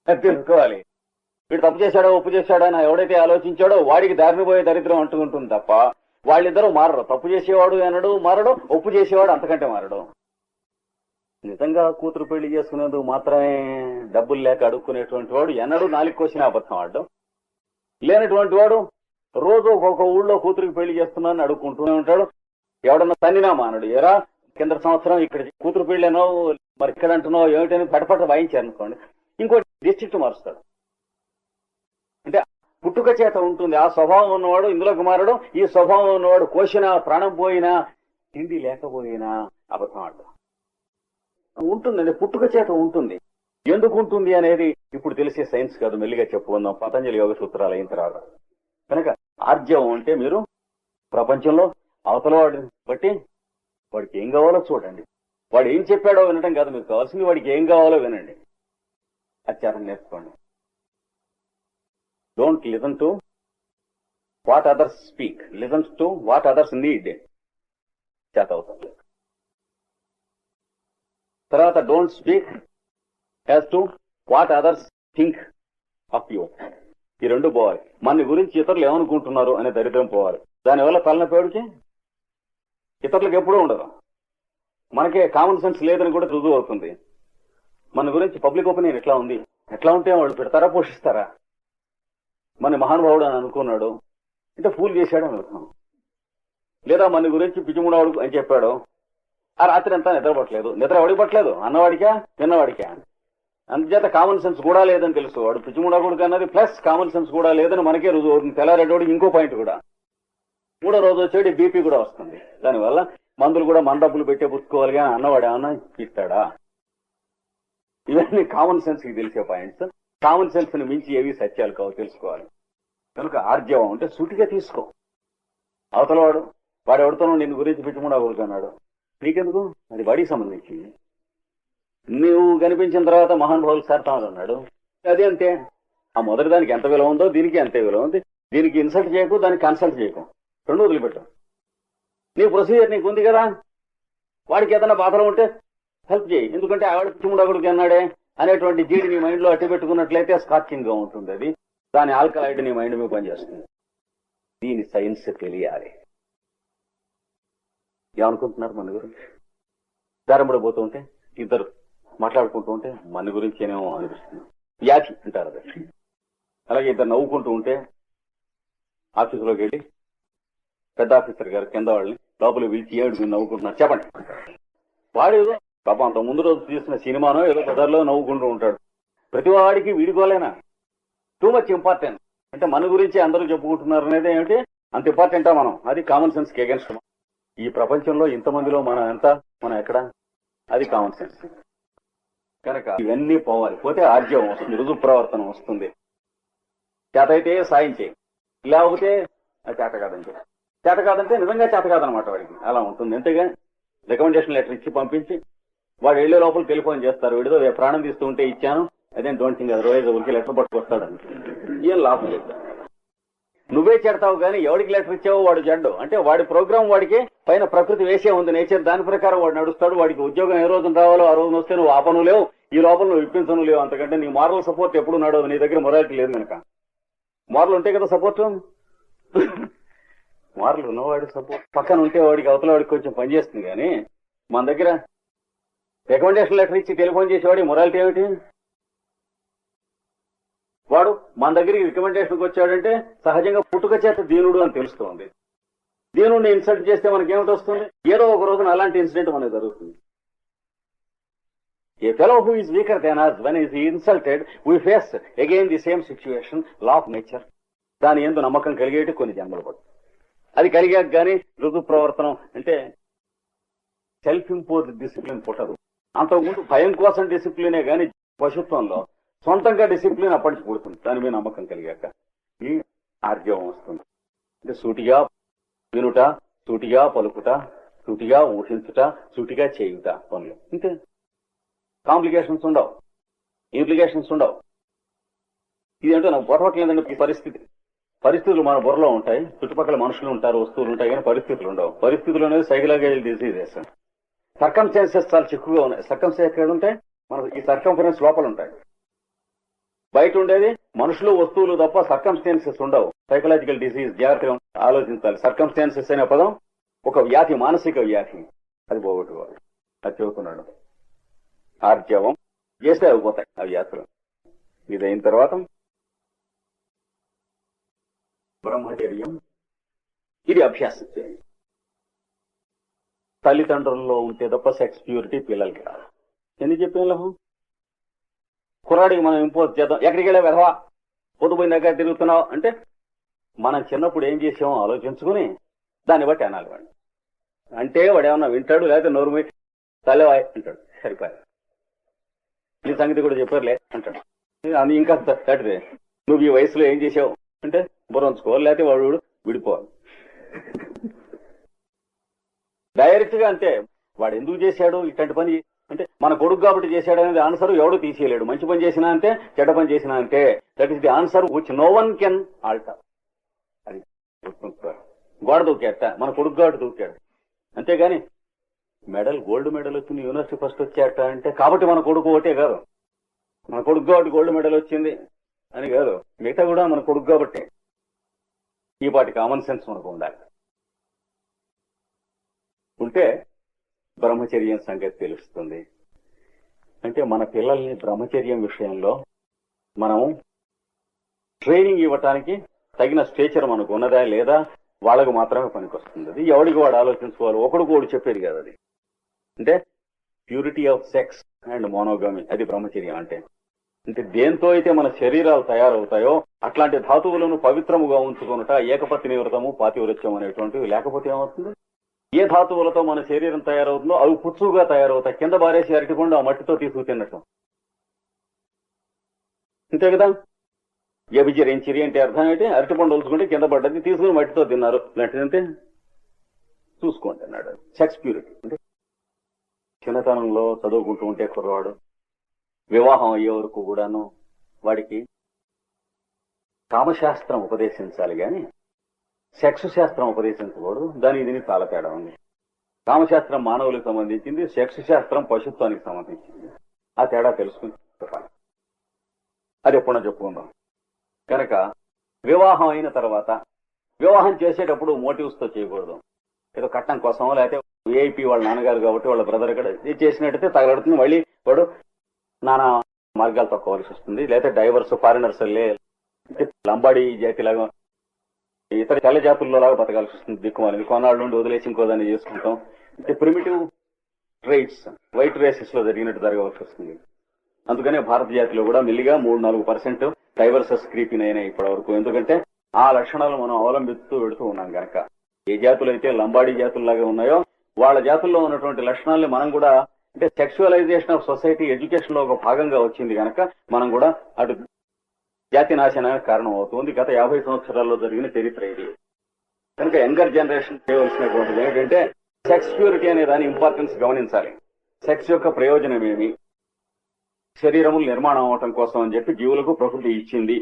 అది తెలుసుకోవాలి. వీడు తప్పు చేశాడో ఒప్పు చేశాడో అని ఎవడైతే ఆలోచించాడో వాడికి దారిని పోయే దరిద్రం అంటుకుంటుంది తప్ప వాళ్ళిద్దరూ మారరు. తప్పు చేసేవాడు ఎన్నడూ మారడు, ఒప్పు చేసేవాడు అంతకంటే మారడు. నిజంగా కూతురు పెళ్లి చేసుకునేందుకు మాత్రమే డబ్బులు లేక అడుక్కునేటువంటి వాడు ఎన్నడూ 4 కోసిన అబద్ధం ఆడడం. లేనటువంటి వాడు రోజు ఒక్కొక్క ఊళ్ళో కూతురికి పెళ్లి చేస్తున్నానని అడుక్కుంటూనే ఉంటాడు. ఎవడన్నా తన్నినా మానడు. ఎరా కింద సంవత్సరం ఇక్కడ కూతురు పెళ్లినో మరి ఇక్కడ అంటున్నావు ఏమిటని పటపట వాయించారు అనుకోండి, ఇంకోటి డిస్ట్రిక్ట్ మారుస్తాడు. అంటే పుట్టుక చేత ఉంటుంది. ఆ స్వభావం ఉన్నవాడు ఇందులోకి మారడం. ఈ స్వభావం ఉన్నవాడు కోసినా ప్రాణం పోయినా తిండి లేకపోయినా అబద్ధం ఆడడం ఉంటుందండి. పుట్టుక చేత ఉంటుంది. ఎందుకు ఉంటుంది అనేది ఇప్పుడు తెలిసే సైన్స్ కాదు, మెల్లిగా చెప్పుకుందాం పతంజలి యోగ సూత్రాలు అయిన తర్వాత. కనుక ఆర్జవం అంటే మీరు ప్రపంచంలో అవతల వాడిని బట్టి వాడికి ఏం కావాలో చూడండి. వాడు ఏం చెప్పాడో వినటం కాదు, మీకు కావాల్సింది వాడికి ఏం కావాలో వినండి. ఆచారం నేర్చుకోండి. Don't listen to what others speak, listen to what others need. చేత అవుతుంది. తర్వాత don't speak as to what others think of you. ఈ రెండు పోవాలి. మన గురించి ఇతరులు ఏమనుకుంటున్నారు అనే దరిద్రం పోవాలి. దానివల్ల తలనొప్పేవాడికి ఇతరులకు ఎప్పుడూ ఉండదు. మనకే కామన్ సెన్స్ లేదని కూడా రుజువు అవుతుంది. మన గురించి పబ్లిక్ ఒపీనియన్ ఎట్లా ఉంది, ఎట్లా ఉంటే వాళ్ళు పెడతారా పోషిస్తారా. మన మహానుభావుడు అని అనుకున్నాడు అంటే ఫూల్ చేశాడు అని అర్థం. లేదా మన గురించి పిచ్చిముడావుడు అని చెప్పాడు, ఆ రాత్రి అంతా నిద్రపట్టలేదు. నిద్ర ఎవడికి పట్టలేదు, అన్నవాడికా విన్నవాడికా. అందుచేత కామన్ సెన్స్ కూడా లేదని తెలుసు. వాడు పిచ్చిముడాకుడు అన్నది ప్లస్ కామన్ సెన్స్ కూడా లేదని మనకే రుజువు అవుతుంది. తెల్లారెడ్డివాడికి ఇంకో పాయింట్ కూడా. 3వ రోజు వచ్చేది బీపీ కూడా వస్తుంది. దానివల్ల మందులు కూడా మన డబ్బులు పెట్టే పుచ్చుకోవాలి కానీ అన్నవాడు ఏమన్నా ఇస్తాడా. ఇవన్నీ కామన్ సెన్స్ కి తెలిసే పాయింట్స్. కామన్ సెన్స్ ని మించి ఏవి సత్యాలు కావు తెలుసుకోవాలి. కనుక ఆర్జవం అంటే సూటిగా తీసుకో. అవతల వాడు ఎవరితోనో నిన్ను గురించి పిచ్చిముడాకుడు అన్నాడు, నీకెందుకు, అది వాడికి సంబంధించింది. నువ్వు కనిపించిన తర్వాత మహానుభావులు సార్తామని అన్నాడు, అదే అంతే. ఆ మొదటి దానికి ఎంత విలువ ఉందో దీనికి అంతే విలువ ఉంది. దీనికి ఇన్సల్ట్ చేయకు, దానికి కన్సల్ట్ చేయకు, రెండు వదిలిపెట్టు. నీ ప్రొసీజర్ నీకు ఉంది కదా. వాడికి ఏదైనా బాధలు ఉంటే హెల్ప్ చేయి. ఎందుకంటే ఆవిడ పిచ్చిముడాకుడికి అన్నాడే అనేటువంటి జీడి నీ మైండ్ లో అట్టి పెట్టుకున్నట్లయితే స్కాచింగ్ గా ఉంటుంది. అది దాని ఆల్కలైడ్ నీ మైండ్ మీద పనిచేస్తుంది. దీని సైన్స్ తెలియాలి. ఏమనుకుంటున్నారు మన గురించి? దారంబడిపోతూ ఉంటే ఇద్దరు మాట్లాడుకుంటూ ఉంటే మన గురించి ఏమో అనిపిస్తుంది. వ్యాధి అంటారు అది. అలాగే ఇద్దరు నవ్వుకుంటూ ఉంటే ఆఫీసులోకి వెళ్ళి పెద్ద ఆఫీసర్ గారు కింద వాళ్ళని లోపల పిలిచి ఏడు నవ్వుకుంటున్నారు చెప్పండి. వాడు ఏదో పాపం అంత ముందు రోజు తీసిన సినిమానో ఏదో బజార్లో నవ్వుకుంటూ ఉంటాడు. ప్రతి వాడికి వీడుకోలేనా? Too much important. అంటే మన గురించి అందరూ చెప్పుకుంటున్నారు అనేది ఏమిటి, అంత ఇంపార్టెంటా మనం? అది కామన్ సెన్స్ కి అగెన్స్ట్. ఈ ప్రపంచంలో ఇంతమందిలో మనం ఎక్కడ? అది కామన్ సెన్స్. కనుక ఇవన్నీ పోవాలి. పోతే ఆర్జవం వస్తుంది, రుజు ప్రవర్తన వస్తుంది. చేతైతే సాయం చేయి, లేకపోతే అది చేత కాదని చెప్పి. చేత కాదంటే నిజంగా చేత కాదనమాట వాడికి. అలా ఉంటుంది. అంతేగా రికమెండేషన్ లెటర్ ఇచ్చి పంపించి వాడు వెళ్లే లోపల టెలిఫోన్ చేస్తారు, వీడితో ప్రాణం తీస్తూ ఉంటే ఇచ్చాను, అదేం డోంట్ థింక్ అది రోజు ఊరికి లెటర్ పట్టుకొస్తాడని. ఏం లాభం లేదు. నువ్వే చెడతావు కానీ ఎవడికి లెటర్ ఇచ్చావో వాడు జడ్డు. అంటే వాడి ప్రోగ్రామ్ వాడికి పైన ప్రకృతి వేసే ఉంది, నేచర్. దాని ప్రకారం వాడు నడుస్తాడు. వాడికి ఉద్యోగం ఏ రోజున రావాలో ఆ రోజున వస్తే నువ్వు ఆపను లేవు, ఈ లోపల నువ్వు ఇప్పించను లేవు. అంతకంటే నీ మారల్ సపోర్ట్ ఎప్పుడు నడవదు. నీ దగ్గర మొరాలిటీ లేదు కనుక. మారల్ ఉంటే కదా సపోర్ట్. మారల్ ఉన్నవాడి సపోర్ట్ పక్కన ఉంటే వాడికి అవతల వాడికి కొంచెం పనిచేస్తుంది. కానీ మన దగ్గర రికమెండేషన్ లెటర్ ఇచ్చి టెలిఫోన్ చేసేవాడి మొరాలిటీ ఏమిటి? వాడు మన దగ్గరికి రికమెండేషన్కి వచ్చాడంటే సహజంగా పుట్టుక చేత దీనుడు అని తెలుస్తోంది. దీనుడిని ఇన్సల్ట్ చేస్తే మనకేమిటి వస్తుంది? ఏదో ఒక రోజున అలాంటి ఇన్సిడెంట్ మనకు జరుగుతుంది. A fellow who is weaker than us when is insulted we face again the same situation, law of nature. దాని యందు నమ్మకం కలిగేటి కొన్ని జన్మలు పడుతుంది. అది కలిగాక కానీ రుజు ప్రవర్తనం అంటే సెల్ఫ్ ఇంపోజ్ డిసిప్లిన్ పుట్టదు. అంతకుముందు భయం కోసం డిసిప్లినే కానీ పశుత్వంలో సొంతంగా డిసిప్లిన్ అప్పటికి పుడుతుంది. దాని మీద నమ్మకం కలిగాక ఈ ఆర్జవం వస్తుంది. అంటే సూటిగా వినుట, సూటిగా పలుకుట, సూటిగా ఊహించుట, సూటిగా చేయుట పనులు. ఇంతే. కాంప్లికేషన్స్ ఉండవు, ఇంప్లికేషన్స్ ఉండవు. ఇదేంటో నాకు పొరపట్లేదండి. ఈ పరిస్థితులు మన బుర్రలో ఉంటాయి, చుట్టుపక్కల మనుషులు ఉంటారు, వస్తువులు ఉంటాయి, కానీ పరిస్థితులు ఉండవు. పరిస్థితులు అనేది సైకలాజికల్ డిసీజెస్. సర్కంస్టాన్సెస్ చాలా చిక్కుగా ఉన్నాయి. సర్కంస్టాన్స్ ఎక్కడ ఉంటాయి? మన ఈ సర్కంఫరెన్స్ లోపల ఉంటాయి. బయట ఉండేది మనుషులు, వస్తువులు తప్ప సర్కంస్టాన్సెస్ ఉండవు. Psychological disease. జాగ్రత్తగా ఆలోచించాలి. సర్కంస్టాన్సెస్ అనే పదం ఒక వ్యాధి, మానసిక వ్యాధి. అది పోగొట్టుకోవాలి. అది చెబుతున్నాడు. ఆర్జవం చేస్తే అయిపోతాయి ఆ వ్యాధులు. ఇదైన తర్వాత బ్రహ్మచర్యం. ఇది అభ్యాసం చేయండి. తల్లిదండ్రుల్లో ఉంటే తప్ప సెక్స్ ప్యూరిటీ పిల్లలకి రాదు. ఎందుకు చెప్పాను? కుర్రాడికి మనం ఇంపోజ్ చేద్దాం. ఎక్కడికి వెళ్ళా వెధవా, పొద్దుపోయిన దగ్గర తిరుగుతున్నావు అంటే మనం చిన్నప్పుడు ఏం చేసామో ఆలోచించుకుని దాన్ని బట్టి అనాలి. వాడు అంటే వాడు ఏమన్నా వింటాడు, లేకపోతే నోరు మీద తల్లివాయ్ అంటాడు. సరిపోయా, ఈ సంగతి కూడా చెప్పారులే అంటాడు. అని ఇంకా తటిదే నువ్వు ఈ వయసులో ఏం చేసావు అంటే బుర్ర ఉంచుకోవాలి, లేకపోతే వాడు విడిపోవాలి. డైరెక్ట్ గా అంటే వాడు ఎందుకు చేశాడు ఇట్లాంటి పని అంటే మన కొడుకు కాబట్టి చేశాడు అనేది ఆన్సర్ ఎవడు తీసేయలేడు. మంచి పని చేసినా అంతే, చెడ్డ పని చేసినా అంతే. That is the answer which no one can alter. అది గోడ దూకేట, మన కొడుకు కాబట్టి దూకాడు. అంతేగాని మెడల్, గోల్డ్ మెడల్ వచ్చింది, యూనివర్సిటీ ఫస్ట్ వచ్చాట అంటే కాబట్టి మన కొడుకు ఒకటే కాదు. మన కొడుకు కాబట్టి గోల్డ్ మెడల్ వచ్చింది అని కాదు. మిగతా కూడా మన కొడుకు కాబట్టి. ఈ పాటి కామన్ సెన్స్ మనకు ఉండాలి. ఉంటే బ్రహ్మచర్యం సంగతి తెలుస్తుంది. అంటే మన పిల్లల్ని బ్రహ్మచర్యం విషయంలో మనం ట్రైనింగ్ ఇవ్వటానికి తగిన స్టేచర్ మనకు ఉన్నదా లేదా వాళ్ళకు మాత్రమే పనికొస్తుంది. అది ఎవడికి వాడు ఆలోచించుకోవాలి. ఒకడు చెప్పేది కాదు అది. అంటే ప్యూరిటీ ఆఫ్ సెక్స్ అండ్ మోనోగమి, అది బ్రహ్మచర్యం అంటే. అంటే దేంతో అయితే మన శరీరాలు తయారవుతాయో అట్లాంటి ధాతువులను పవిత్రముగా ఉంచుకొనుట ఏకపత్ని వ్రతము, పాతివ్రత్యం అనేటువంటివి. లేకపోతే ఏమవుతుంది? ఏ ధాతువులతో మన శరీరం తయారవుతుందో అవి పుచ్చుగా తయారవుతాయి. కింద బారేసి అరటికుండా ఆ మట్టితో తీసుకు తిన్నట్టు. అంతే కదా. వ్యభిచరించిరి అంటే అర్థం ఏంటి? అరటిపండు వలుచుకుంటే కింద పడ్డది, తీసుకుని మట్టితో తిన్నారు. ఇలాంటిదంటే చూసుకోండి అన్నాడు. సెక్స్ ప్యూరిటీ అంటే చిన్నతనంలో చదువుకుంటూ ఉంటే కుర్రవాడు వివాహం అయ్యే వరకు కూడాను వాడికి కామశాస్త్రం ఉపదేశించాలి గాని సెక్స్ శాస్త్రం ఉపదేశించకూడదు. దాని దీనికి చాలా తేడా ఉంది. కామశాస్త్రం మానవులకు సంబంధించింది, సెక్స్ శాస్త్రం పశుత్వానికి సంబంధించింది. ఆ తేడా తెలుసుకుని చెప్పాలి. అది ఎప్పుడో చెప్పుకుందాం. కనుక వివాహం అయిన తర్వాత వివాహం చేసేటప్పుడు మోటివ్స్ తో చేయకూడదు. ఏదో కట్నం కోసం, లేకపోతే విఐపి వాళ్ళ నాన్నగారు కాబట్టి వాళ్ళ బ్రదర్ ఇక్కడ చేసినట్టయితే తగలడుతుంది. మళ్ళీ వాడు నానా మార్గాలు తక్కువలసి వస్తుంది. లేకపోతే డైవర్స్, ఫారినర్స్ లంబాడి జాతిలాగా ఇతర తెల్ల జాతుల్లో లాగా బతకాల్సి వస్తుంది. దిక్కుమాలి కొన్నాళ్ళ నుండి వదిలేసి ఇంకోదాన్ని చేసుకుంటాం. అంటే ప్రిమిటివ్ రైట్స్ వైట్ రేసెస్ లో జరిగినట్టు జరగవలసి వస్తుంది. అందుకనే భారత జాతిలో కూడా మెల్లిగా 3-4% డైవర్సెస్ క్రీపిన్ అయినాయి ఇప్పటి వరకు. ఎందుకంటే ఆ లక్షణాలు మనం అవలంబిస్తూ పెడుతూ ఉన్నాం కనుక. ఏ జాతులైతే లంబాడీ జాతుల్లాగా ఉన్నాయో వాళ్ళ జాతుల్లో ఉన్నటువంటి లక్షణాలని మనం కూడా, అంటే సెక్షువలైజేషన్ ఆఫ్ సొసైటీ ఎడ్యుకేషన్ లో ఒక భాగంగా వచ్చింది కనుక మనం కూడా అటు జాతి నాశనానికి కారణం అవుతుంది. గత 50 సంవత్సరాల్లో జరిగిన చరిత్ర ఇది. కనుక యంగర్ జనరేషన్ చేయవలసినటువంటిది ఏంటంటే సెక్స్ ప్యూరిటీ అనే దాని ఇంపార్టెన్స్ గమనించాలి. సెక్స్ యొక్క ప్రయోజనం ఏమి, శరీరములు నిర్మాణం అవటం కోసం అని చెప్పి జీవులకు ప్రకృతి ఇచ్చింది.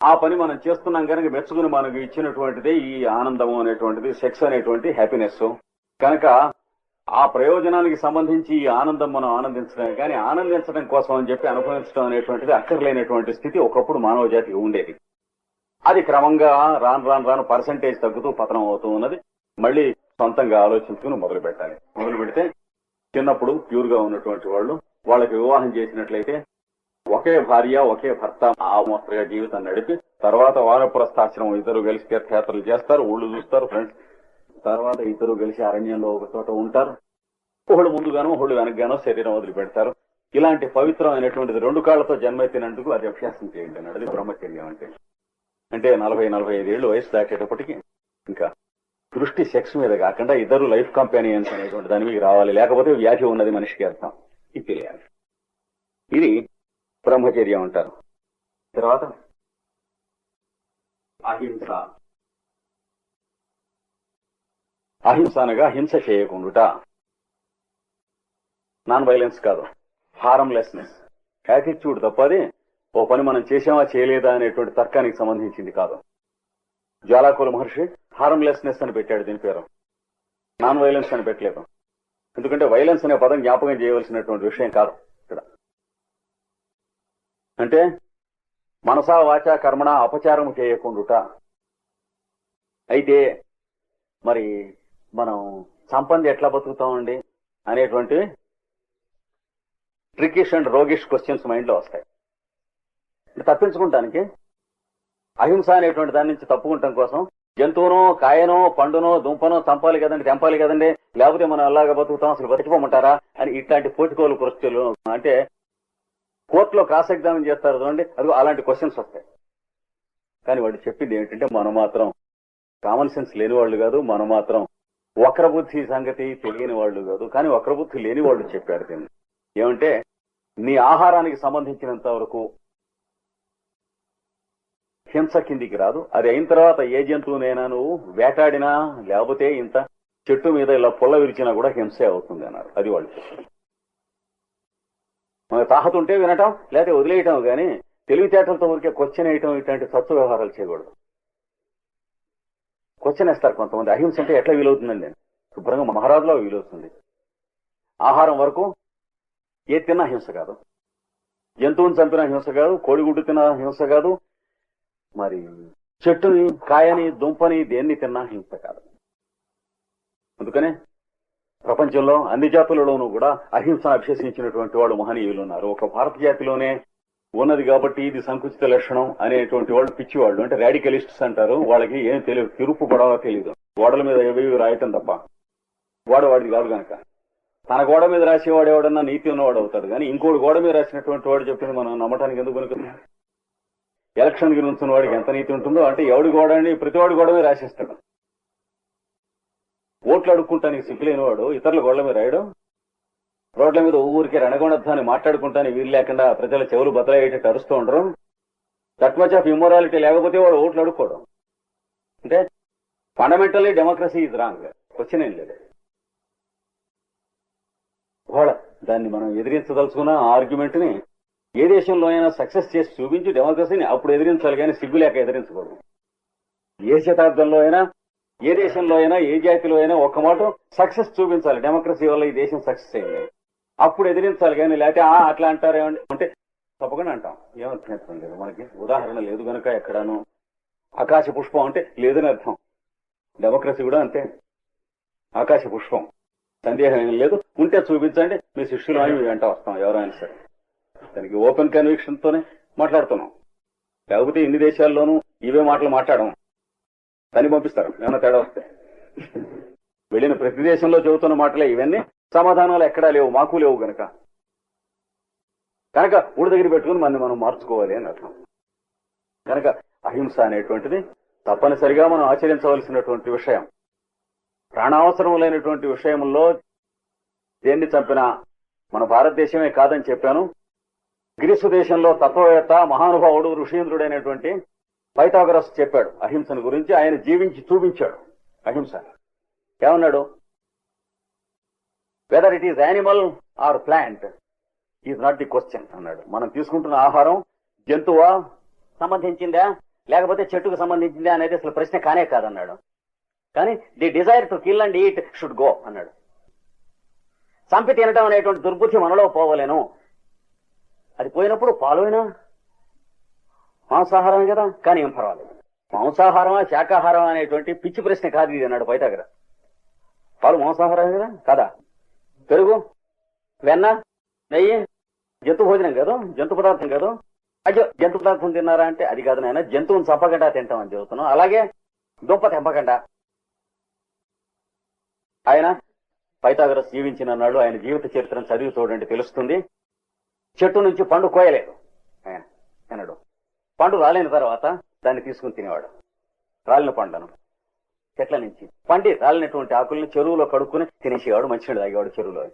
ఆ పని మనం చేస్తున్నాం కనుక మెచ్చుకుని మనకు ఇచ్చినటువంటిదే ఈ ఆనందము అనేటువంటిది, సెక్స్ అనేటువంటి హ్యాపీనెస్. కనుక ఆ ప్రయోజనానికి సంబంధించి ఈ ఆనందం మనం ఆనందించడం, కానీ ఆనందించడం కోసం అని చెప్పి అనుభవించడం అనేటువంటిది అక్కర్లేనటువంటి స్థితి ఒకప్పుడు మానవ జాతికి ఉండేది. అది క్రమంగా రాను పర్సంటేజ్ తగ్గుతూ పతనం అవుతూ ఉన్నది. మళ్ళీ సొంతంగా ఆలోచించుకుని మొదలు పెట్టాలి. మొదలు పెడితే చిన్నప్పుడు ప్యూర్ గా ఉన్నటువంటి వాళ్ళు, వాళ్ళకి వివాహం చేసినట్లయితే ఒకే భార్య ఒకే భర్త ఆమోస్తరుగా జీవితం నడిపి తర్వాత వానప్రస్థాశ్రమం ఇద్దరు కలిసి తీర్థయాత్రలు చేస్తారు, ఊళ్ళు చూస్తారు, ఫ్రెండ్స్. తర్వాత ఇద్దరు కలిసి అరణ్యంలో ఒక చోట ఉంటారు. ఒకళ్ళు ముందుగానో ఒకళ్ళు వెనకగానో శరీరం వదిలిపెడతారు. ఇలాంటి పవిత్రమైనటువంటిది 2 కాళ్లతో జన్మెత్తినందుకు అది అభ్యాసం చేయండి అన్నది బ్రహ్మచర్యం అంటే. అంటే 40-45 ఏళ్ళు వయసు దాటేటప్పటికి ఇంకా దృష్టి సెక్స్ మీద కాకుండా ఇద్దరు లైఫ్ కంపానియన్స్ అనేటువంటి దాని మీద రావాలి. లేకపోతే వ్యాధి ఉన్నది మనిషికి అర్థం. ఇది తెలియాలి. ఇది బ్రహ్మచర్యం అంటారు. తర్వాత అహింస. అహింస అనగా హింస చేయకుండుట. నాన్ వైలెన్స్ కాదు, హార్మ్లెస్నెస్ యాటిట్యూడ్ తప్పది. ఓ పని మనం చేసామా చేయలేదా అనేటువంటి తర్కానికి సంబంధించింది కాదు. జ్వాలాకుల మహర్షి హార్మ్లెస్నెస్ అని పెట్టాడు దీని పేరు, నాన్ వైలెన్స్ అని పెట్టలేదు. ఎందుకంటే వైలెన్స్ అనే పదం జ్ఞాపకం చేయవలసినటువంటి విషయం కాదు ఇక్కడ. అంటే మనసా వాచా కర్మణ అపచారం చేయకుండుట. అయితే మరి మనం సంపంది ఎట్లా బతుకుతామండి అనేటువంటి ట్రికిష్ అండ్ రోగిష్ క్వశ్చన్స్ మైండ్ లో వస్తాయి. తప్పించుకుంటానికి అహింస అనేటువంటి దాని నుంచి తప్పుకుంటాం కోసం జంతువునో కాయనో పండునో దుంపనో చంపాలి కదండి, తెంపాలి కదండి, లేకపోతే మనం ఎలాగా బతుకుతాం, అసలు బతికిపోమంటారా అని ఇట్లాంటి పోటుకోలు క్వశ్చన్లు, అంటే కోర్టులో క్రాస్ ఎగ్జామిన్ చేస్తారు చూడండి, అది అలాంటి క్వశ్చన్స్ వస్తాయి. కానీ వాడు చెప్పింది ఏంటంటే మనం మాత్రం కామన్ సెన్స్ లేని వాళ్ళు కాదు, మనం మాత్రం వక్రబుద్ధి సంగతి తెలియని వాళ్ళు కాదు, కానీ వక్రబుద్ధి లేని వాళ్ళు చెప్పారు దీన్ని. ఏమంటే నీ ఆహారానికి సంబంధించినంత వరకు హింస కిందికి రాదు. అది అయిన తర్వాత ఏ జంతువునైనా నువ్వు వేటాడినా లేకపోతే ఇంత చెట్టు మీద ఇలా పుల్ల విరిచినా కూడా హింసే అవుతుంది అన్నారు. అది వాళ్ళు చెప్పారు. మనకు తాహత ఉంటే వినటం లేకపోతే వదిలేయటం, కానీ తెలివితేటలతో ఊరికే క్వశ్చన్ వేయటం ఇట్లాంటి తత్వ వ్యవహారాలు చేయకూడదు. క్వశ్చన్ వేస్తారు కొంతమంది, అహింస అంటే ఎట్లా వీలవుతుందండి? శుభ్రంగా మహారాజులో వీలవుతుంది. ఆహారం వరకు ఏ తిన్నా హింస కాదు, జంతువుని చంపిన హింస కాదు, కోడిగుడ్డు తిన్న హింస కాదు, మరి చెట్టుని కాయని దుంపని దేన్ని తిన్నా హింస కాదు. అందుకనే ప్రపంచంలో అన్ని జాతులలోనూ కూడా అహింసను అభ్యసించినటువంటి వాడు మహనీయులు ఉన్నారు. ఒక భారత జాతిలోనే ఉన్నది కాబట్టి ఇది సంకుచిత లక్షణం అనేటువంటి వాళ్ళు పిచ్చివాళ్ళు, అంటే రాడికలిస్ట్స్ అంటారు. వాళ్ళకి ఏం తెలియదు, తిరుపు పడవా తెలియదు, గోడల మీద ఏవి రాయటం తప్ప. వాడిది కాదు కనుక తన గోడ మీద రాసేవాడు ఎవడన్నా నీతి ఉన్నవాడు అవుతాడు, కానీ ఇంకోటి గోడ మీద రాసినటువంటి వాడు చెప్పింది మనం నమ్మటానికి ఎందుకు కనుక. ఎలక్షన్ గురించి వాడికి ఎంత నీతి ఉంటుందో, అంటే ఎవడి గోడ అని ప్రతివాడి గోడ మీద రాసేస్తాడు. ఓట్లు అడుక్కుంటానికి సిగ్గులేని వాడు ఇతరుల గోడల మీద రాయడం, రోడ్ల మీద ఊరికే రణగొండద్దాన్ని మాట్లాడుకుంటాను వీలు లేకుండా ప్రజల చెవులు బదలయ్యేటట్టు అరుస్తూ ఉండరు. దట్ మచ్ ఆఫ్ ఇమ్మొరాలిటీ లేకపోతే వాడు ఓట్లు అడుక్కోవడం. అంటే fundamentally democracy is wrong, question ఏం లేదు. వాళ్ళ దాన్ని మనం ఎదిరించదలుచుకున్న ఆర్గ్యుమెంట్ ని ఏ దేశంలో అయినా సక్సెస్ చేసి చూపించి డెమోక్రసీని అప్పుడు ఎదిరించాలి, కానీ సిగ్గు లేక ఎదిరించకూడదు. ఏ శతాబ్దంలో అయినా, ఏ దేశంలో అయినా, ఏ జాతిలో అయినా ఒక్క మాట సక్సెస్ చూపించాలి. డెమోక్రసీ వల్ల ఈ దేశం సక్సెస్ అయింది, అప్పుడు ఎదిరించాలి. కానీ లేకపోతే అట్లా అంటారేమండి అంటే తప్పకుండా అంటాం. ఏమర్థం లేదు మనకి, ఉదాహరణ లేదు కనుక. ఎక్కడాను ఆకాశ పుష్పం అంటే లేదని అర్థం. డెమోక్రసీ కూడా అంతే, ఆకాశ పుష్పం, సందేహం ఏం లేదు. ఉంటే చూపించండి, మీ శిష్యులు అని వెంట వస్తాం ఎవరైనా సరే. దానికి ఓపెన్ కన్విక్షన్ తోనే మాట్లాడుతున్నాం. లేకపోతే ఇన్ని దేశాల్లోనూ ఇవే మాటలు మాట్లాడడం, దాన్ని పంపిస్తారు ఏమైనా తేడా వస్తే. వెళ్ళిన ప్రతి దేశంలో చెబుతున్న మాటలే ఇవన్నీ, సమాధానాలు ఎక్కడా లేవు, మాకు లేవు గనక ఊడి దగ్గర పెట్టుకుని మనం మార్చుకోవాలి అని అర్థం. కనుక అహింస అనేటువంటిది తప్పనిసరిగా మనం ఆచరించవలసినటువంటి విషయం. ప్రాణావసరం లేనటువంటి విషయంలో దేన్ని చంపినా మన భారతదేశమే కాదని చెప్పాను. గ్రీసు దేశంలో తత్వవేత్త మహానుభావుడు ఋషీంద్రుడైనటువంటి పైథాగరస్ చెప్పాడు అహింసను గురించి. ఆయన జీవించి చూపించాడు అహింస. ఏమన్నాడు? Whether it is animal or plant is not the question అన్నాడు. మనం తీసుకుంటున్న ఆహారం జంతువా సంబంధించిందా లేకపోతే చెట్టుకు సంబంధించిందా అనేది అసలు ప్రశ్న కానే కాదన్నాడు. కానీ the desire to kill and eat should go అన్నాడు. చంపి తినటం అనేటువంటి దుర్బుద్ధి మనలో పోవలేను. అది పోయినప్పుడు పాలైనా మాంసాహారమే కదా, కానీ ఏం పర్వాలేదు. మాంసాహారమా శాకాహారమా అనేటువంటి పిచ్చి ప్రశ్న కాదు ఇది అన్నాడు పైథాగరస్. పాలు మాంసాహారమే కదా కదా, పెరుగు వెన్న నెయ్యి జంతు భోజనం కాదు, జంతు పదార్థం కాదు. అయ్యో జంతు పదార్థం తిన్నారా అంటే అది కాదు నాయన, జంతువుని చంపకుండా తింటామని చెబుతున్నాం. అలాగే దుంప తెంపకుండా. ఆయన పైథాగరస్ జీవించిన నాడు ఆయన జీవిత చరిత్రను చదివి చూడండి, తెలుస్తుంది. చెట్టు నుంచి పండు కోయలేదు ఆయన అన్నాడు. పండు రాలిన తర్వాత దాన్ని తీసుకుని తినేవాడు. రాలిన పండును చెట్ల నుంచి పండి రాలినటువంటి ఆకుల్ని చెరువులో కడుక్కుని తినేసేవాడు. మంచినీళ్ళు తాగేవాడు చెరువులో.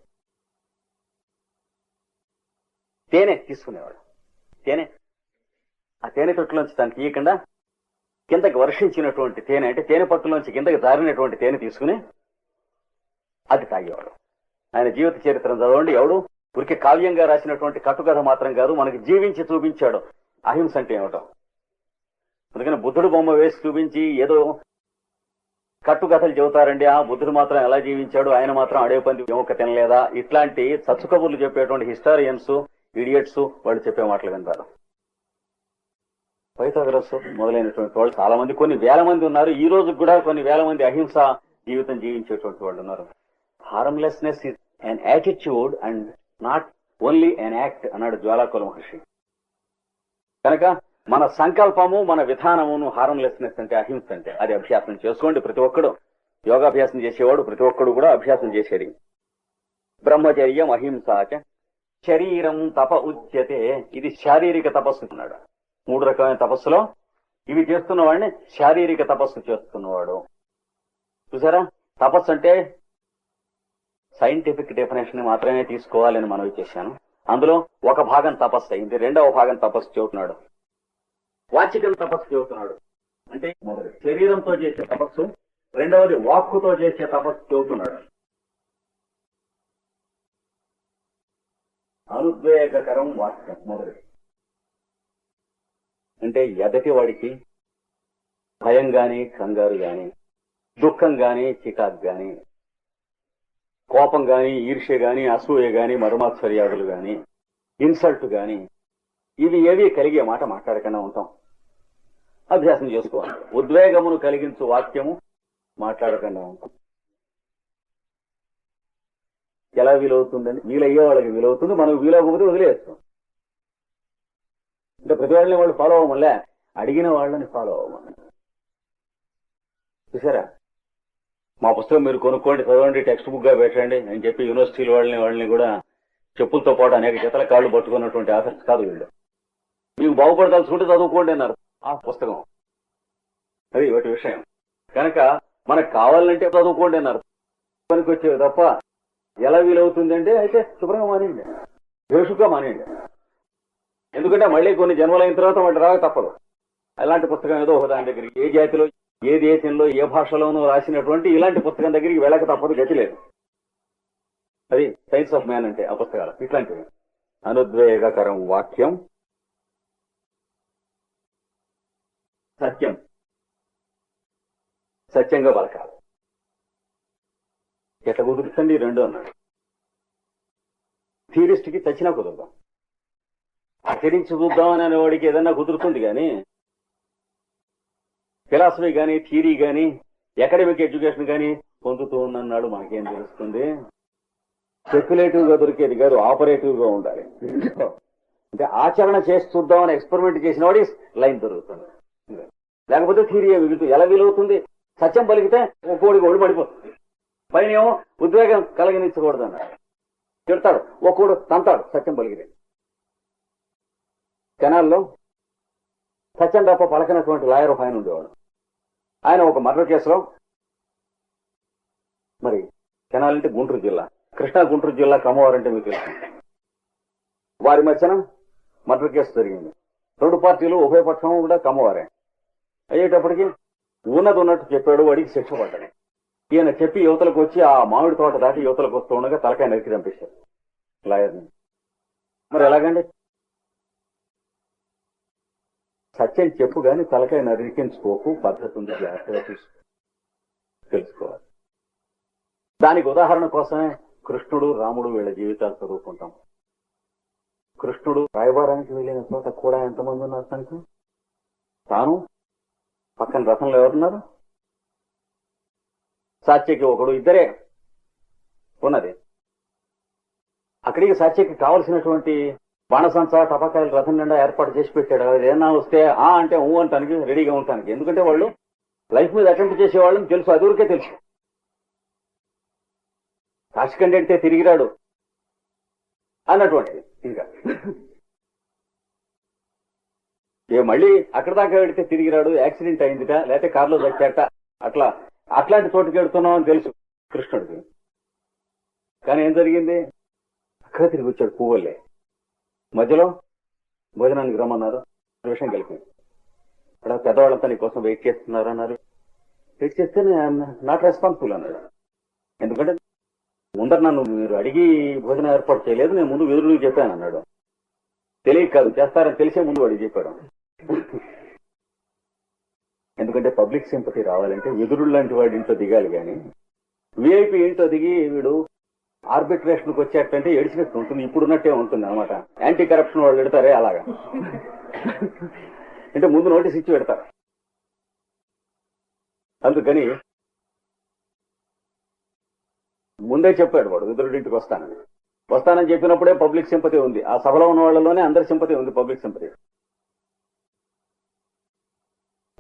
తేనె తీసుకునేవాడు. తేనె ఆ తేనె తొట్టులోంచి తను తీయకుండా కిందకి వర్షించినటువంటి తేనె అంటే తేనె పట్టులోంచి కిందకి జారినటువంటి తేనె తీసుకుని అది తాగేవాడు. ఆయన జీవిత చరిత్రను చదవండి. ఎవడు ఊరికి కావ్యంగా రాసినటువంటి కట్టుకథ మాత్రం కాదు, మనకి జీవించి చూపించాడు అహింస అంటే ఏమిటో. అందుకని బుద్ధుడు బొమ్మ వేసి చూపించి ఏదో కట్టుకథలు చెబుతారండి. ఆ బుద్ధుడు మాత్రం ఎలా జీవించాడు, ఆయన మాత్రం అడవి పంది ఎముక తినలేదా, ఇట్లాంటి చచ్చు కబుర్లు చెప్పేటువంటి హిస్టారియన్స్ ఇడియట్స్ వాళ్ళు చెప్పే మాటలు వింటారు. పైథాగరస్ మొదలైనటువంటి వాళ్ళు చాలా మంది, కొన్ని వేల మంది ఉన్నారు. ఈ రోజు కూడా కొన్ని వేల మంది అహింస జీవితం జీవించేటువంటి వాళ్ళు ఉన్నారు. Harmlessness is an attitude and not only an act అన్నాడు జ్వాలాకుల మహర్షి. కనుక మన సంకల్పము మన విధానమును హార్మ్లెస్నెస్ అంటే అహింస అంటే అది అభ్యాసం చేసుకోండి. ప్రతి ఒక్కడు యోగాభ్యాసం చేసేవాడు ప్రతి ఒక్కడు కూడా అభ్యాసం చేసేది. బ్రహ్మచర్యం అహింసాచ శరీరం తప ఉచ్యతే. ఇది శారీరక తపస్సు అన్నాడు. 3 రకమైన తపస్సులో ఇవి చేస్తున్న వాడిని శారీరక తపస్సు చేస్తున్నవాడు. చూసారా, తపస్సు అంటే సైంటిఫిక్ డెఫినేషన్ మాత్రమే తీసుకోవాలని మనవి చేశాను. అందులో ఒక భాగం తపస్సు అయింది, 2వ భాగం తపస్సు చెబుతున్నాడు. వాచికం తపస్సు చెబుతున్నాడు. అంటే మొదటి శరీరంతో చేసే తపస్సు, 2వది వాక్కుతో చేసే తపస్సు చెబుతున్నాడు. అనుద్వేగకరం వాక్యం మొదటి అంటే ఎదటి వాడికి భయం గాని కంగారు గాని దుఃఖం గాని చికాకు గాని కోపం గాని ఈర్ష్య గాని అసూయ గాని మరుమాత్సర్యాదులు గాని ఇన్సల్ట్ గాని ఇవి ఏవి కలిగే మాట మాట్లాడకుండా ఉంటాం. అభ్యాసం చేసుకోవాలి. ఉద్వేగమును కలిగించు వాక్యము మాట్లాడకుండా ఉంటాం. ఎలా వీలవుతుందని, వీలయ్యే వాళ్ళకి వీలవుతుంది, మనకు వీలవకపోతే వదిలేస్తాం. అంటే ప్రతి వాళ్ళని వాళ్ళు ఫాలో అవ్వమలే, అడిగిన వాళ్ళని ఫాలో అవ్వమని. చూసారా, మా పుస్తకం మీరు కొనుక్కోండి, చదవండి, టెక్స్ట్ బుక్ గా పెట్టండి అని చెప్పి యూనివర్సిటీల వాళ్ళని కూడా చెప్పులతో పాటు అనేక జతల కాళ్ళు పట్టుకున్నటువంటి ఆఫీస్ కాదు వీళ్ళు. మీకు బాగుపడదలుచుకుంటే చదువుకోండి అన్నారు ఆ పుస్తకం. అది ఒకటి విషయం. కనుక మనకు కావాలంటే చదువుకోండి అన్నారు. పనికి వచ్చేవి తప్ప ఎలా వీలవుతుందంటే అయితే శుభ్రంగా మానేయండి, భేషుగా మానేయండి. ఎందుకంటే మళ్ళీ కొన్ని జన్మలైన తర్వాత వాటి రాక తప్పదు. అలాంటి పుస్తకం ఏదో ఒక దాని దగ్గరికి, ఏ జాతిలో ఏ దేశంలో ఏ భాషలోనూ రాసినటువంటి ఇలాంటి పుస్తకం దగ్గరికి వెళ్ళక తప్పదు, గతి లేదు. అది సైన్స్ ఆఫ్ మ్యాన్ అంటే ఆ పుస్తకాలు ఇట్లాంటివి. అనుద్వేగకరం వాక్యం, సత్యం, సత్యంగా పలకాలి. ఎట్లా కుదురుతుంది 2 అన్నాడు. థియరిస్ట్ కి చచ్చినా కుదురుదాం, ఆచరించి చూద్దామని అనేవాడికి ఏదన్నా కుదురుతుంది. కానీ ఫిలాసఫీ కానీ థియరీ కానీ అకాడమిక్ ఎడ్యుకేషన్ కానీ పొందుతూ ఉందన్నాడు మనకేం తెలుస్తుంది. స్పెక్యులేటివ్ గా దొరికేది కాదు, ఆపరేటివ్ గా ఉండాలి. అంటే ఆచరణ చేసి చూద్దామని ఎక్స్పెరిమెంట్ చేసిన వాడి లైన్ దొరుకుతుంది. లేకపోతే థియరీ మిగులుతుంది. ఎలా వీలవుతుంది? సత్యం పలికితే ఒక్కోడికి ఒళ్ళు పడిపోతుంది. పైన ఏమో ఉద్వేగం కలిగించకూడదు అన్నాడు. తిడతాడు, ఒక్కోడు తంతాడు సత్యం పలికితే. కెనాల్లో సత్యం తప్ప పలకనటువంటి లాయర్ పైన ఉండేవాడు. ఆయన ఒక మర్డర్ కేసులో, మరి తెనాలంటే గుంటూరు జిల్లా, కృష్ణా గుంటూరు జిల్లా కమ్మవారంటే మీకు తెలుసు, వారి మధ్యన మర్డర్ కేసు జరిగింది. రెండు పార్టీలు ఉభయపక్షం కూడా కమ్మవారే. అయ్యేటప్పటికి ఉన్నట్టు చెప్పాడు, వాడికి శిక్ష పడ్డాడు. ఈయన చెప్పి యువతలకు వచ్చి ఆ మామిడి తోట దాటి యువతలకు వస్తూ ఉండగా తలకాయ నరికి చంపేశారు లాయర్ని. మరి ఎలాగండి? సత్యం చెప్పు గాని తలకాయ నరికించుకోకు, పద్ధతి ఉంది, జాగ్రత్తగా తెలుసుకోవాలి. దానికి ఉదాహరణ కోసమే కృష్ణుడు రాముడు వీళ్ళ జీవితాలు చదువుకుంటాం. కృష్ణుడు రాయబారానికి వెళ్ళిన చోట కూడా ఎంతమంది ఉన్నారు తనకు? తాను పక్కన రథంలో ఎవరున్నారు? సాత్యకి ఒకడు, ఇద్దరే ఉన్నది. అక్కడికి సాత్యకి కావలసినటువంటి బాణసంచ టపాకాయలు రథం నిండా ఏర్పాటు చేసి పెట్టాడు. అది ఏమన్నా వస్తే ఆ అంటే ఊ అంటానికి రెడీగా ఉంటానికి. ఎందుకంటే వాళ్ళు లైఫ్ మీద అటెంప్ట్ చేసేవాళ్ళని తెలుసు, అదూరికే తెలుసు. కాశికండి అంటే తిరిగిరాడు అన్నటువంటిది. ఇంకా మళ్ళీ అక్కడ దాకా వెళితే తిరిగిరాడు, యాక్సిడెంట్ అయిందిట, లేకపోతే కారులో చచ్చాట, అట్లాంటి చోటుకి వెళుతున్నాం అని తెలుసు కృష్ణుడికి. కానీ ఏం జరిగింది? అక్కడ తిరిగి వచ్చాడు పువ్వులే. మధ్యలో భోజనానికి రమ్మన్నారు, విషయం కలిపింది. అక్కడ పెద్దవాళ్ళంతా నీ కోసం వెయిట్ చేస్తున్నారు అన్నారు. వెయిట్ చేస్తే నాట్ రెస్పాన్సిబుల్ అన్నాడు. ఎందుకంటే ముందర నన్ను మీరు అడిగి భోజనం ఏర్పాటు చేయలేదు, నేను ముందు ఎదురు చెప్పాను అన్నాడు. తెలియక కాదు, చేస్తారని తెలిసే ముందు వాడికి చెప్పాడు. ఎందుకంటే పబ్లిక్ సింపతి రావాలంటే ఎదురు లాంటి వాడి ఇంట్లో దిగాలి. కానీ విఐపి ఇంట్లో దిగి వీడు ఆర్బిట్రేషన్కి వచ్చేటంటే ఏడిచినట్టు ఉంటుంది, ఇప్పుడున్నట్టే ఉంటుంది అనమాట. యాంటీ కరప్షన్ వాళ్ళు పెడతారే అలాగా. అంటే ముందు నోటీస్ ఇచ్చి పెడతారు. అందుకని ముందే చెప్పాడు వాడు ఎదురుడింటికి వస్తానని చెప్పినప్పుడే పబ్లిక్ సింపతి ఉంది. ఆ సభలో ఉన్న వాళ్ళలోనే అందరి సింపతి ఉంది, పబ్లిక్ సింపతి.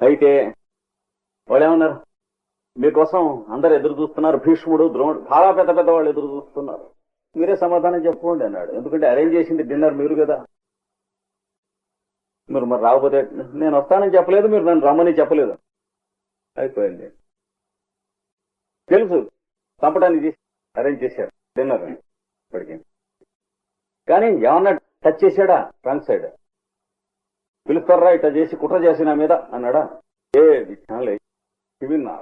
అయితే వాళ్ళు ఏమన్నారు? మీకోసం అందరు ఎదురు చూస్తున్నారు, భీష్ముడు ద్రోణుడు చాలా పెద్ద పెద్ద వాళ్ళు ఎదురు చూస్తున్నారు, మీరే సమాధానం చెప్పుకోండి అన్నాడు. ఎందుకంటే అరేంజ్ చేసింది డిన్నర్ మీరు కదా, మీరు మరి రాకపోతే నేను వస్తానని చెప్పలేదు, మీరు నన్ను రమ్మని చెప్పలేదు, అయిపోయింది. తెలుసు చంపడానికి అరేంజ్ చేశారు డిన్నర్ ఇప్పటికి. కానీ ఏమన్నా టచ్ చేశాడా? Wrong side. పిలుస్తారా ఇట్లా చేసి కుట్ర చేసి నా మీద అన్నాడా? ఏ విన్నా.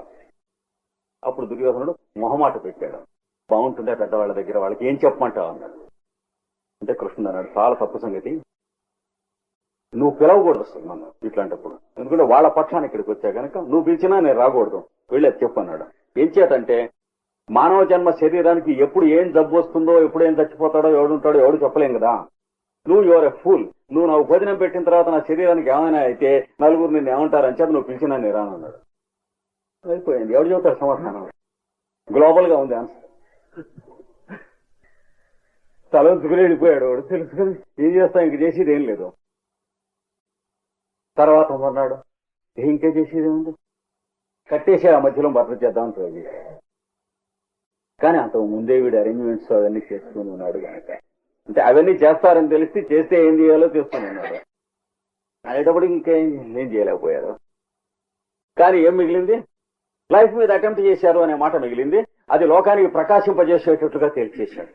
అప్పుడు దుర్యోధనుడు మొహమాట పెట్టాడు. బాగుంటుండే పెద్దవాళ్ళ దగ్గర, వాళ్ళకి ఏం చెప్పమంటావు అన్నాడు. అంటే కృష్ణుడు అన్నాడు, చాలా తప్పు సంగతి, నువ్వు పిలవకూడదు వస్తుంది నన్ను ఇట్లాంటప్పుడు. ఎందుకంటే వాళ్ళ పక్షాన్ని ఇక్కడికి వచ్చా కనుక నువ్వు పిలిచినా నేను రాకూడదు, వెళ్ళేది చెప్పు అన్నాడు. ఏం చేతంటే మానవ జన్మ శరీరానికి ఎప్పుడు ఏం జబ్బు వస్తుందో, ఎప్పుడు ఏం చచ్చిపోతాడో, ఎవడుంటాడో ఎవడు చెప్పలేం కదా. నువ్వు యువర్ ఎ ఫూల్. నువ్వు నాకు భోజనం పెట్టిన తర్వాత నా శరీరానికి ఏమైనా అయితే నలుగురు నిన్ను ఏమంటారని చెప్పి నువ్వు పిలిచినా నేను రానన్నాడు. అయిపోయింది. ఎవడు చెబుతాడు సమాధానం? గ్లోబల్ గా ఉంది ఆన్సర్. తలంచుకుని వెళ్ళిపోయాడు వాడు. తెలుసుకుని ఏం చేస్తాం, ఇంక చేసేది ఏం లేదు. తర్వాత అన్నాడు, ఇంకే చేసేది ఏముంది, కట్టేసి ఆ మధ్యలో భర్త చేద్దామని ట్రై చేశాడు. కానీ అంత ముందే వీడు అరేంజ్మెంట్స్ అవన్నీ చేసుకుని ఉన్నాడు కనుక, అంటే అవన్నీ చేస్తారని తెలిసి చేస్తే ఏం చేయాలో చేసుకుని ఉన్నాడు. అనేటప్పుడు ఇంకేం చేయలేకపోయారు. కానీ ఏం మిగిలింది? లైఫ్ మీద అటెంప్ట్ చేశారు అనే మాట మిగిలింది. అది లోకానికి ప్రకాశింపజేసేటట్టుగా తేల్చేశాడు.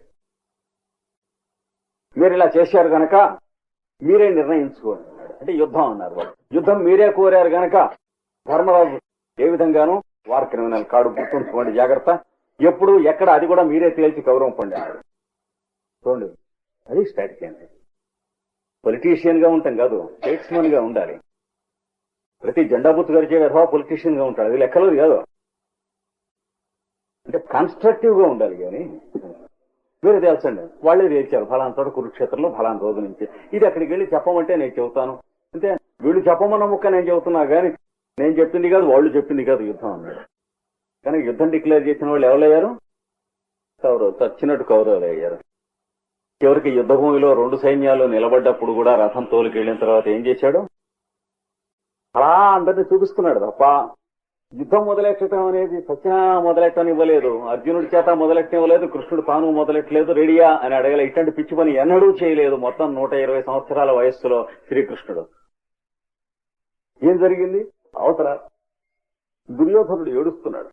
మీరు ఇలా చేశారు కనుక మీరే నిర్ణయించుకోండి అన్నాడు. అంటే యుద్ధం అన్నారు వాళ్ళు. యుద్ధం మీరే కోరారు కనుక ధర్మరాజు ఏ విధంగానూ వార్ క్రిమినల్ కాడు, గుర్తుంచుకోండి జాగ్రత్త, ఎప్పుడు ఎక్కడ అది కూడా మీరే తేల్చి గౌరవం పొందాడు. చూడండి, అది స్ట్రాటజీ అండి. పొలిటీషియన్ గా ఉంటాం కాదు, స్టేట్స్మన్ గా ఉండాలి. ప్రతి జెండా బుత్తు గడిచే విధవా పొలిటీషియన్ గా ఉంటాడు, అది లెక్కలేదు కాదు. అంటే కన్స్ట్రక్టివ్ గా ఉండాలి. కానీ వేరే తెలుసండి, వాళ్ళే తేల్చారు ఫలానా చోట కురుక్షేత్రంలో ఫలానా రోజు నుంచి. ఇది అక్కడికి వెళ్ళి చెప్పమంటే నేను చెబుతాను, అంటే వీళ్ళు చెప్పమన్న ముక్క నేను చెబుతున్నా కానీ నేను చెప్పింది కాదు, వాళ్ళు చెప్పింది కాదు యుద్ధం అన్నాడు. కానీ యుద్ధం డిక్లేర్ చేసిన వాళ్ళు ఎవరయ్యారు? కౌరవులు. చచ్చినట్టు కౌరవులు అయ్యారు. చివరికి యుద్ధ భూమిలో రెండు సైన్యాలు నిలబడ్డప్పుడు కూడా రథం తోలికి వెళ్ళిన తర్వాత ఏం చేశాడు? అలా అందరినీ చూపిస్తున్నాడు తప్ప యుద్ధం మొదలెట్టడం అనేది సత్యనా మొదలెట్టని ఇవ్వలేదు, అర్జునుడి చేత మొదలెట్టనివ్వలేదు, కృష్ణుడు తాను మొదలెట్టలేదు, రెడీయా అని అడగలే. ఇట్లాంటి పిచ్చి పని ఎన్నడూ చేయలేదు. మొత్తం 120 సంవత్సరాల వయస్సులో శ్రీకృష్ణుడు. ఏం జరిగింది? అవతల దుర్యోధనుడు ఏడుస్తున్నాడు.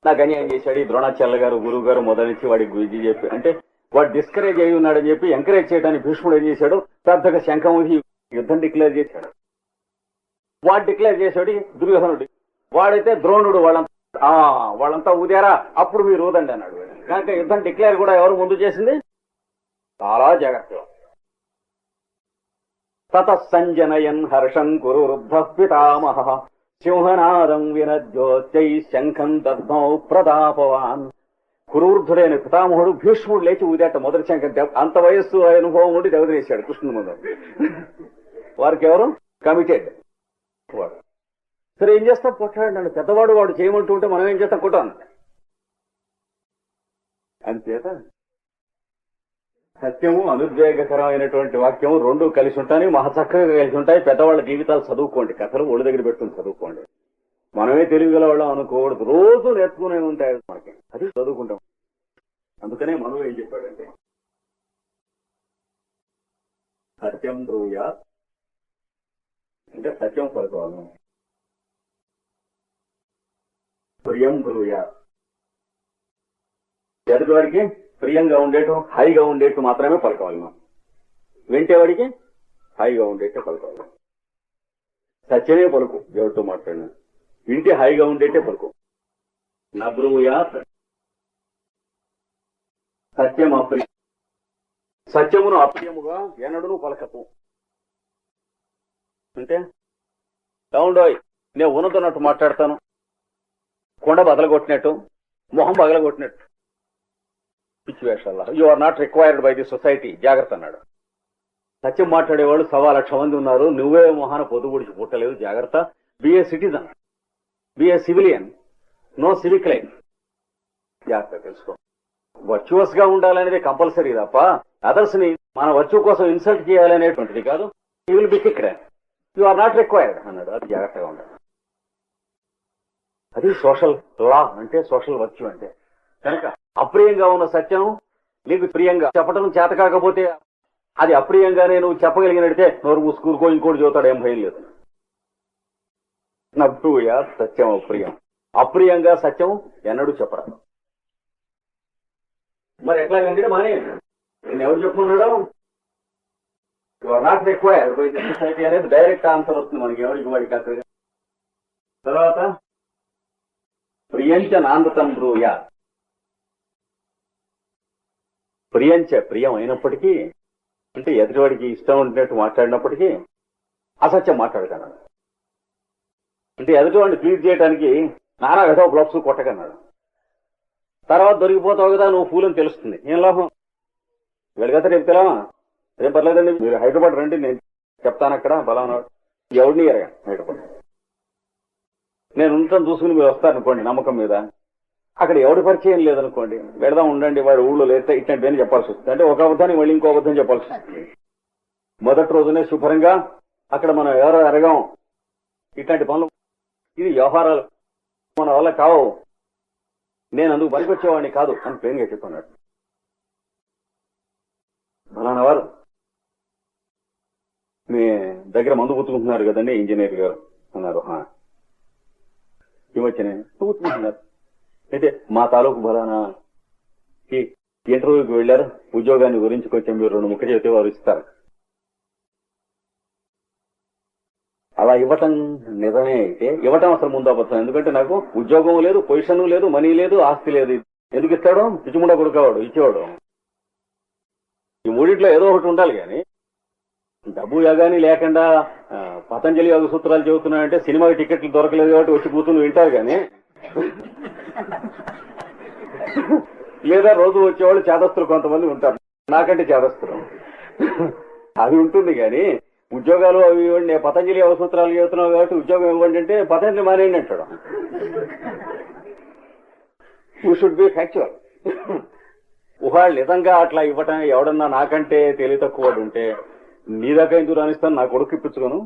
నాకు అన్యాయం చేశాడు ఈ ద్రోణాచార్య గారు, గురువు గారు మొదలనిచ్చి వాడికి గురించి చెప్పి, అంటే వాడు డిస్కరేజ్ అయి ఉన్నాడని చెప్పి ఎంకరేజ్ చేయడానికి భీష్ముడు ఏం చేశాడు, పెద్దగా శంఖం ఊసి యుద్ధం డిక్లేర్ చేశాడు. వాడు డిక్లేర్ చేశాడు దుర్యోధనుడు. వాడైతే ద్రోణుడు వాళ్ళంతా ఊదారా, అప్పుడు మీరు ఊదండి అన్నాడు. కనుక యుద్ధం డిక్లేర్ కూడా ఎవరు ముందు చేసింది? చాలా జాగ్రత్తగా. తత సంజనయన్ హర్షం కురు వృద్ధ పితామహ సింహనాదం వినజ్యోత్యై శంఖం దద్మౌ ప్రతాపవాన్. కురువృద్ధుడైన పితామహుడు భీష్ముడు లేచి ఊదేట మొదటి శంఖం. అంత వయస్సు అనుభవం ఉండి దెబ్బతీశాడు కృష్ణుని ముందు. వారికి ఎవరు కమిటెడ్ వాడు. సరే ఏం చేస్తాం, కొట్టాడు నన్ను పెద్దవాడు, వాడు చేయమంటూ ఉంటే మనం ఏం చేస్తాం, కొట్టాను. అంతేత సత్యము అనుద్వేగకరమైనటువంటి వాక్యము రెండు కలిసి ఉంటాయి, మహా చక్కగా కలిసి ఉంటాయి. పెద్దవాళ్ళ జీవితాలు చదువుకోండి, కథలు ఒళ్ళు దగ్గర పెట్టుకుని చదువుకోండి. మనమే తెలివిగల వాళ్ళం అనుకోకూడదు, రోజు నేర్చుకునే ఉంటాయి మనకి, అది చదువుకుంటాం. అందుకనే మనం ఏం చెప్పాడంటే సత్యం బ్రూయా అంటే సత్యం పలుకోవాలి, ప్రియం బ్రూయా ఎదుటివాడికి ప్రియంగా ఉండేటు హైగా ఉండేట్టు మాత్రమే పలుకోవాలి. మనం వింటేవాడికి హైగా ఉండేట్టే పలుకోవాలి. సత్యమే పలుకు, ఎవరితో మాట్లాడినా వింటే హాయిగా ఉండేటే పలుకు. నబ్రూయా సత్యం అప్రియం, సత్యమును అప్రియముగా ఎన్నడూ పలకపు. అంటే అవుండోయ్ నేను ఉన్నతున్నట్టు మాట్లాడతాను, కొండ బదలగొట్టినట్టు, మొహం బగలగొట్టినట్టు పిచ్చి వేషాల. You are not required by the society, జాగ్రత్త అన్నాడు. సత్యం మాట్లాడేవాళ్ళు 1,00,000 మంది ఉన్నారు, నువ్వే మొహాన పొద్దుగుడిచి పుట్టలేదు, జాగ్రత్త. Be a citizen, be a civilian, no civic life. జాగ్రత్త తెలుసుకో. వర్చువస్ గా ఉండాలనేది కంపల్సరీ తప్ప అదర్స్ ని మన వర్చ్యూ కోసం ఇన్సల్ట్ చేయాలనేటువంటిది కాదు. You will be kicked, you are not required అన్నాడు. అది జాగ్రత్తగా ఉండాలి. అది సోషల్ లా అంటే, సోషల్ వర్చ్యూ అంటే. కనుక అప్రియంగా ఉన్న సత్యం నీకు ప్రియంగా చెప్పడం చేత కాకపోతే, అది అప్రియంగానే నువ్వు చెప్పగలిగినట్టే నోరు మూసుకూరుకో, ఇంకోటి చదువుతాడు, ఏం భయం లేదు. నవ్వుయా సత్యం అప్రియం, అప్రియంగా సత్యం ఎన్నడూ చెప్పరాదు. మరి ఎట్లాగంటే మానే నేను ఎవరు చెప్పుకున్నాడు, you are not required by the society అనేది డైరెక్ట్ ఆన్సర్ వస్తుంది మనకి, ఎవరికి వాడికి అక్కడ. తర్వాత ప్రియంచ నాందతం బ్రూయా, ప్రియంచ ప్రియం అయినప్పటికీ, అంటే ఎదుటివాడికి ఇష్టం ఉంటున్నట్టు మాట్లాడినప్పటికీ అసత్యం మాట్లాడకన్నాడు. అంటే ఎదుటివాడిని ప్లీజ్ చేయడానికి నానా విధ బ్లఫ్స్ కొట్టకన్నాడు. తర్వాత దొరికిపోతావు కదా నువ్వు ఫూలని తెలుస్తుంది, ఏం లాభం. వెళ్ళగత రేపు తెలవా, ఏం పర్లేదండి మీరు హైదరాబాద్ రండి నేను చెప్తాను అక్కడ బలవన్నాడు. ఎవడిని ఎరగా హైదరాబాద్ నేను ఉంటాను చూసుకుని మీరు వస్తారనుకోండి నమ్మకం మీద, అక్కడ ఎవడి పరిచయం లేదనుకోండి, వెళదాం ఉండండి వాడు ఊళ్ళో లేస్తే ఇట్లాంటివన్నీ చెప్పాల్సి వస్తుంది. అంటే ఒక అబద్ధాన్ని మళ్ళీ ఇంకో అబద్ధం చెప్పాల్సి వస్తుంది. మొదటి రోజునే శుభ్రంగా అక్కడ మనం ఎవరో ఎరగాం, ఇట్లాంటి పనులు, ఇది వ్యవహారాలు మన వల్ల కావు, నేను అందుకు పనికొచ్చేవాడిని కాదు అని ప్లేన్గా చెప్పుకున్నాడు. ఫలానా వారు మీ దగ్గర మందు పుచ్చుకుంటున్నారు కదండి ఇంజనీర్ గారు అన్నారు. ఏమొచ్చినా పుచ్చుకుంటున్నారు అయితే మా తాలూకు ఫలానా ఇంటర్వ్యూకి వెళ్ళారు, ఉద్యోగాన్ని గురించి కొంచెం మీరు 2 ముక్క చెబితే వారు ఇస్తారు. అలా ఇవ్వటం నిజమే అయితే ఇవ్వటం అసలు ముందు అబద్ధం. ఎందుకంటే నాకు ఉద్యోగం లేదు, పొజిషన్ లేదు, మనీ లేదు, ఆస్తి లేదు. ఎందుకు ఇస్తాడు, పిచ్చిముండ కొడుకోవాడు ఇచ్చేవాడు. ఈ మూడిట్లో ఏదో ఒకటి ఉండాలి. కానీ డబ్బు యోగాని లేకుండా పతంజలి యోగ సూత్రాలు చెబుతున్నాయంటే సినిమాకి టికెట్లు దొరకలేదు కాబట్టి వచ్చి కూర్చుని వింటారు. కానీ లేదా రోజు వచ్చేవాళ్ళు చేదస్తులు కొంతమంది ఉంటారు, నాకంటే చేదస్తులు అది ఉంటుంది. కానీ ఉద్యోగాలు అవి ఇవ్వండి, పతంజలి యోగ సూత్రాలు చెబుతున్నావు కాబట్టి ఉద్యోగం ఇవ్వండి అంటే పతంజలి మానేయండి అంటాడు. You should be factual. వాళ్ళు నిజంగా అట్లా ఇవ్వటం ఎవడన్నా నాకంటే తెలివి తక్కువ ఉంటే నీ దాకా ఎందుకు రాణిస్తాను, నా కొడుకు ఇప్పించుకోను.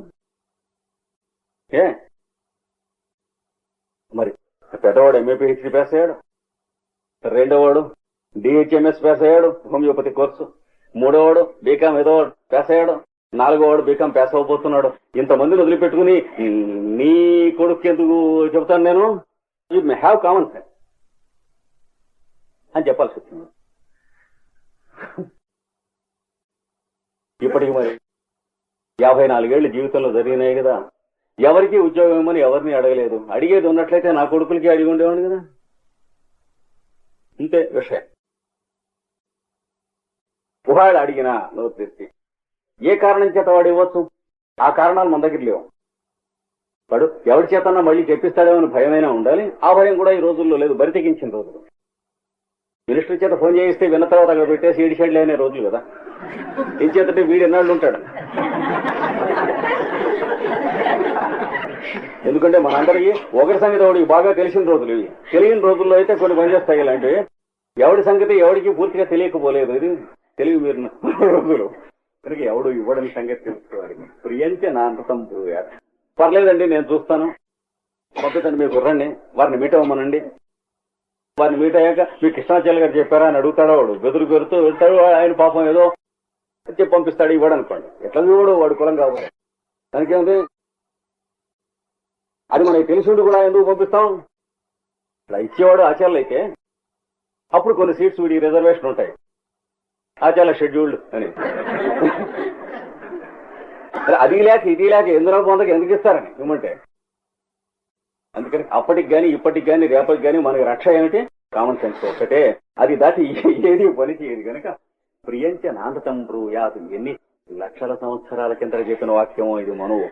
మరి పెద్దవాడు ఎంఏ పిహెచ్డీ పాస్ అయ్యాడు, రెండోవాడు డిహెచ్ఎంఎస్ పాస్ అయ్యాడు హోమియోపతి కోర్సు, మూడోవాడు బీకామ్ ఏదో పాస్ అయ్యాడు, 4వ వాడు బీకాం పాస్ అవ్వబోతున్నాడు. ఇంతమందిని వదిలిపెట్టుకుని నీ కొడుకు ఎందుకు చెబుతాను నేను, you may have common sense అని చెప్పాల్సి వచ్చింది. ఇప్పటికి మరి 54 ఏళ్ళు జీవితంలో జరిగినాయి కదా, ఎవరికి ఉద్యోగం ఇవ్వమని ఎవరిని అడగలేదు. అడిగేది ఉన్నట్లయితే నా కొడుకులకి అడిగి ఉండేవాడు కదా. ఇంతే విషయం. ఒకవేళ అడిగినా నోరు తెరిచి ఏ కారణం చేత వాడు ఇవ్వచ్చు, ఆ కారణాలు మన దగ్గర లేవు. వాడు ఎవరి చేతన్నా మళ్ళీ చెప్పిస్తాడేమని భయమైనా ఉండాలి. ఆ భయం కూడా ఈ రోజుల్లో లేదు, బరితెగించిన రోజులు. మినిస్టర్ చేత ఫోన్ చేయిస్తే విన్న తర్వాత అక్కడ పెట్టేసి ఏడిషెడ్లు అయిన రోజులు కదా. ఏం చేతంటే వీడు ఎన్నాళ్ళు ఉంటాడు. ఎందుకంటే మనందరికీ ఒకరి సంగతి ఒకటికి బాగా తెలిసిన రోజులు ఇవి. తెలియని రోజుల్లో అయితే కొన్ని పనిచేస్తాయి ఇలాంటివి. ఎవడి సంగతి ఎవడికి పూర్తిగా తెలియకపోలేదు. ఇది తెలివి మీరు రోజులు కనుక ఎవడు ఇవ్వడని సంగతి తెలుసుకోవాలి. ప్రియంతే నా అంతం పర్లేదండి, నేను చూస్తాను, పంపితండి మీకు రండి, వారిని మీట్ అవ్వమనండి. వారిని మీట్ అయ్యాక మీకు కృష్ణాచార్య గారు చెప్పారా అని అడుగుతాడో, వాడు బెదురు పెడుతూ వెళ్తాడు. ఆయన పాపం ఏదో చెప్పి పంపిస్తాడు, ఇవ్వడు అనుకోండి. ఎట్లా చూడు వాడు కులం కావాలి, దానికేముంది. అది మనకి తెలిసిండు కూడా ఎందుకు పంపిస్తాం. ఇలా ఇచ్చేవాడు ఆచార్యులు అయితే అప్పుడు కొన్ని సీట్స్ వీడి రిజర్వేషన్ ఉంటాయి, ఆచార్య షెడ్యూల్డ్ అని. అది లేక ఇది లేక ఎందులో పొందక ఎందుకు ఇస్తారని ఇవ్వమంటే. అందుకని అప్పటికి కానీ ఇప్పటికి కానీ రేపటికి కానీ మనకి రక్ష ఏమిటి, కామన్ సెన్స్ ఒకటే. అది దాటి ఏది పని చేయదు కనుక ప్రియంచ నాంతతం బ్రూయాత్. ఎన్ని లక్షల సంవత్సరాల కింద చెప్పిన వాక్యమో ఇది. మనువు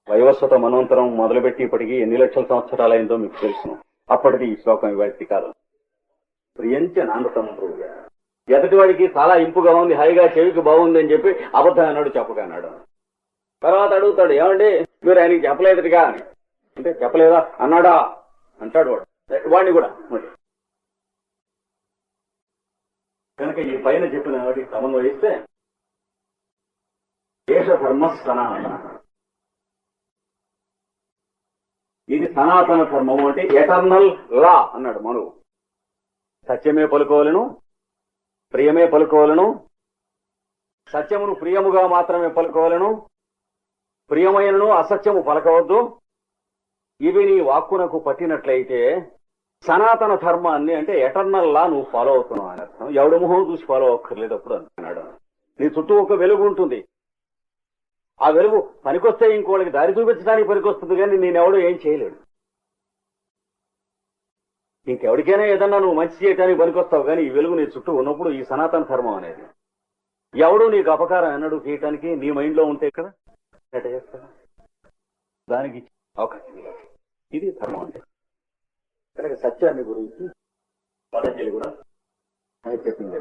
వైవస్వత మనవంతరం మొదలుపెట్టి ఇప్పటికీ ఎన్ని లక్షల సంవత్సరాలైందో మీకు తెలుసును. అప్పటిది ఈ శ్లోకం ఇవాటి కాదు. ప్రియంచ నాంతతం బ్రూయా. ఎదుటి వాడికి చాలా ఇంపుగా ఉంది, హాయిగా చెవికి బాగుంది అని చెప్పి అబద్ధం అన్నాడు, చెప్పకన్నాడు. తర్వాత అడుగుతాడు, ఏమండి మీరు ఆయనకి చెప్పలేదుగా అని. అంటే చెప్పలేదా అన్నాడా అంటాడు వాడు, వాడిని కూడా. కనుక ఈ పైన చెప్పిన వాటికి సమన్వయిస్తే దేశ ధర్మ సనాతన, ఇది సనాతన ధర్మము అంటే ఎటర్నల్ లా అన్నాడు మనువు. సత్యమే పలుకోవలను, ప్రియమే పలుకోవలను, సత్యమును ప్రియముగా మాత్రమే పలుకోవలను, ప్రియమైనను అసత్యము పలకవద్దు. ఇవి నీ వాక్కునకు పట్టినట్లయితే సనాతన ధర్మాన్ని అంటే ఎటర్నల్ లా నువ్వు ఫాలో అవుతున్నావు అని అర్థం. ఎవడు మొహం చూసి ఫాలో అక్కర్లేదు అప్పుడు అంటున్నాడు. నీ చుట్టూ ఒక వెలుగు ఉంటుంది, ఆ వెలుగు పనికొస్తే ఇంకోళ్ళకి దారి చూపించడానికి పనికొస్తుంది, కానీ నేనెవడో ఏం చేయలేడు. ఇంకెవరికైనా ఏదన్నా నువ్వు మంచి చేయడానికి పనికొస్తావు, కానీ ఈ వెలుగు నీ చుట్టూ ఉన్నప్పుడు ఈ సనాతన ధర్మం అనేది ఎవడు నీకు అపకారం అన్నాడు చేయటానికి నీ మైండ్ లో ఉంటే ఇక్కడ ఎట చేస్తాడు, దానికి అవకాశం లేదు. ఇది ధర్మం అంటే. కనుక సత్యాన్ని గురించి పతంజలి కూడా చెప్పింది.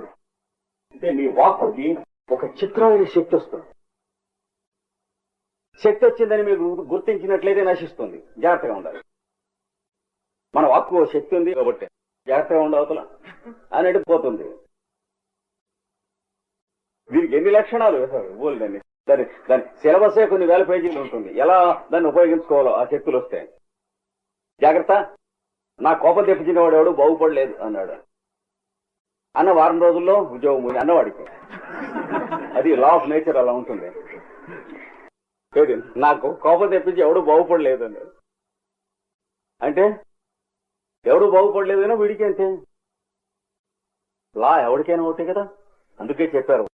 అంటే నీ వాక్కుకి ఒక చిత్రమైన శక్తి వస్తుంది. శక్తి వచ్చిందని మీరు గుర్తించినట్లయితే నశిస్తుంది. జాగ్రత్తగా ఉండాలి. మన వాక్కు శక్తి ఉంది కాబట్టి జాగ్రత్తగా ఉండవతల అనేది పోతుంది. దీనికి ఎన్ని లక్షణాలు వేశారు దాన్ని. దాని సిలబసే కొన్ని వేల పేజీలు ఉంటుంది. ఎలా దాన్ని ఉపయోగించుకోవాలో ఆ శక్తులు వస్తే. జాగ్రత్త, నా కోపం తెప్పించిన వాడు ఎవడు బాగుపడలేదు అన్నాడు. అన్న వారం రోజుల్లో ఉద్యోగం అన్నవాడికి. అది లా ఆఫ్ నేచర్ అలా ఉంటుంది. నాకు కోపం తెప్పించి ఎవడు బాగుపడలేదు అన్నాడు. అంటే ఎవడు బాగుపడలేదైనా వీడికి అంతే. లా ఎవరికైనా ఒకటే కదా. అందుకే చెప్పారు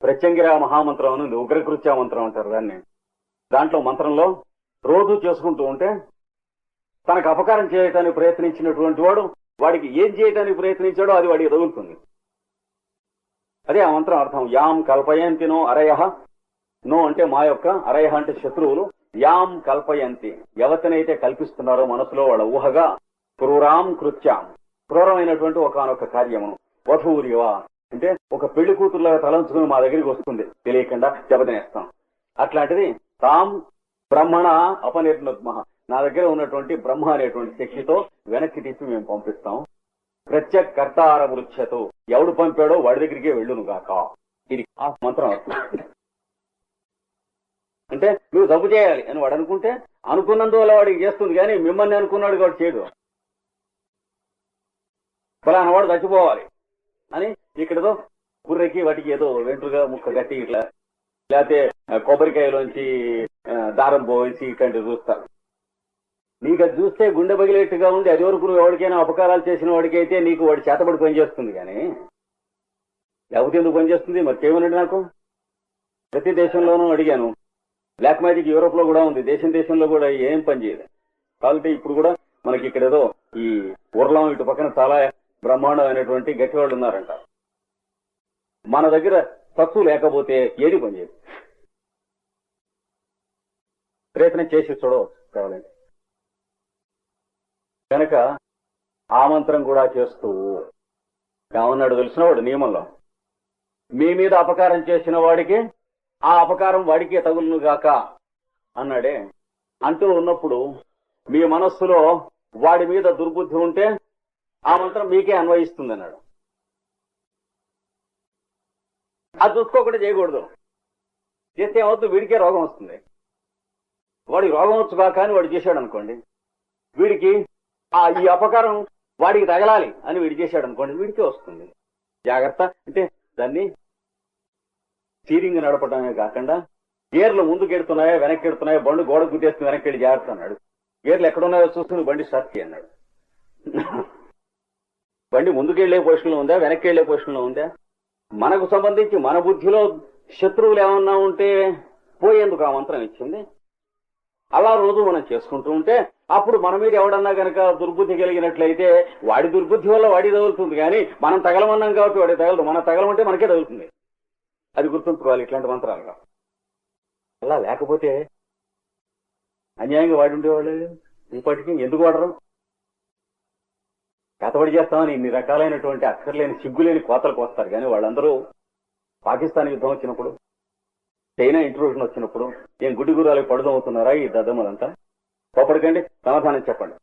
ప్రత్యంగిర మహామంత్రం అని, ఉగ్రకృత్య మంత్రం అంటారు దాన్ని. దాంట్లో మంత్రంలో రోజు చేసుకుంటూ ఉంటే తనకు అపకారం చేయటానికి ప్రయత్నించినటువంటి వాడు వాడికి ఏం చేయటానికి ప్రయత్నించాడో అది వాడికి తగులుతుంది. అదే ఆ మంత్రం అర్థం. యాం కల్పయంతినో అరయహ. నో అంటే మా యొక్క, అరయహ అంటే శత్రువులు. యాం కల్పయంతి, ఎవరినైతే కల్పిస్తున్నారో మనసులో వాళ్ళ ఊహగా, క్రూరాం కృత్యాం, క్రూరమైనటువంటి ఒకనొక కార్యమును, వధూరివా అంటే ఒక పెళ్లి కూతురులాగా తలంచుకుని మా దగ్గరికి వస్తుంది తెలియకుండా దెబ్బతినేస్తాం. అట్లాంటిది తాం బ్రహ్మణ అపనిర్నుద్మ, నా దగ్గర ఉన్నటువంటి బ్రహ్మ అనేటువంటి శక్తితో వెనక్కి తిప్పి మేము పంపిస్తాం. ప్రత్యక్ కర్తార వృక్షతో, ఎవడు పంపాడో వాడి దగ్గరికే వెళ్ళును గాక. ఇది ఆ మంత్రం అర్థం. అంటే నువ్వు తప్పు చేయాలి అని వాడు అనుకుంటే అనుకున్నందువల్ల వాడికి చేస్తుంది, కానీ మిమ్మల్ని అనుకున్నాడు వాడు చేయడు. ఫలానా వాడు చచ్చిపోవాలి అని ఇక్కడతో కుర్రెకి వాటికి ఏదో వెంట్రుగా ముక్క గట్టి ఇట్లా లేకపోతే కొబ్బరికాయలోంచి దారం పోసి ఇట్లాంటివి చూస్తారు. నీకు అది చూస్తే గుండె పగిలేట్టుగా ఉండి అది వరకు నువ్వు ఎవరికైనా అపకారాలు చేసిన వాడికైతే నీకు వాడి చేతబడి పనిచేస్తుంది. కానీ లేకపోతే ఎందుకు పనిచేస్తుంది? మరి చేయమనండి. నాకు ప్రతి దేశంలోనూ అడిగాను. బ్లాక్ మ్యాజిక్ యూరోప్ లో కూడా ఉంది, దేశంలో కూడా ఏం పని చేయదు. కాబట్టి ఇప్పుడు కూడా మనకి ఇక్కడ ఏదో ఈ ఉర్లం ఇటు పక్కన చాలా బ్రహ్మాండమైనటువంటి గట్టివాళ్ళు ఉన్నారంట. మన దగ్గర తక్కువ లేకపోతే ఏది పనిచేయదు. ప్రయత్నం చేసి చూడవచ్చు కావాలంటే. కనుక ఆ మంత్రం కూడా చేస్తూ ఏమన్నాడు తెలిసిన వాడు నియమంలో, మీ మీద అపకారం చేసిన వాడికి ఆ అపకారం వాడికే తగులును గాక అన్నాడే. అంటూ ఉన్నప్పుడు మీ మనస్సులో వాడి మీద దుర్బుద్ధి ఉంటే ఆ మంత్రం మీకే అన్వయిస్తుంది అన్నాడు. అది చూసుకోకుండా చేయకూడదు. చేస్తే ఏమవుతుంది? వీడికే రోగం వస్తుంది. వాడికి రోగం వచ్చు కాక అని వాడు చేశాడు అనుకోండి, వీడికి ఈ అపకారం వాడికి తగలాలి అని వీడు చేశాడు అనుకోండి, వీడికే వస్తుంది. జాగ్రత్త. అంటే దాన్ని స్టీరింగ్ నడపడమే కాకుండా గేర్లు ముందుకెడుతున్నాయా వెనక్కి బండి గోడ గుద్దేస్తుంది వెనక్కి వెళ్ళి జాగ్రత్త అన్నాడు. గేర్లు ఎక్కడున్నాయో చూసుకుని బండి స్టార్ట్ చేయన్నాడు. బండి ముందుకెళ్లే పొజిషన్లో ఉందా వెనక్కి వెళ్లే పొజిషన్లో ఉందా? మనకు సంబంధించి మన బుద్ధిలో శత్రువులు ఏమన్నా ఉంటే పోయేందుకు ఆ మంత్రం ఇచ్చింది. అలా రోజు మనం చేసుకుంటూ ఉంటే అప్పుడు మన మీద ఎవడన్నా కనుక దుర్బుద్ధి కలిగినట్లయితే వాడి దుర్బుద్ధి వల్ల వాడి తగులుతుంది. కానీ మనం తగలమన్నాం కాబట్టి వాడి తగలదు. మనం తగలమంటే మనకే తగులుతుంది. అది గుర్తుంచుకోవాలి ఇట్లాంటి మంత్రాలుగా. అలా లేకపోతే అన్యాయంగా వాడి ఉండేవాళ్ళు ఇప్పటికీ ఎందుకు వాడరు? కథబడి చేస్తామని ఇన్ని రకాలైనటువంటి అక్కర్లేని సిగ్గులేని కోతలకు వస్తారు. కానీ వాళ్ళందరూ పాకిస్తాన్ యుద్ధం వచ్చినప్పుడు, చైనా ఇంట్రూషన్ వచ్చినప్పుడు ఏం గుడి గురాలకు పడుదవుతున్నారా ఈ దద్దమ్మలంతా? కోపడకండి, సమాధానం చెప్పండి.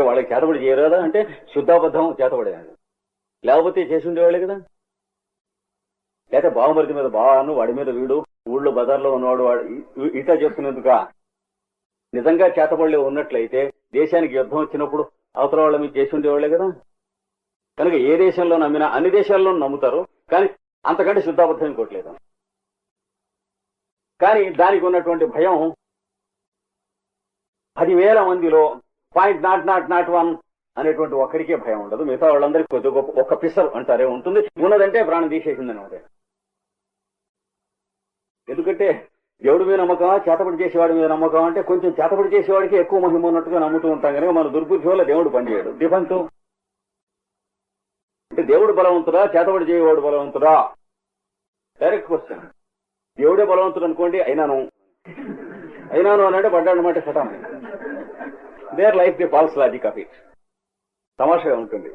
వాళ్ళకి చేతబడి చేయరాదా అంటే శుద్ధాబద్ధం చేతబడేది. లేకపోతే చేసి ఉండేవాళ్ళే కదా. లేకపోతే బావమరిది మీద బావాను, వాడి మీద వీడు, ఊళ్ళో బజార్లో ఉన్నవాడు వాడు ఇట్లా చెప్తున్నందుక నిజంగా చేతబడులే ఉన్నట్లయితే దేశానికి యుద్ధం వచ్చినప్పుడు అవతల వాళ్ళ మీద చేసి ఉండేవాళ్లే కదా. కనుక ఏ దేశంలో నమ్మినా అన్ని దేశాల్లో నమ్ముతారు. కానీ అంతకంటే శుద్ధాబద్ధం ఇంకోట్లేదు. కానీ దానికి ఉన్నటువంటి భయం 10,000 మందిలో 0.001 అనేటువంటి ఒక్కడికే భయం ఉండదు. మిగతా వాళ్ళందరికీ కొద్ది గొప్ప ఒక్క పిసరు అంటారే ఉంటుంది. ఉన్నదంటే ప్రాణం తీసేసిందని ఉంటాయి. ఎందుకంటే దేవుడి మీద నమ్మకమా చేతబడి చేసేవాడి మీద నమ్మకం అంటే కొంచెం చేతబడి చేసేవాడికి ఎక్కువ మహిమ ఉన్నట్టుగా నమ్ముతూ ఉంటాం. కనుక మన దుర్బుద్ధి వల్ల దేవుడు పనిచేయడు. డిఫెంట్ అంటే దేవుడు బలవంతుడా చేతబడి చేయవాడు బలవంతుడా? Direct question. దేవుడే బలవంతుడు అనుకోండి, అయినాను అని అంటే పడ్డాడనమాట కథామని. There life the false logic of it. తమాషగా ఉంటుంది.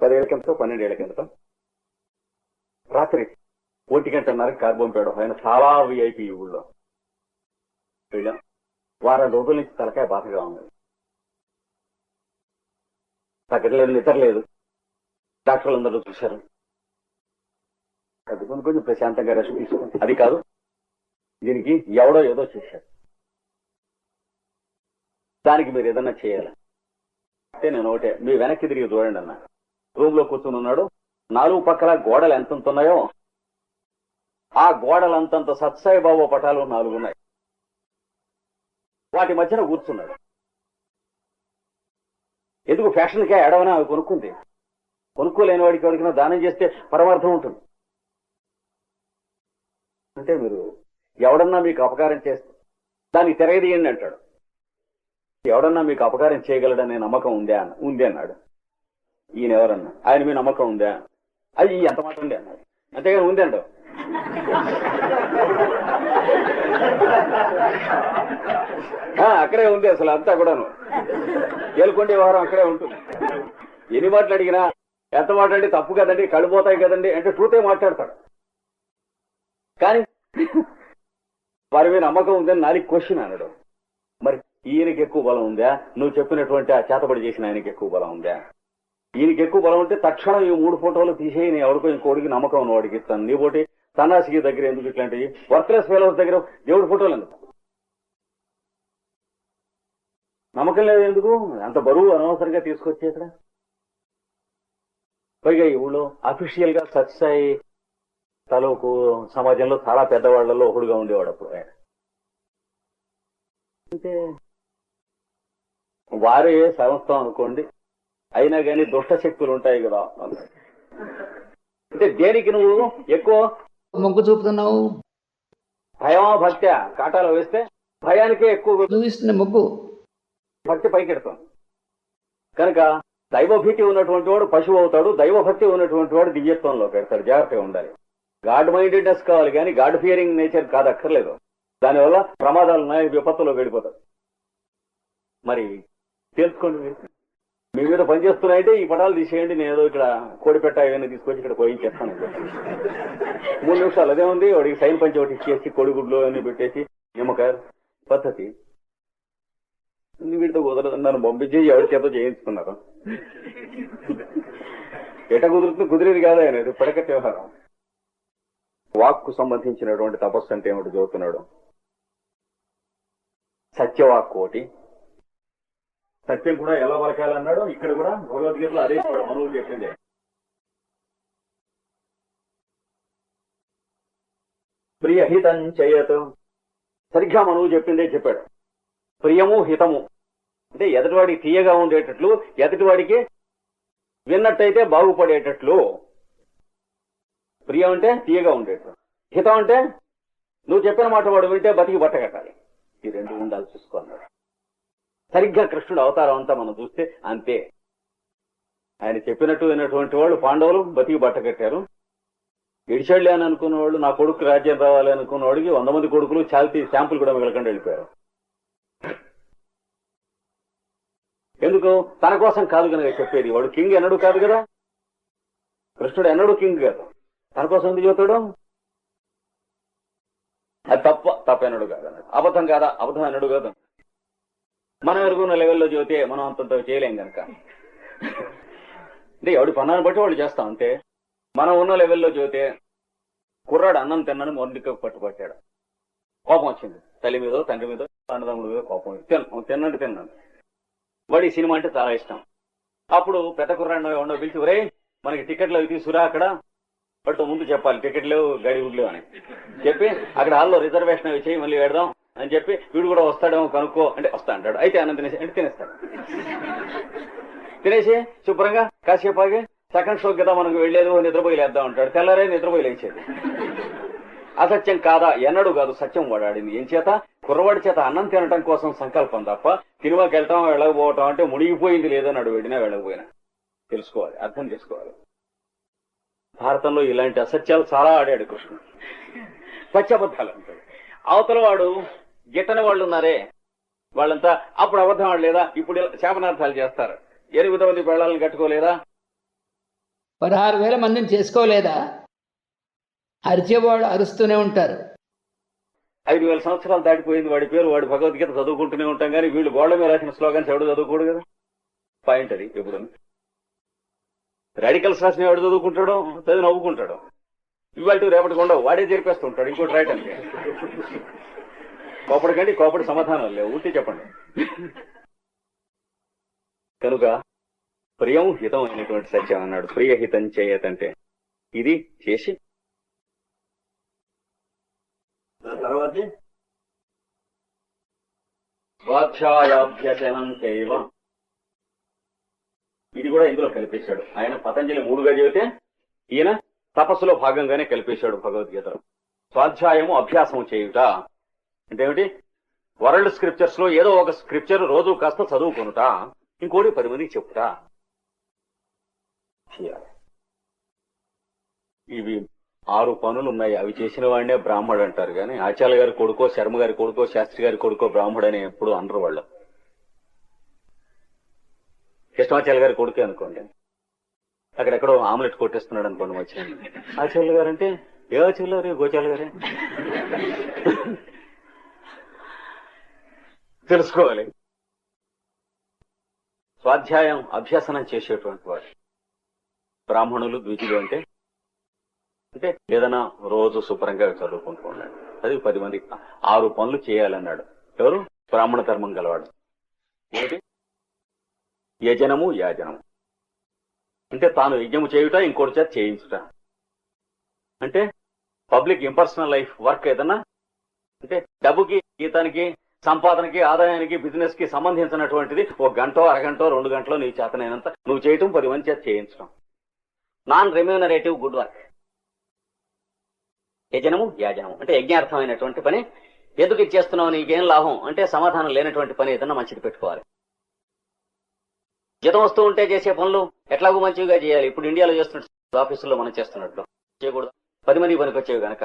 10 ఏళ్ల కిందతో 12 ఏళ్ల కిందతో రాత్రి 1:30 కారు పంపాడు. ఆయన చాలా విఐపి ఊళ్ళో వెళ్ళాం. వారం రోజుల నుంచి తలకాయ బాధగా ఉంది. తగ్గట్లేదు, నిద్ర లేదు. డాక్టర్లు అందరూ చూశారు. అది కొంచెం ప్రశాంతంగా రెస్ట్ తీసుకుంది. అది కాదు, దీనికి ఎవడో ఏదో చేశాడు, దానికి మీరు ఏదన్నా చేయాలి అంటే నేను ఒకటే, మీ వెనక్కి తిరిగి చూడండి అన్న. రూమ్ లో కూర్చుని ఉన్నాడు. 4 పక్కల గోడలు ఎంత ఉన్నాయో ఆ గోడలంతంత సత్సాయి బాబు పటాలు 4 ఉన్నాయి. వాటి మధ్యన కూర్చున్నాడు. ఎందుకు ఫ్యాషన్కే ఎడవనా అవి కొనుక్కుంది. కొనుక్కోలేని వాడికి ఎవరికైనా దానం చేస్తే పరమార్థం ఉంటుంది. అంటే మీరు ఎవడన్నా మీకు అపకారం చేస్తే దానికి తిరగదీయండి అంటాడు. ఎవడన్నా మీకు అపకారం చేయగలడనే నమ్మకం ఉంది అన్నాడు. ఈయన ఎవరన్నా ఆయన మీ నమ్మకం ఉందా? అది ఎంత మాట ఉంది అన్నాడు. అంతేగాని ఉంది అంటావు. అక్కడే ఉంది అసలు అంతా కూడాను. ఏలుకొండ వ్యవహారం అక్కడే ఉంటుంది. ఎన్ని మాటలు అడిగినా ఎంత మాట్లాడి తప్పు కదండి, కళ్ళు పోతాయి కదండి అంటే ట్రూతే మాట్లాడతాడు. కానీ వారి మీద నమ్మకం ఉందని నాలుగు క్వశ్చన్ అన్నాడు. మరి ఈయనకి ఎక్కువ బలం ఉందా? నువ్వు చెప్పినటువంటి ఆ చేతబడి చేసిన ఆయనకి ఎక్కువ బలం ఉందా? ఈయనకి ఎక్కువ బలం ఉంటే తక్షణం ఈ 3 ఫోటోలు తీసేయి, నేను ఎవరికో ఇంకోడికి నమ్మకం ఉన్న వాడికి ఇస్తాను. నీ పోటీ సన్నాసికి దగ్గర ఎందుకు ఇట్లాంటివి? వర్క్లెస్ ఫెలోస్ దగ్గర దేవుడి ఫోటోలు ఎందుకు? నమ్మకం లేదు ఎందుకు? అంత బరువు అనవసరంగా తీసుకొచ్చే ఇక్కడ. పైగా ఈ ఊళ్ళో అఫీషియల్ గా సత్సాయి తాలూకు సమాజంలో చాలా పెద్దవాళ్లలో ఒకడుగా ఉండేవాడు అప్పుడు ఆయన. అంటే వారే సంస్థం అనుకోండి, అయినా కానీ దుష్ట శక్తులు ఉంటాయి కదా. అంటే దేనికి నువ్వు ఎక్కువ మొగ్గు చూపుతున్నావు? భయమా భక్త్యా కాటాలో వేస్తే భయానికే ఎక్కువ చూపిస్తున్న మొగ్గు. భక్తి పైకెడతాం కనుక దైవభీతి ఉన్నటువంటి వాడు పశువు అవుతాడు, దైవభక్తి ఉన్నటువంటి వాడు దివ్యత్వంలో పెడతాడు. జాగ్రత్తగా ఉండాలి. గాడ్ మైండెడ్నెస్ కావాలి కానీ గాడ్ ఫియరింగ్ నేచర్ కాదు, అక్కర్లేదు. దానివల్ల ప్రమాదాలు ఉన్నాయి, విపత్తులో వెళ్ళిపోతాడు. మరి తెలుసుకోండి, మీ మీద పనిచేస్తున్నాయంటే ఈ పటాలు తీసేయండి, నేను ఏదో ఇక్కడ కోడిపెట్ట ఏమైనా తీసుకొచ్చి ఇక్కడ పోయించేస్తాను. 3 నిమిషాలు అదే ఉంది. వాడికి సైన్ పంచి ఒకటి ఇచ్చేసి కోడిగుడ్లు అన్ని పెట్టేసి నిమ్మకాయ పద్ధతి. వీటితో కుదరదు, నన్ను పంపించి ఎవరి చేత చేయించుకున్నారు. ఎట కుదురుతుంది, కుదిరేది కాదు ఆయన, ఇది పడకట్టి వ్యవహారం. వాక్కు సంబంధించినటువంటి తపస్సు అంటే ఏమిటి చదువుతున్నాడు. సత్యవాక్కు ఒకటి. సత్యం కూడా ఎలా పలకాలన్నాడు ఇక్కడ కూడా భగవద్గీతలో అదే మనువు చెప్పింది. ప్రియహితం చేయత్, సరిగ్గా మనువు చెప్పిందే చెప్పాడు. ప్రియము హితము అంటే ఎదుటివాడికి తీయగా ఉండేటట్లు, ఎదుటివాడికి విన్నట్టయితే బాగుపడేటట్లు. ప్రియం అంటే తీయగా ఉండేట్లు, హితం అంటే నువ్వు చెప్పిన మాట వాడు వింటే బతికి బట్ట కట్టాలి. ఈ 2 ఉండాలి, చూసుకున్నాడు. సరిగ్గా కృష్ణుడు అవతారం అంతా మనం చూస్తే అంతే. ఆయన చెప్పినట్టు విన్నటువంటి వాళ్ళు పాండవులు బతికి బట్ట కట్టారు. ఇడిచెళ్ళి అని అనుకున్న వాళ్ళు, నా కొడుకు రాజ్యం రావాలి అనుకున్న వాడికి 100 మంది కొడుకులు చాల్తీ శాంపుల్ కూడా మిగలకుండా వెళ్ళిపోయారు. ఎందుకు? తన కోసం కాదు కనుక చెప్పేది. వాడు కింగ్ ఎన్నడూ కాదు కదా, కృష్ణుడు ఎన్నడూ కింగ్ కాదు. తన కోసం ఎందుకు చెబుతాడు? అది తప్ప ఎన్నడూ కాదు అన్నాడు. అబద్ధం కాదా? అబద్ధం ఎన్నడూ కాదు. మనం ఎరుగున్న లెవెల్లో చెబితే మనం అంతంత చేయలేం కనుక, అంటే ఎవడి పన్నాన్ని బట్టి వాళ్ళు చేస్తాం అంతే. మనం ఉన్న లెవెల్లో చెబితే కుర్రాడు అన్నం తిన్నాను మొండికి పట్టుపట్టాడు, కోపం వచ్చింది. తల్లి మీదో తండ్రి మీదో అన్నదమ్ముడి మీద కోపం, తిన్నాడు. వాడి సినిమా అంటే చాలా ఇష్టం. అప్పుడు పెద్ద కుర్రాడు ఎవడో పిలిచి, ఒరే మనకి టికెట్లు అవి తీసుకురా, అక్కడ వాటితో ముందు చెప్పాలి టికెట్ లేవు గడి లేవు అని చెప్పి అక్కడ హాల్లో రిజర్వేషన్ అవి చేయి, మళ్ళీ పెడదాం అని చెప్పి వీడు కూడా వస్తాడేమో కనుక్కో అంటే వస్తా అంటాడు. అయితే అన్నం తినేసి అంటే తినేస్తాడు. తినేసి శుభ్రంగా కాసేపు ఆగి సెకండ్ షోకి కదా మనకు వెళ్లేదు, నిద్రపోయి లేద్దాం అంటాడు. తెల్లారే నిద్రపోయి లేచేది. అసత్యం కాదా? ఎన్నడూ కాదు. సత్యం వాడాడింది. ఏం చేత? కుర్రవాడి చేత అన్నం తినటం కోసం సంకల్పం తప్ప సినిమాకి వెళ్తాం వెళ్ళకపోవటం అంటే మునిగిపోయింది లేదన్నాడు. వెళ్ళినా వెళ్ళకపోయినా తెలుసుకోవాలి, అర్థం చేసుకోవాలి. భారతంలో ఇలాంటి అసత్యాలు చాలా ఆడాడు కృష్ణుడు. పచ్చబద్ధాలు అంటాడు. అవతల వాడు గిట్టని వాళ్ళు ఉన్నారే, వాళ్ళంతా అప్పుడు అబద్ధం ఆడలేదా, ఇప్పుడు శాపనార్థాలు చేస్తారు. 8 మంది పెళ్ళాలను కట్టుకోలేదా, 16,000 మందిని చేసుకోలేదా, అరిచేవాళ్ళు అరుస్తూనే ఉంటారు. 5,000 సంవత్సరాలు దాటిపోయింది వాడి పేరు, వాడి భగవద్గీత చదువుకుంటూనే ఉంటాం కానీ వీళ్ళు గోళ్ల మీద రాసిన స్లోగన్స్ ఎవడు చదువుకోడు కదా. పాయింట్ అది. ఎప్పుడు రాడికల్స్ రాసిన ఎవడు చదువుకుంటాడో చదివి నవ్వుకుంటాడు. ఇవాళ రేపటి ఉండవు, వాడే జరిపేస్తూ ఉంటాడు ఇంకోటి రాయటానికి. కోపడికండి, కోపడి సమాధానం లేవు, ఊటి చెప్పండి. కనుక ప్రియం హితం అయినటువంటి సత్యం అన్నాడు. ప్రియహితం చేయతంటే ఇది చేసి తర్వాత స్వాధ్యాయాభ్యసనం చేయవ, ఇది కూడా ఇందులో కల్పించాడు ఆయన. పతంజలి 3గా చెబితే ఈయన తపస్సులో భాగంగానే కల్పించాడు భగవద్గీతలో. స్వాధ్యాయము అభ్యాసం చేయుట అంటే ఏమిటి? వరల్డ్ స్క్రిప్చర్స్ లో ఏదో ఒక స్క్రిప్చర్ రోజు కాస్త చదువుకొనుట, ఇంకోటి 10 మందికి చెప్పుట. ఇవి 6 పనులు ఉన్నాయి. అవి చేసిన వాడినే బ్రాహ్మడు అంటారు కానీ ఆచార్య గారి కొడుకో, శర్మ గారి కొడుకో, శాస్త్రి గారి కొడుకో బ్రాహ్మడు అని ఎప్పుడు అనరు వాళ్ళు. కృష్ణాచార్య గారి కొడుకే అనుకోండి, అక్కడెక్కడో ఆమ్లెట్ కొట్టేస్తున్నాడు అనుకోండి వచ్చిన ఆచార్యులు గారు అంటే ఏ ఆచార్యులు గారు? గోచార్య గారే. తెలుసుకోవాలి. స్వాధ్యాయం అభ్యసనం చేసేటువంటి వాడు బ్రాహ్మణులు, ద్విజులు అంటే ఏదైనా రోజు శుభ్రంగా చదువుకుంటూ ఉన్నాడు. అది 10 మందికి 6 పనులు చేయాలన్నాడు. ఎవరు? బ్రాహ్మణ ధర్మం గలవాడు. ఏంటి? యజనము యాజనము అంటే తాను యజ్ఞము చేయుట, ఇంకోటి చేత చేయించుట. అంటే పబ్లిక్ ఇంపర్సనల్ లైఫ్ వర్క్ ఏదన్నా అంటే డబ్బుకి జీతానికి సంపాదనకి ఆదాయానికి బిజినెస్ కి సంబంధించినటువంటిది ఒక గంటో అరగంటో 2 గంటలో నీ చేతనైనంత నువ్వు చేయటం 10 మంది చేత చేయించడం. Non remunerative good work. యజనము యాజనము అంటే యజ్ఞార్థమైనటువంటి పని. ఎందుకు ఇది చేస్తున్నావు, నీకేం లాభం అంటే సమాధానం లేనటువంటి పని ఏదన్నా మంచిది పెట్టుకోవాలి. జీతం వస్తూ ఉంటే చేసే పనులు ఎట్లాగూ మంచిగా చేయాలి. ఇప్పుడు ఇండియాలో చేస్తున్నట్టు ఆఫీసుల్లో మనం చేస్తున్నట్లు చేయకూడదు. 10 మందికి పనికి వచ్చేవి కనుక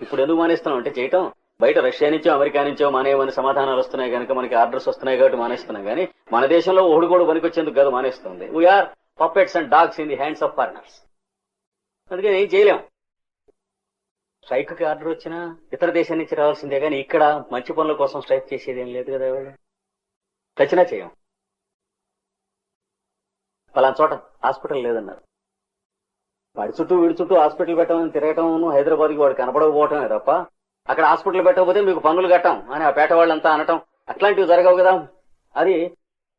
ఇప్పుడు ఎందుకు మానేస్తున్నాం అంటే చేయటం బయట రష్యా నుంచో అమెరికా నుంచో మానేయమని సమాధానాలు వస్తున్నాయి కనుక మనకి ఆర్డర్స్ వస్తున్నాయి కాబట్టి మానేస్తున్నాం. కానీ మన దేశంలో ఒకడు పనికి వచ్చేందుకు కాదు మానేస్తుంది. We are puppets and dogs in the hands of foreigners. అందుకని ఏం చేయలేం. స్ట్రైక్ కి ఆర్డర్ వచ్చినా ఇతర దేశం నుంచి రావాల్సిందే కానీ ఇక్కడ మంచి పనుల కోసం స్ట్రైక్ చేసేది ఏం లేదు కదా. ఖచ్చితంగా చేయం. పలానా చోట హాస్పిటల్ లేదన్నారు. వాడి చుట్టూ వీడి చుట్టూ హాస్పిటల్ పెట్టమని తిరగటం హైదరాబాద్కి వాడు కనపడకపోవటమే తప్ప అక్కడ హాస్పిటల్ పెట్టకపోతే మీకు పన్నులు కట్టాం అని ఆ పేట వాళ్ళంతా అనటం అట్లాంటివి జరగవు కదా. అది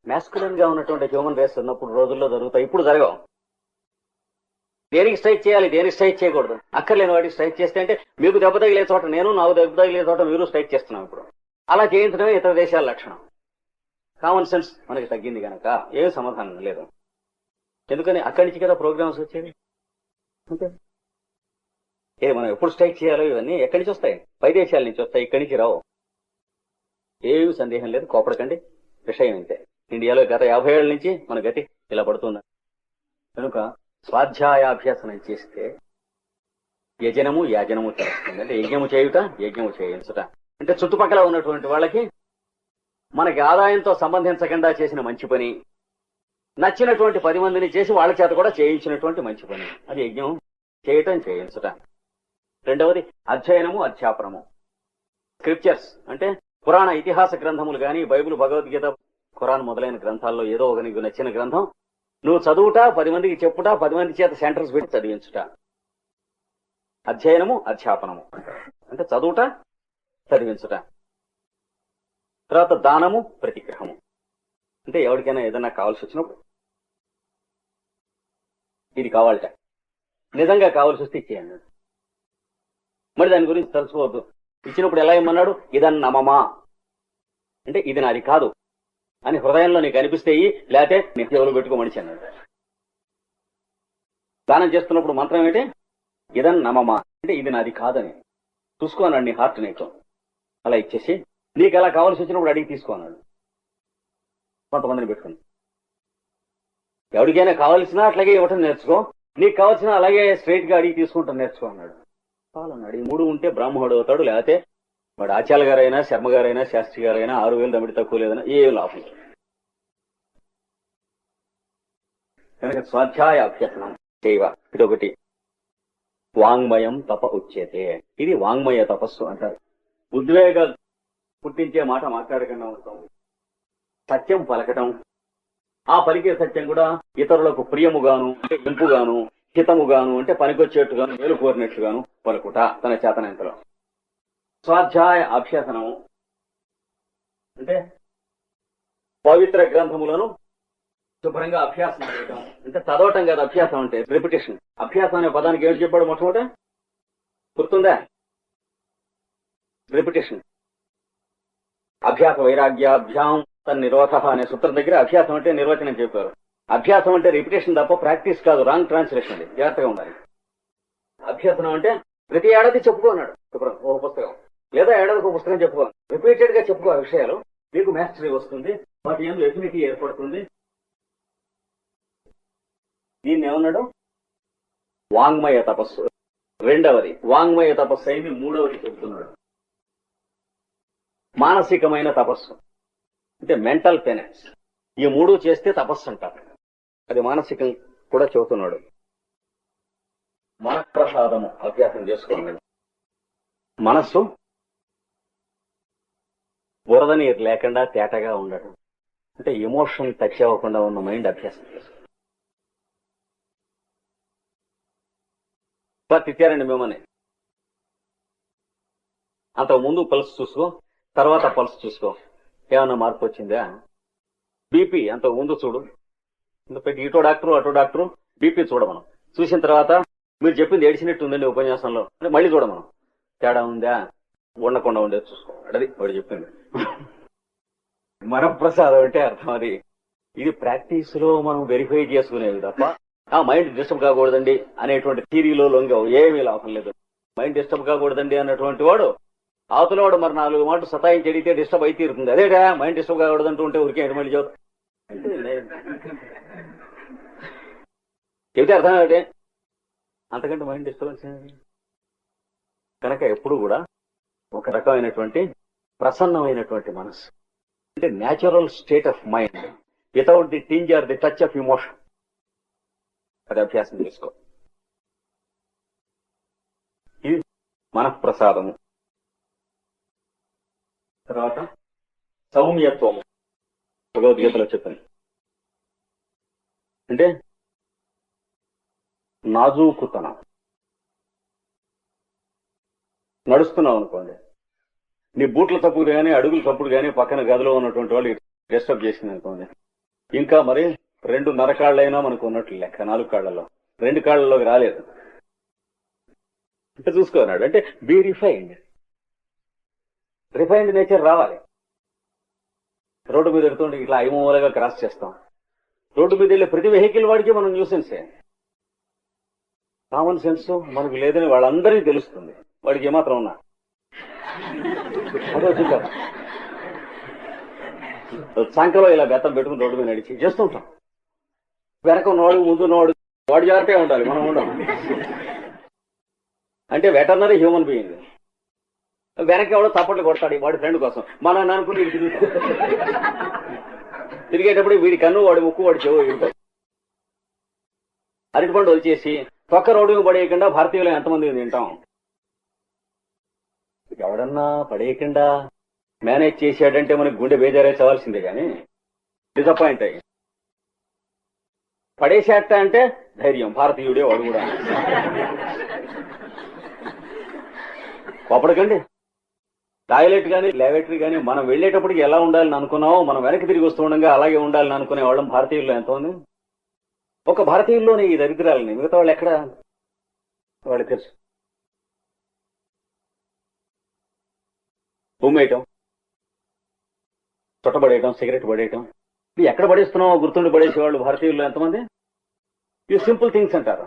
మ్యాస్కులన్ గా ఉన్నటువంటి హ్యూమన్ రేస్ ఉన్నప్పుడు రోజుల్లో జరుగుతాయి, ఇప్పుడు జరగవు. దేనికి స్ట్రైక్ చేయాలి, దేనికి స్ట్రైక్ చేయకూడదు. అక్కర్లేని వాటికి స్ట్రైక్ చేస్తే అంటే మీకు దెబ్బ తగిలే చోట నేను, నాకు దెబ్బ తగిలే చోట మీరు స్ట్రైక్ చేస్తున్నాం. ఇప్పుడు అలా చేయించడమే ఇతర దేశాల లక్షణం. కామన్ సెన్స్ మనకి తగ్గింది కనుక ఏం సమాధానం లేదు. ఎందుకని అక్కడి నుంచి కదా ప్రోగ్రామ్స్ వచ్చేవి. అంతే. మనం ఎప్పుడు స్ట్రైక్ చేయాలో ఇవన్నీ ఎక్కడి నుంచి వస్తాయి, పై దేశాల నుంచి వస్తాయి, ఇక్కడి నుంచి రావు. ఏమి సందేహం లేదు. కోపడకండి, విషయం ఇంతే. ఇండియాలో గత 50 ఏళ్ల నుంచి మన గతి ఇలా పడుతుంది. కనుక స్వాధ్యాయాభ్యాసనం చేస్తే యజనము యాజనము చేస్తుంది. అంటే యజ్ఞము చేయుట, యజ్ఞము చేయించుట. అంటే చుట్టుపక్కల ఉన్నటువంటి వాళ్ళకి మనకి ఆదాయంతో సంబంధించకుండా చేసిన మంచి పని, నచ్చినటువంటి 10 మందిని చేసి వాళ్ళ చేత కూడా చేయించినటువంటి మంచి పని, అది యజ్ఞం చేయటం చేయించుట. రెండవది అధ్యయనము అధ్యాపనము. స్క్రిప్చర్స్ అంటే పురాణ ఇతిహాస గ్రంథములు గాని, బైబిల్, భగవద్గీత, ఖురాన్ మొదలైన గ్రంథాల్లో ఏదో ఒక నీకు నచ్చిన గ్రంథం నువ్వు చదువుట, 10 మందికి చెప్పుట, 10 మంది చేత సెంటర్స్ పెట్టి చదివించుట. అధ్యయనము అధ్యాపనము అంటే చదువుట, చదివించుట. తర్వాత దానము ప్రతిగ్రహము అంటే ఎవరికైనా ఏదైనా కావాల్సి వచ్చినప్పుడు ఇది కావాలట, నిజంగా కావాల్సి వస్తే ఇచ్చేయండి. మరి దాని గురించి తెలుసుకోవద్దు. ఇచ్చినప్పుడు ఎలా ఏమన్నాడు, ఇదన్నమమా అంటే ఇది నాది కాదు అని హృదయంలో నీకు అనిపిస్తే లేకపోతే నీ చెవులు పెట్టుకోమనిచి అన్నాడు. దానం చేస్తున్నప్పుడు మంత్రం ఏంటి, ఇదన్నమమా అంటే ఇది నాది కాదని చూసుకో అన్నాడు. నీ హార్ట్ నీకు అలా ఇచ్చేసి నీకు ఎలా కావాల్సి వచ్చినప్పుడు అడిగి తీసుకో అన్నాడు. కొంతమందిని పెట్టుకుని ఎవరికైనా కావాల్సినా అట్లాగే ఇవ్వటం నేర్చుకో, నీకు కావాల్సిన అలాగే స్ట్రైట్ గా అడిగి తీసుకుంటాం నేర్చుకో అన్నాడు. కావాలన్నాడు. ఈ 3 ఉంటే బ్రాహ్మణుడు అవుతాడు. లేకపోతే వాడు ఆచార్య గారైనా, శర్మ గారైనా, శాస్త్రి గారైనా 6000 దమిడి తక్కువ లేదన్నా ఏ లాభం. కనుక స్వాధ్యాయ అభ్యసనం చేయవ. ఇదొకటి. వాంగ్మయం తప ఉచ్యతే. ఇది వాంగ్మయ తపస్సు అంటారు. ఉద్వేగాలు పుట్టించే మాట మాట్లాడకుండా ఉంటాం. సత్యం పలకటం, ఆ పలికే సత్యం కూడా ఇతరులకు ప్రియముగాను అంటే ఇంపుగాను, హితముగాను అంటే పనికొచ్చేట్టుగాను, మేలు కోరినట్లుగాను పలుకుట తన చేతనంతలో. స్వాధ్యాయ అభ్యసనము అంటే పవిత్ర గ్రంథములను శుభ్రంగా అభ్యాసం చేయటం. అంటే చదవటం కాదు అభ్యాసం అంటే, రిపిటేషన్. అభ్యాసం అనే పదానికి ఏం చెప్పాడు మొట్టమొదట గుర్తుందా? రిపిటేషన్. అభ్యాస వైరాగ్యాభ్యాం తన్నిరోధ అనే సూత్రం దగ్గర అభ్యాసం అంటే నిర్వచనం చెప్పారు. అభ్యాసం అంటే రిపిటేషన్ తప్ప ప్రాక్టీస్ కాదు. Wrong translation. అది జాగ్రత్తగా ఉండాలి. అభ్యాసనం అంటే ప్రతి ఏడాది చెప్పుకున్నాడు శుభ్రం ఒక పుస్తకం, లేదా ఏడాదికి ఒక పుస్తకం చెప్పుకో. రిపీటెడ్ గా చెప్పుకో ఆ విషయాలు, మీకు మాస్టరీ వస్తుంది, వాటి ఎందు ఎఫినిటీ ఏర్పడుతుంది. దీన్ని ఏమన్నాడు, వాంగ్మయ తపస్సు. రెండవది వాంగ్మయ తపస్సు అయింది. మూడవది చెబుతున్నాడు మానసికమైన తపస్సు అంటే మెంటల్ పెనెన్స్. ఈ 3 చేస్తే తపస్సు అంటారు. అది మానసికం కూడా చెబుతున్నాడు. మనఃప్రసాదము అభ్యాసం చేసుకోండి. మనస్సు బురద నీరు లేకుండా తేటగా ఉండడం అంటే ఎమోషన్ టచ్ అవ్వకుండా ఉన్న మైండ్ అభ్యాసం చేసుకోండి. తిట్టారండి మిమ్మల్ని, అంతకు ముందు పల్స్ చూసుకో, తర్వాత పల్స్ చూసుకో, ఏమన్నా మార్పు వచ్చిందా? బీపీ అంతకు ముందు చూడు, పెట్టి ఇటో డాక్టరు అటో డాక్టరు బీపీ చూడమను. చూసిన తర్వాత మీరు చెప్పింది ఏడిచినట్టు ఉందండి ఉపన్యాసంలో అంటే మళ్ళీ చూడమను. తేడా ఉందా, ఉండకుండా ఉండేది చూసుకోవాలి. అది వాడు చెప్పింది. మనప్రసాదం అంటే అర్థం అది. ఇది ప్రాక్టీస్ లో మనం వెరిఫై చేసుకునేది తప్ప ఆ మైండ్ డిస్టర్బ్ కాకూడదండి అనేటువంటి థీరీలో లొంగవు, ఏమీ లాభం లేదు. మైండ్ డిస్టర్బ్ కాకూడదండి అన్నటువంటి వాడు అవతల వాడు మరి 4 మాటలు సతాయించి అడిగితే డిస్టర్బ్ అయితే తీరుతుంది. అదేగా మైండ్ డిస్టర్బ్ కాకూడదంటూ ఉంటే ఉరికే మళ్ళీ చెబితే అర్థం ఏంటి, అంతకంటే మైండ్ డిస్టర్బెన్స్ కనుక ఎప్పుడు కూడా ఒక రకమైనటువంటి ప్రసన్నమైనటువంటి మనసు అంటే natural state of mind without the tinge or the touch of emotion, అది అభ్యాసం చేసుకో. ఇది మనఃప్రసాదము. తర్వాత సౌమ్యత్వము భగవద్గీతలో చెప్పింది. అంటే నాజూకుతనం. నడుస్తున్నావు అనుకోండి, నీ బూట్ల తప్పుడు కానీ అడుగుల తప్పుడు కానీ పక్కన గదిలో ఉన్నటువంటి వాళ్ళు డిస్టర్బ్ చేసింది అనుకోండి, ఇంకా మరి 2.5 కాళ్ళైనా మనకు ఉన్నట్లు లెక్క. 4 కాళ్లలో 2 కాళ్లలోకి రాలేదు అంటే చూసుకోనాడు. అంటే బీ రిఫైన్డ్ నేచర్ రావాలి. రోడ్డు మీద వెళ్తుంటే ఇట్లా ఐమూలగా క్రాస్ చేస్తాం. రోడ్డు మీద వెళ్ళే ప్రతి వెహికల్ వాడికి మనం న్యూసెన్సే. కామన్ సెన్స్ మనకు లేదని వాళ్ళందరికీ తెలుస్తుంది. వాడికి ఏమాత్రం ఉన్నా అదే వచ్చింది. సంఖ్యలో ఇలా బెత్తం పెట్టుకుని రోడ్డు మీద నడిచి చేస్తుంటాం. వెనక ఉన్నవాడు ముందు ఉన్నవాడు వాడు జాగ్రత్తగా ఉండాలి, మనం ఉండాలి. అంటే వెటర్నరీ హ్యూమన్ బీయింగ్. వెనక ఎవడో తప్పట్లు కొడతాడు వాడి ఫ్రెండ్ కోసం, మనం అనుకుని తిరిగేటప్పుడు వీడి కన్ను వాడి ముక్కు వాడి చెవు ఉంటాయి. అరటిపండు వచ్చేసి పక్క రోడ్డుకు పడేయకుండా భారతీయులు ఎంతమంది తింటాం. ఎవడన్నా పడేయకుండా మేనేజ్ చేశాడంటే మనకి గుండె బేజారే చవాల్సిందే కానీ డిసప్పాయింట్ అయ్యి. పడేసేట అంటే ధైర్యం, భారతీయుడే వాడు కూడా. కోపడకండి. టాయిలెట్ కానీ లాబొరేటరీ కానీ మనం వెళ్ళేటప్పటికి ఎలా ఉండాలని అనుకున్నామో మనం వెనక్కి తిరిగి వస్తూ ఉండగా అలాగే ఉండాలని అనుకునే వాళ్ళం భారతీయుల్లో ఎంతమంది. ఒక భారతీయుల్లోనే ఈ దరిద్రాలని, మిగతా వాళ్ళు ఎక్కడ వాళ్ళకి తెలుసు. ఉమ్మేయటం, చుట్టబడేయటం, సిగరెట్ పడేయటం, ఇది ఎక్కడ పడేస్తున్నామో గుర్తుండి పడేసేవాళ్ళు భారతీయుల్లో ఎంతమంది. ఇవి సింపుల్ థింగ్స్ అంటారు.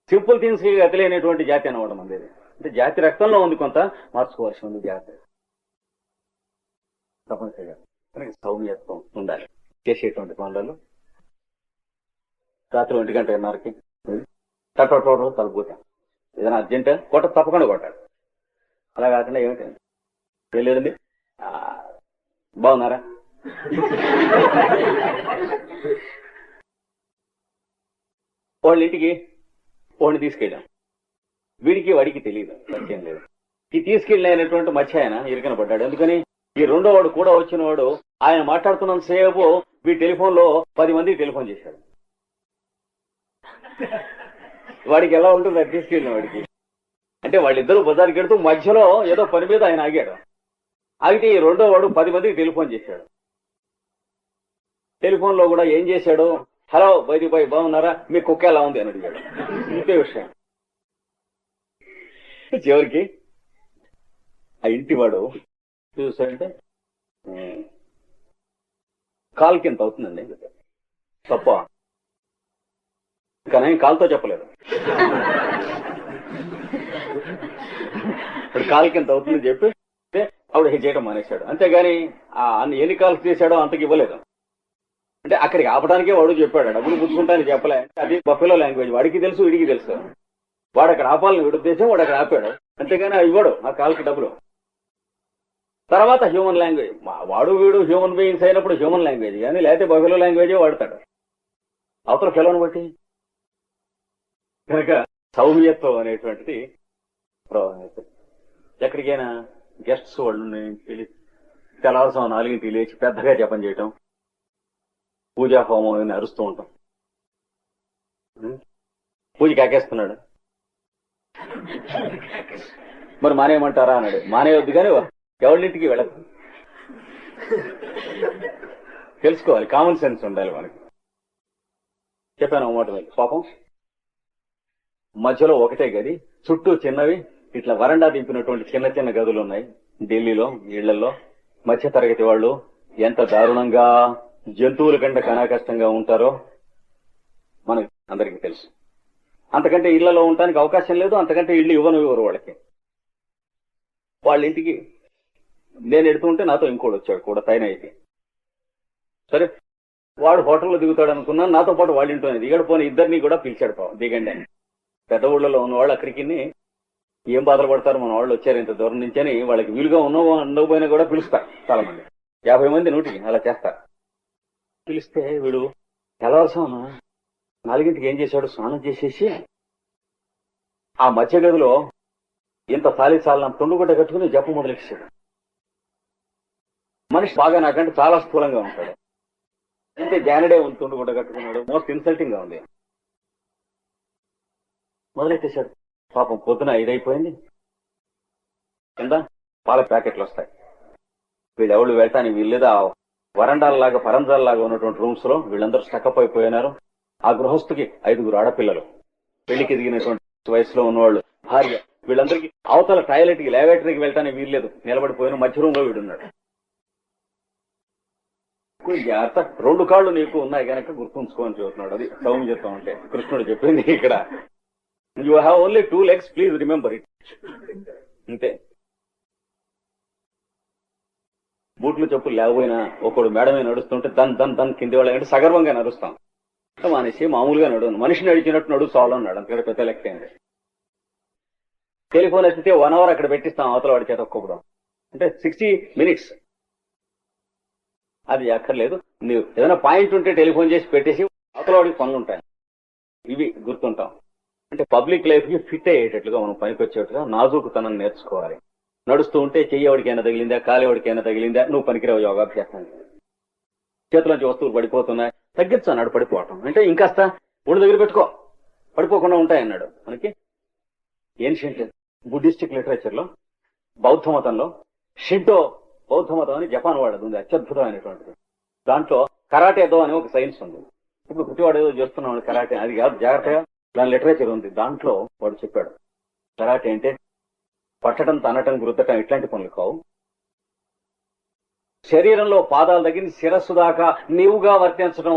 సింపుల్ థింగ్స్ కి అతిలేనటువంటి జాతి అనవడం అనేది. అంటే జాతి రక్తంలో ఉంది, కొంత మార్చుకోవాల్సి ఉంది జాతి తప్పనిసరిగా. సౌమ్యత్వం ఉండాలి చేసేటువంటి పనులలో. రాత్రి 1:30కి టట్టోటో తలపోతాం. ఏదైనా అర్జెంట్ తప్పకుండా కొట్టాలి. అలా కాకుండా ఏమిటి లేదండి బాగున్నారా వాళ్ళ ఇంటికి వాడిని తీసుకెళ్ళాం. వీడికి వాడికి తెలియదు, పరిచయం లేదు. ఈ తీసుకెళ్ళినటువంటి మధ్య ఆయన ఇరికన పడ్డాడు. ఎందుకని ఈ రెండో వాడు కూడా వచ్చిన వాడు ఆయన మాట్లాడుతున్నంతసేపు వీడి టెలిఫోన్ లో 10 మందికి టెలిఫోన్ చేశాడు. వాడికి ఎలా ఉంటుంది అది తీసుకెళ్ళిన వాడికి. అంటే వాళ్ళిద్దరూ బజార్కి వెళ్తూ మధ్యలో ఏదో పని మీద ఆయన ఆగాడు. ఆగితే ఈ రెండో వాడు 10 మందికి టెలిఫోన్ చేశాడు. టెలిఫోన్ లో కూడా ఏం చేశాడు, హలో బైది బాయ్ బాగున్నారా, మీ కుక్క ఎలా ఉంది అని అడిగాడు. ఇంతే విషయం. చివరికి ఆ ఇంటి వాడు చూసాడంటే కాలుకి ఎంత అవుతుందండి, తప్ప కానీ కాలుతో చెప్పలేదు. ఇప్పుడు కాలుకి ఎంత అవుతుందని చెప్పి ఆవిడ చేయడం మానేశాడు. అంతేగాని ఎన్ని కాల్స్ చేశాడో అంతకు ఇవ్వలేదు. అంటే అక్కడికి ఆపడానికే వాడు చెప్పాడు, డబ్బులు పుచ్చుకుంటానని చెప్పలే. అది బఫెలో లాంగ్వేజ్, వాడికి తెలుసు వీడికి తెలుసు. వాడు అక్కడ ఆపాలని వీడి ఉద్దేశం, వాడు అక్కడ ఆపాడు. అంతేగాని ఇవ్వడు ఆ కాల్కి డబ్బులు. తర్వాత హ్యూమన్ లాంగ్వేజ్, వాడు వీడు హ్యూమన్ బీయింగ్స్ అయినప్పుడు హ్యూమన్ లాంగ్వేజ్ కానీ లేకపోతే బఫెలో లాంగ్వేజే వాడతాడు అవతల ఫెలోని బట్టి. కనుక సౌమ్యత్వం అనేటువంటిది ఎక్కడికైనా గెస్ట్స్ వాళ్ళని తెల్లవారుసం 4కి లేచి పెద్దగా జపం చేయటం, పూజా హోమం అని అరుస్తూ ఉంటాం. పూజకి ఆకేస్తున్నాడు, మరి మానేయమంటారా అన్నాడు. మానేయొద్దు కానీ ఎవరింటికి వెళ్ళదు. తెలుసుకోవాలి, కామన్ సెన్స్ ఉండాలి మనకి. చెప్పాను మాట పాపం మధ్యలో ఒకటే గది, చుట్టూ చిన్నవి ఇట్లా వరండా దింపినటువంటి చిన్న చిన్న గదులు ఉన్నాయి ఢిల్లీలో ఇళ్లలో. మధ్య తరగతి వాళ్ళు ఎంత దారుణంగా జంతువుల కంటే కష్టంగా ఉంటారో మనకి అందరికీ తెలుసు. అంతకంటే ఇళ్లలో ఉండడానికి అవకాశం లేదు, అంతకంటే ఇళ్ళు ఇవ్వరు వాళ్ళకి. వాళ్ళ ఇంటికి నేను ఎడుతుంటే నాతో ఇంకోటి వచ్చాడు కూడా తైనైతే. సరే వాడు హోటల్లో దిగుతాడు అనుకున్నాను, నాతో పాటు వాళ్ళ ఇంట్లోనే దిగడు. పోనీ ఇద్దరిని కూడా పిలిచాడు దిగండి అని. పెద్ద ఊళ్ళలో ఉన్న వాళ్ళు అక్కడికి ఏం బాధలు పడతారు, మన వాళ్ళు వచ్చారు ఇంత దూరం నుంచి అని వాళ్ళకి వీలుగా ఉండకపోయినా కూడా పిలుస్తారు. చాలా మంది 50 మంది 100కి అలా చేస్తారు. పిలిస్తే వీడు తెల్లవారుసామున 4ంటికి ఏం చేశాడు, స్నానం చేసేసి ఆ మధ్య గదిలో ఇంత సాలిన తుండుగుడ్డ కట్టుకుని జపం మొదలెట్టాడు. మనిషి బాగా నాకంటే చాలా స్థూలంగా ఉంటాడు. అంటే జానడే ఉంది, తుండుగుడ్డ కట్టుకున్నాడు. మోస్ట్ ఇన్సల్టింగ్ గా ఉంది. మొదలెట్టేశాడు. పాపం పొద్దున 5 అయిపోయింది. కింద పాల ప్యాకెట్లు వస్తాయి. వీళ్ళెవళ్ళు వెళ్ళటానికి వీళ్ళేదా వరండాలలాగా పరంజాలలాగా ఉన్నటువంటి రూమ్స్ లో వీళ్ళందరూ స్టకప్ అయిపోయినారు. ఆ గృహస్థుకి 5 ఆడపిల్లలు, పెళ్లికి ఎదిగినటువంటి వయసులో ఉన్నవాళ్ళు, భార్య. వీళ్ళందరికీ అవతల టాయిలెట్ కి లాబరేటరీకి వెళ్ళటానికి వీల్లేదు. నిలబడిపోయిన మధ్య రూమ్ లో వీడున్నాడు. జాగ్రత్త, 2 కాళ్ళు నీకు ఉన్నాయి కనుక గుర్తుంచుకోని చెబుతున్నాడు. అది సౌమ్యత్వం అంటే కృష్ణుడు చెప్పింది ఇక్కడ. You have only 2 legs, please remember it. అంతే. బూట్లు చెప్పులు లేకపోయినా ఒకడు మేడమే నడుస్తుంటే దన్ కింది వాళ్ళంటే సగర్వంగా నడుస్తాం. మానేసి మామూలుగా నడువు, మనిషి నడిచినట్టు నడువు చాలు అన్నాడు. అంతకంటే పెద్ద లెక్క ఏంటి. టెలిఫోన్ వస్తే 1 hour అక్కడ పెట్టిస్తాం అవతల వాడి చేత ఒక్కొక్కడం. అంటే 60 minutes. అది అక్కర్లేదు. నువ్వు ఏదైనా పాయింట్ ఉంటే టెలిఫోన్ చేసి పెట్టేసి అవతల వాడికి పనులు ఉంటాయి. ఇవి గుర్తుంటాం. అంటే పబ్లిక్ లైఫ్ కి ఫిట్ అయ్యేటట్లుగా మనం పనికొచ్చేట్టుగా నాజూకుతనం నేర్చుకోవాలి. నడుస్తూ ఉంటే చెయ్యవాడికైనా తగిలిందా, కాలేవాడికైనా తగిలిందా, నువ్వు పనికిరావు యోగాభ్యాసం. చేతులోంచి వస్తువులు పడిపోతున్నాయి, తగ్గించు అన్నాడు. పడిపోవటం అంటే ఇంకాస్త ఒళ్ళు దగ్గర పెట్టుకో, పడిపోకుండా ఉంటాయన్నాడు. మనకి ఏన్షియంట్ బుద్ధిస్టిక్ లిటరేచర్ లో, బౌద్ధ మతంలో షింటో బౌద్ధ మతం అని జపాన్ వాడది ఉంది, అత్యద్భుతమైనటువంటిది. దాంట్లో కరాటే దో అని ఒక సైన్స్ ఉంది. ఇప్పుడు ప్రతివాడు ఏదో చేస్తున్నాడు కరాటే, అది కాదు, జాగ్రత్తగా దాని లిటరేచర్ ఉంది. దాంట్లో వాడు చెప్పాడు కరాటే అంటే పట్టడం, తనటం, గుర్తటం ఇట్లాంటి పనులు కావు. శరీరంలో పాదాల దగ్గర శిరస్సు దాకా నీవుగా వర్తించడం,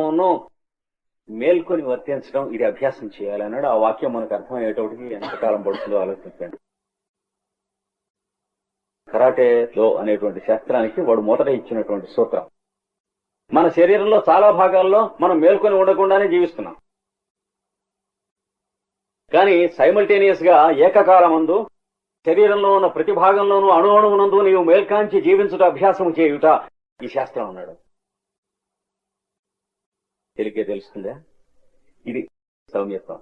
మేల్కొని వర్తించడం, ఇది అభ్యాసం చేయాలన్నాడు. ఆ వాక్యం మనకు అర్థమయ్యేటప్పటికి ఎంతకాలం పడుతుందో ఆలోచించండి. కరాటేలో అనేటువంటి శాస్త్రానికి వాడు మొదట ఇచ్చినటువంటి సూత్రం. మన శరీరంలో చాలా భాగాల్లో మనం మేల్కొని ఉండకుండానే జీవిస్తున్నాం. కానీ సైమల్టేనియస్ గా ఏకకాలమందు శరీరంలో ఉన్న ప్రతి భాగంలోనూ అణువునందు నీవు మేల్కాంచి జీవించుట అభ్యాసం చేయుట ఈ శాస్త్రం అన్నాడు. తెలికే తెలుస్తుందా? ఇది సౌమ్యత్వం.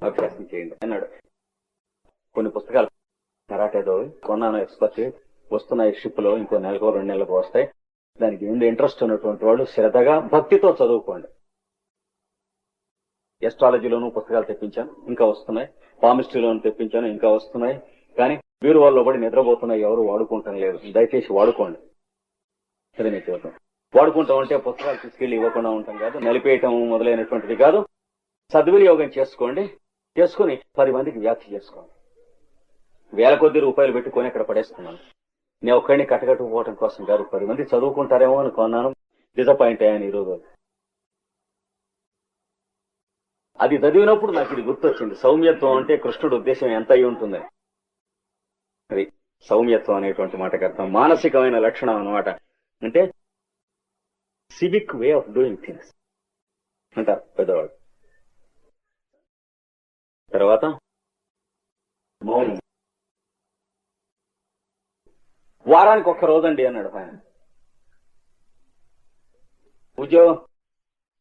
అభ్యాసం చేయండి అన్నాడు. కొన్ని పుస్తకాలు కరాటేదో కొన్నాను, ఎక్స్పర్ట్ వస్తున్నాయి షిప్ లో, ఇంకో నెలకు 2 నెలలకు వస్తాయి. దానికి ఏంది ఇంట్రెస్ట్ ఉన్నటువంటి వాళ్ళు శ్రద్ధగా భక్తితో చదువుకోండి. ఎస్ట్రాలజీలోనూ పుస్తకాలు తెప్పించాను, ఇంకా వస్తున్నాయి. పామిస్ట్రీలోనూ తెప్పించాను, ఇంకా వస్తున్నాయి. కానీ వీరు వాళ్ళు పడి నిద్రపోతున్నాయి, ఎవరు వాడుకుంటాం లేదు. దయచేసి వాడుకోండి. అదే నేను చెబుతాం. వాడుకుంటాం అంటే పుస్తకాలు తీసుకెళ్లి ఇవ్వకుండా ఉంటాం కాదు, నలిపేయటం మొదలైనటువంటిది కాదు. సద్వినియోగం చేసుకోండి. చేసుకుని 10 మందికి వ్యాప్తి చేసుకోండి. వేల కొద్ది రూపాయలు పెట్టుకొని ఇక్కడ పడేస్తున్నాను. నేను ఒక్కడిని కట్టకట్టుకుపోవటం కోసం కాదు, 10 మంది చదువుకుంటారేమో అని కొన్నాను. డిసప్పాయింట్ అయ్యాను ఈరోజు. అది చదివినప్పుడు నాకు ఇది గుర్తొచ్చింది. సౌమ్యత్వం అంటే కృష్ణుడు ఉద్దేశం ఎంత అయి ఉంటుంది. అది సౌమ్యత్వం అనేటువంటి మాటకు అర్థం మానసికమైన లక్షణం అన్నమాట. అంటే civic way of doing things అంటారు పెద్దవాళ్ళు. తర్వాత మౌనం. వారానికి 1 రోజండి అన్నాడు ఆయన. ఉద్యోగం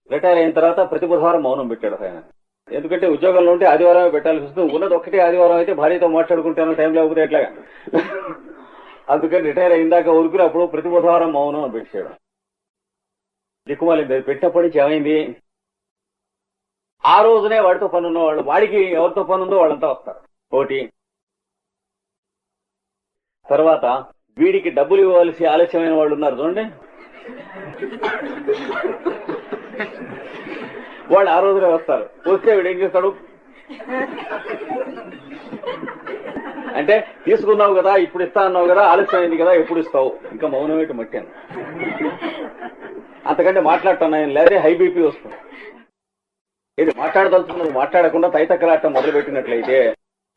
రిటైర్ అయిన తర్వాత ప్రతి బుధవారం మౌనం పెట్టాడు ఆయన. ఎందుకంటే ఉద్యోగంలో ఉంటే ఆదివారమే పెట్టాల్సి వస్తుంది. ఉన్నది ఒక్కటే ఆదివారం అయితే భార్యతో మాట్లాడుకుంటాను, టైం లేకపోతే ఎట్లాగా. అందుకని రిటైర్ అయిందాక ఊరుకుని అప్పుడు ప్రతి బుధవారం మౌనం అని పెట్టాడు. దిక్కుమాలి పెట్టినప్పటి నుంచి ఏమైంది, ఆ రోజునే వాడితో పని ఉన్నవాళ్ళు, వాడికి ఎవరితో పని ఉందో వాళ్ళంతా వస్తారు. ఒకటి. తర్వాత వీడికి డబ్బులు ఇవ్వాల్సి ఆలస్యమైన వాళ్ళు ఉన్నారు చూడండి, వాళ్ళు ఆ రోజునే వస్తారు. వస్తే వీడు ఏం చేస్తాడు, అంటే తీసుకున్నావు కదా, ఇప్పుడు ఇస్తా అన్నావు కదా, ఆలస్యమైంది కదా, ఎప్పుడు ఇస్తావు? ఇంకా మౌనం ఏంటి మట్టాను. అంతకంటే మాట్లాడుతున్నాను లేదా హై బీపీ వస్తుంది. ఇది మాట్లాడదలుచుకున్నది మాట్లాడకుండా తైతక్కలాటం మొదలు పెట్టినట్లయితే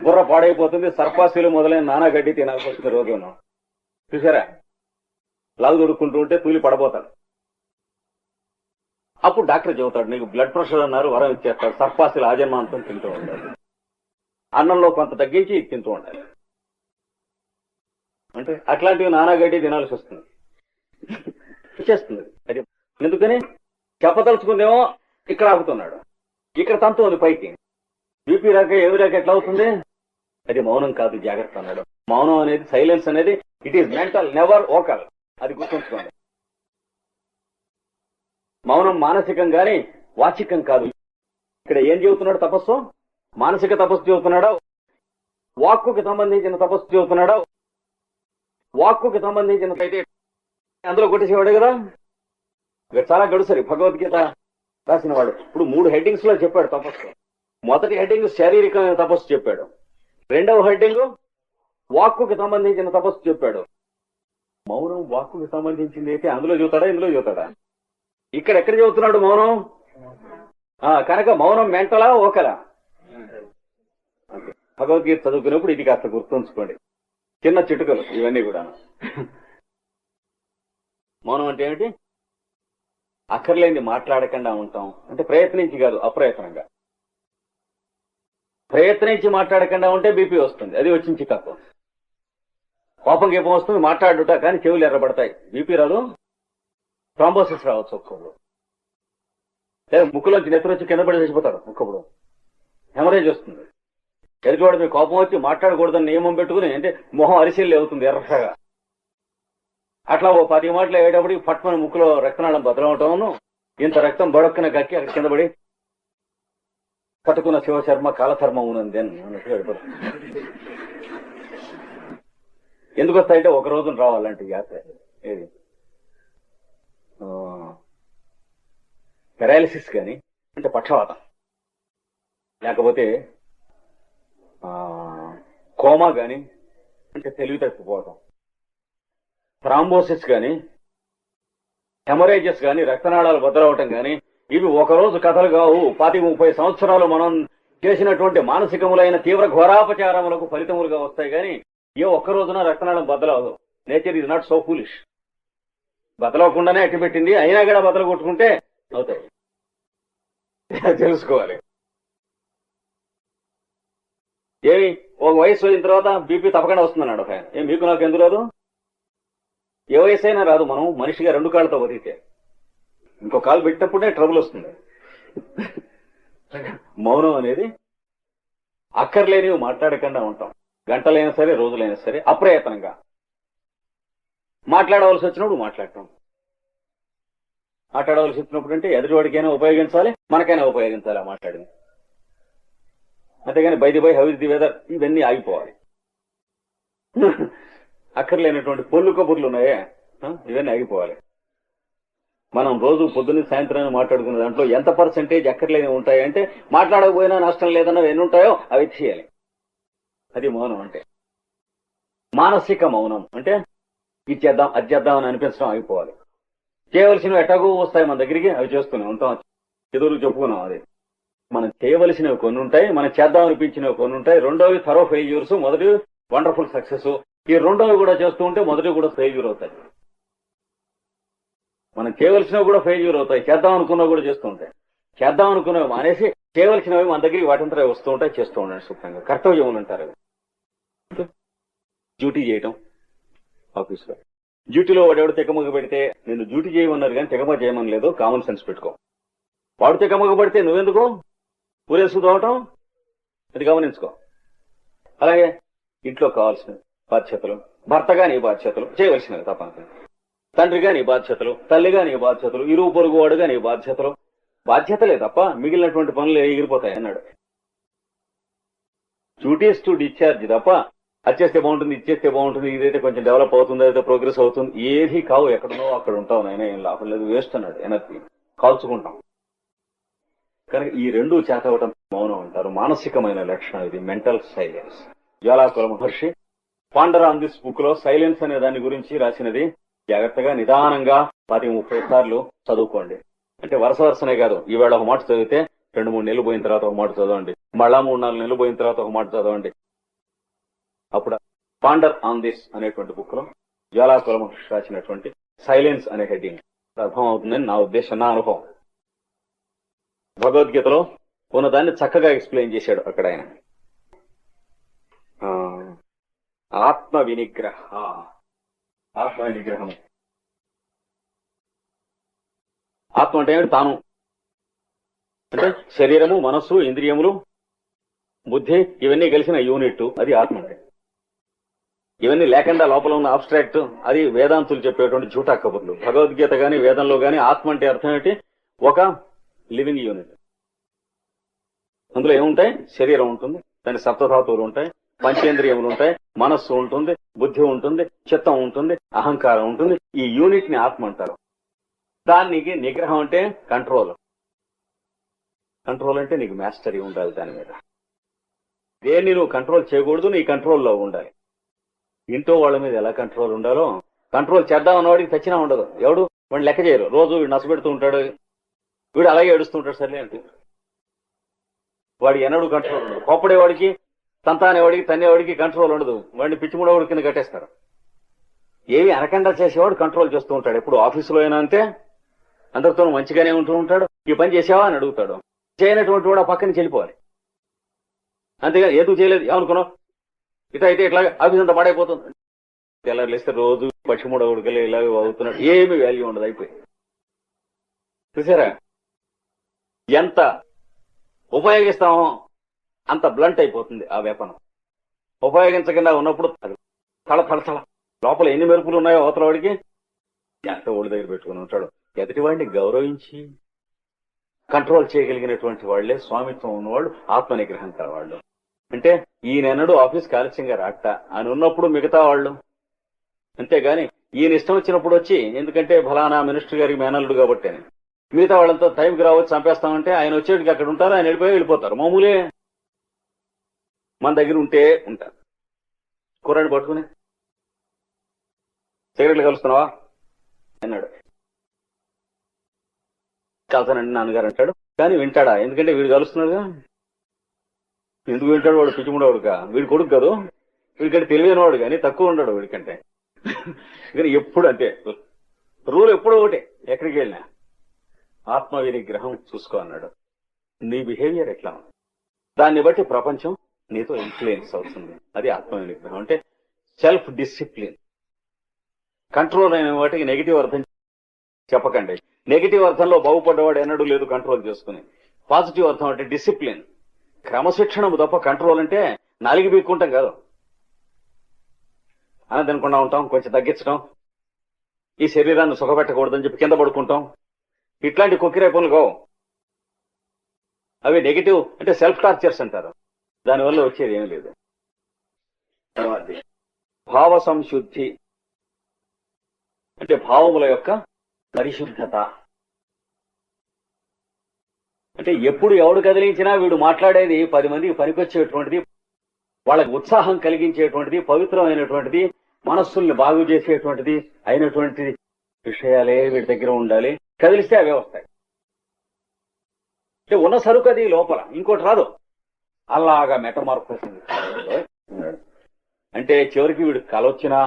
బుర్ర పాడైపోతుంది. సర్పాసులు మొదలైన నానా గడ్డి తినాల్సి వస్తుంది రోజు. చూసారా, లాగు దొరుకుంటూ ఉంటే తూలి పడబోతాడు. అప్పుడు డాక్టర్ చెబుతాడు, నీకు బ్లడ్ ప్రెషర్ అన్నారు, వరం ఇచ్చేస్తాడు. సర్పాసులు ఆజన్మాంతం తింటూ ఉండాలి, అన్నంలో కొంత తగ్గించి తింటూ ఉండాలి. అంటే అట్లాంటివి నానా గడ్డి తినాల్సి వస్తుంది, ఇచ్చేస్తుంది. అది ఎందుకని చెప్పదలుచుకుందేమో ఇక్కడ ఆగుతున్నాడు, ఇక్కడ తంతు ఉంది పైకి. బీపీ రాక ఏమి రాక ఎట్లా అవుతుంది? అది మౌనం కాదు, జాగ్రత్త అన్నాడు. మౌనం అనేది, సైలెన్స్ అనేది it is mental, never vocal. అది గుర్తుంచుకోండి. మౌనం మానసికం గాని వాచికం కాదు. ఇక్కడ ఏం చెబుతున్నాడు? తపస్సు, మానసిక తపస్సు చెబుతున్నాడా, వాక్కుకి సంబంధించిన తపస్సు చెబుతున్నాడా? వాక్కుకి సంబంధించిన అయితే అందులో కొట్టేసేవాడు కదా. చాలా గడుసరి భగవద్గీత రాసిన వాడు. ఇప్పుడు 3 హెడ్డింగ్స్ లో చెప్పాడు తపస్సు. మొదటి హెడ్డింగ్ శారీరకమైన తపస్సు చెప్పాడు, రెండవ హెడ్డింగ్ వాక్కుకి సంబంధించిన తపస్సు చెప్పాడు. మౌనం వాక్కుకి సంబంధించింది అయితే అందులో చూతాడా, ఇందులో చూతాడా? ఇక్కడ ఎక్కడ చెబుతున్నాడు మౌనం? కనుక మౌనం మెంటలా ఓకలా? భగవద్గీత చదువుకున్నప్పుడు ఇది కాస్త గుర్తుంచుకోండి. చిన్న చిటుకలు ఇవన్నీ కూడా. మౌనం అంటే ఏమిటి? అక్కర్లేంది మాట్లాడకుండా ఉంటాం అంటే ప్రయత్నించి కాదు, అప్రయత్నంగా. ప్రయత్నించి మాట్లాడకుండా ఉంటే బీపీ వస్తుంది, అది వచ్చిన చికాకు. కోపం గీపం వస్తుంది, మాట్లాడుట కానీ చెవులు ఎర్రబడతాయి, బీపీ రాదు. థ్రాంబోసిస్ రావచ్చు ఒక్కప్పుడు, లేదా ముక్కులోంచి నెత్తురు వచ్చి కింద పడి చచ్చిపోతాడు ఒక్కప్పుడు, హెమరేజ్ వస్తుంది. ఎదుటివాడు మీ కోపం వచ్చి మాట్లాడకూడదని నియమం పెట్టుకుని అంటే మొహం అరిశీలు అవుతుంది ఎర్రగా. అట్లా ఓ 10 మాటలు అయ్యేటప్పుడు పట్టుమని ముక్కులో రక్తనాళం బదలవటం, ఇంత రక్తం బొడక్కున కక్కి అక్కడ కింద పడి కట్టుకున్న శివశర్మ కాలధర్మం ఉన్నది అన్నట్టు వెళ్ళిపోతుంది. ఎందుకు వస్తాయంటే ఒక రోజున రావాలంటే యాత్ర. ఏది పెరాలిసిస్ కానీ అంటే పక్షవాతం, లేకపోతే కోమా గాని అంటే తెలివి తప్పిపోవటం, థ్రాంబోసిస్ గాని, హెమరేజెస్ గాని, రక్తనాళాలు బద్దలవటం గాని, ఇవి ఒకరోజు కథలు కావు. 20-30 సంవత్సరాలు మనం చేసినటువంటి మానసికములైన తీవ్ర ఘోరాపచారములకు ఫలితములుగా వస్తాయి కానీ ఏ ఒక్క రోజున రక్తనాళం బద్దలవదు. Nature is not so foolish. బద్దలవకుండానే అట్టి పెట్టింది, అయినా కూడా బద్దలు కొట్టుకుంటే అవుతాయి. తెలుసుకోవాలి. ఏమి ఒక వయసు అయిన తర్వాత బీపీ తప్పకుండా వస్తుందన్నాడు ఒక ఆయన. ఏం మీకు నాకు ఎందుకు రాదు? ఏ వయసు అయినా రాదు. మనం మనిషిగా 2 కాళ్ళతో బతికితే ఇంకో కాలు పెట్టినప్పుడే ట్రబుల్ వస్తుంది. మౌనం అనేది అక్కర్లేనివి మాట్లాడకుండా ఉంటాం, గంటలైనా సరే రోజులైనా సరే అప్రయత్నంగా. మాట్లాడవలసి వచ్చినప్పుడు మాట్లాడటం, మాట్లాడవలసి వచ్చినప్పుడు అంటే ఎదుటివాడికైనా ఉపయోగించాలి, మనకైనా ఉపయోగించాలి ఆ మాట్లాడింది. అంతేగాని by the by, how is the weather, ఇవన్నీ ఆగిపోవాలి. అక్కర్లేనటువంటి పొల్లు కబుర్లు ఉన్నాయే, ఇవన్నీ ఆగిపోవాలి. మనం రోజు పొద్దున్న సాయంత్రాన్ని మాట్లాడుకునే దాంట్లో ఎంత పర్సెంటేజ్ అక్కర్లేని ఉంటాయి అంటే మాట్లాడకపోయినా నష్టం లేదన్నవి ఎన్ని ఉంటాయో అవి చేయాలి. అది మౌనం అంటే. మానసిక మౌనం అంటే ఇది చేద్దాం అది చేద్దాం అని అనిపించడం ఆగిపోవాలి. చేయవలసినవి ఎటాగో వస్తాయి మన దగ్గరికి, అవి చేస్తూనే ఉంటాం. ఎదురు చెప్పుకున్నాం. అది మనం చేయవలసినవి కొన్ని ఉంటాయి, మనం చేద్దాం అనిపించినవి కొన్ని ఉంటాయి. రెండోవి థరో ఫెయిల్యూర్స్, మొదటి వండర్ఫుల్ సక్సెస్. ఈ రెండోవి కూడా చేస్తూ ఉంటే మొదటి కూడా ఫెయిల్యూర్ అవుతాయి. మనం చేయవలసినవి కూడా ఫెయిల్యూర్ అవుతాయి, చేద్దాం అనుకున్నవి కూడా చేస్తూ ఉంటాయి. చేద్దాం అనుకున్నవి మానేసి చేయవలసినవి మన దగ్గరికి వాటింతా వస్తూ ఉంటాయి, చేస్తూ ఉండండి శుభ్రంగా. కర్తవ్యం అంటారు. డ్యూటీ చేయటం ఆఫీసులో. డ్యూటీలో వాడెవడు తెగమగ పెడితే నేను డ్యూటీ చేయమన్నారు కానీ తెగమగ చేయమని లేదు, కామన్ సెన్స్ పెట్టుకో. వాడు తెగమగ పడితే నువ్వెందుకు ఊరేసుకుపోవటం, అది గమనించుకో. అలాగే ఇంట్లో కావాల్సిన బాధ్యతలు, భర్తగా నీ బాధ్యతలు చేయవలసినవి తప్పనిసరి, తండ్రిగా నీ బాధ్యతలు, తల్లిగా నీ బాధ్యతలు, ఇరుగు పొరుగు వాడుగా నీ బాధ్యతలు. బాధ్యతలే తప్ప మిగిలినటువంటి పనులు ఎగిరిపోతాయి అన్నాడు. డ్యూటీస్ టు డిశ్చార్జ్ తప్ప అది చేస్తే బాగుంటుంది, ఇది చేస్తే బాగుంటుంది, ఇదైతే కొంచెం డెవలప్ అవుతుంది, అయితే ప్రోగ్రెస్ అవుతుంది, ఏది కావు. ఎక్కడున్నావు అక్కడ ఉంటావు, నైనా ఏం లాభం లేదు, వేస్ట్ అన్నాడు. ఎనర్జీ కాల్చుకుంటాం. కనుక ఈ రెండు చేతవటం మౌనం అంటారు. మానసికమైన లక్షణం ఇది, మెంటల్ సైలెన్స్. జ్వాలాకుల మహర్షి పాండర్ ఆన్ దిస్ బుక్ లో సైలెన్స్ అనే దాని గురించి రాసినది. జాగ్రత్తగా నిదానంగా 20-30 సార్లు చదువుకోండి. అంటే వరుసనే కాదు, ఈవేళ ఒక మాట చదివితే 2-3 నెలలు పోయిన తర్వాత ఒక మాట చదవండి, మళ్ళా 3-4 నెలలు పోయిన తర్వాత ఒక మాట చదవండి. అప్పుడు పాండర్ ఆన్ దిస్ అనేటువంటి బుక్ లో జ్వాలాకుల మహర్షి రాసినటువంటి సైలెన్స్ అనే హెడ్డింగ్ అర్థం అవుతుందని నా ఉద్దేశం, నా అనుభవం. భగవద్గీతలో ఉన్నదాన్ని చక్కగా ఎక్స్ప్లెయిన్ చేశాడు అక్కడ ఆయన. ఆత్మ వినిగ్రహం. ఆత్మ అంటే ఏమిటి? తాను అంటే శరీరము, మనస్సు, ఇంద్రియములు, బుద్ధి ఇవన్నీ కలిసిన యూనిట్, అది ఆత్మ అంటే. ఇవన్నీ లేకుండా లోపల ఉన్న అబ్స్ట్రాక్ట్, అది వేదాంతులు చెప్పేటువంటి జూటా కబుర్లు. భగవద్గీత గాని వేదంలో గాని ఆత్మ అంటే అర్థం ఏంటి? ఒక లివింగ్ యూనిట్. అందులో ఏముంటాయి? శరీరం ఉంటుంది, దాని సప్తధాతువులు ఉంటాయి, పంచేంద్రియములు ఉంటాయి, మనస్సు ఉంటుంది, బుద్ధి ఉంటుంది, చిత్తం ఉంటుంది, అహంకారం ఉంటుంది. ఈ యూనిట్ ని ఆత్మ అంటారు. దానికి నిగ్రహం అంటే కంట్రోల్. కంట్రోల్ అంటే నీకు మాస్టరీ ఉండాలి దాని మీద. దేన్ని నువ్వు కంట్రోల్ చేయకూడదు, నీ కంట్రోల్లో ఉండాలి. ఇంట్లో వాళ్ళ మీద ఎలా కంట్రోల్ ఉండాలో, కంట్రోల్ చేద్దామన్న వాడికి తెచ్చినా ఉండదు. ఎవడు వాడిని లెక్క చేయరు. రోజు వీడు నచ్చబెడుతూ ఉంటాడు, వీడు అలాగే ఏడుస్తుంటాడు, సర్లే అంటే వాడికి ఎన్నడూ కంట్రోల్ ఉండదు. కోపడేవాడికి, తంతానేవాడికి, తన్నేవాడికి కంట్రోల్ ఉండదు. వాడిని పిచ్చిముడవాడి కింద కట్టేస్తారు. ఏవి అనకుండా చేసేవాడు కంట్రోల్ చేస్తూ ఉంటాడు. ఎప్పుడు ఆఫీసులో అయినా అంతే, అందరితో మంచిగానే ఉంటూ ఉంటాడు. ఈ పని చేసావా అని అడుగుతాడు. చేయనటువంటి వాడు ఆ పక్కన చెల్లిపోవాలి. అంతేగా ఎందుకు చేయలేదు ఏమనుకున్నావు, ఇట అయితే ఇట్లాగా ఆఫీస్ అంతా పడైపోతుంది. తెల్లారులేస్తే రోజు పచ్చిముడవుడికలే ఇలాగే అవుతున్నాడు, ఏమి వాల్యూ ఉండదు, అయిపోయి. చూసారా ఎంత ఉపయోగిస్తామో అంత బ్లంట్ అయిపోతుంది ఆ వేపనం. ఉపయోగించకుండా ఉన్నప్పుడు తల తల తల లోపల ఎన్ని మెరుపులు ఉన్నాయో అవతల వాడికి ఎంత ఒడి దగ్గర పెట్టుకుని ఉంటాడు. ఎదుటి వాడిని గౌరవించి కంట్రోల్ చేయగలిగినటువంటి వాళ్లే స్వామిత్వం ఉన్నవాళ్ళు, ఆత్మ నిగ్రహం కలవాళ్ళు. అంటే ఈయనెన్నడూ ఆఫీస్కి ఆలస్యంగా రాట అని ఉన్నప్పుడు మిగతా వాళ్ళు, అంతేగాని ఈయన ఇష్టం వచ్చినప్పుడు వచ్చి, ఎందుకంటే ఫలానా మినిస్టర్ గారికి మేనల్లుడు కాబట్టి మిగతా వాళ్ళంతా టైంకి రావచ్చు చంపేస్తామంటే ఆయన వచ్చేటికి అక్కడ ఉంటారు, ఆయన వెళ్ళిపోతారు. మామూలే. మన దగ్గర ఉంటే ఉంటారు. కూరని పట్టుకుని సిగరెట్లు కలుస్తున్నావా అన్నాడు. కలుతానండి నాన్నగారు అంటాడు. కానీ వింటాడా? ఎందుకంటే వీడు కలుస్తున్నాడుగా. ఎందుకు వింటాడు? వాడు పిచ్చిముడవాడుగా, వీడి కొడుకు కాదు, వీడికంటే తెలివైన వాడు కానీ తక్కువ ఉండడు వీడికంటే. కానీ ఎప్పుడు అంతే రూల్, ఎప్పుడు ఒకటే. ఎక్కడికి వెళ్ళినా ఆత్మ వినిగ్రహం చూసుకో అన్నాడు. నీ బిహేవియర్ ఎట్లా ఉంది దాన్ని బట్టి ప్రపంచం నీతో ఇన్ఫ్లుయెన్స్ అవుతుంది. అది ఆత్మ వినిగ్రహం అంటే సెల్ఫ్ డిసిప్లిన్. కంట్రోల్ అయిన వాటికి నెగిటివ్ అర్థం చెప్పకండి. నెగిటివ్ అర్థంలో బాగుపడ్డవాడు ఎన్నడూ లేదు కంట్రోల్ చేసుకుని. పాజిటివ్ అర్థం అంటే డిసిప్లిన్, క్రమశిక్షణ తప్ప కంట్రోల్ అంటే నాలుగు బీక్కుంటాం కాదు. అని తినకుండా ఉంటాం, కొంచెం తగ్గించడం, ఈ శరీరాన్ని సుఖపెట్టకూడదని చెప్పి కింద పడుకుంటాం. ఇట్లాంటి కొక్కిరే పనులు కావు. అవి నెగిటివ్ అంటే సెల్ఫ్ టార్చర్స్ అంటారు. దానివల్ల వచ్చేది ఏమీ లేదు. తర్వాత భావ సంశుద్ధి అంటే భావముల యొక్క పరిశుద్ధత. అంటే ఎప్పుడు ఎవడు కదిలించినా వీడు మాట్లాడేది 10 మందికి పనికొచ్చేటువంటిది, వాళ్ళకి ఉత్సాహం కలిగించేటువంటిది, పవిత్రమైనటువంటిది, మనస్సుల్ని బాగు చేసేటువంటిది అయినటువంటి విషయాలే వీడి దగ్గర ఉండాలి. కదిలిస్తే అవే వస్తాయి. అంటే ఉన్న సరుకు అది లోపల, ఇంకోటి రాదు. అలాగా మెటమార్ఫోసిస్ అంటే చివరికి వీడు కల వచ్చినా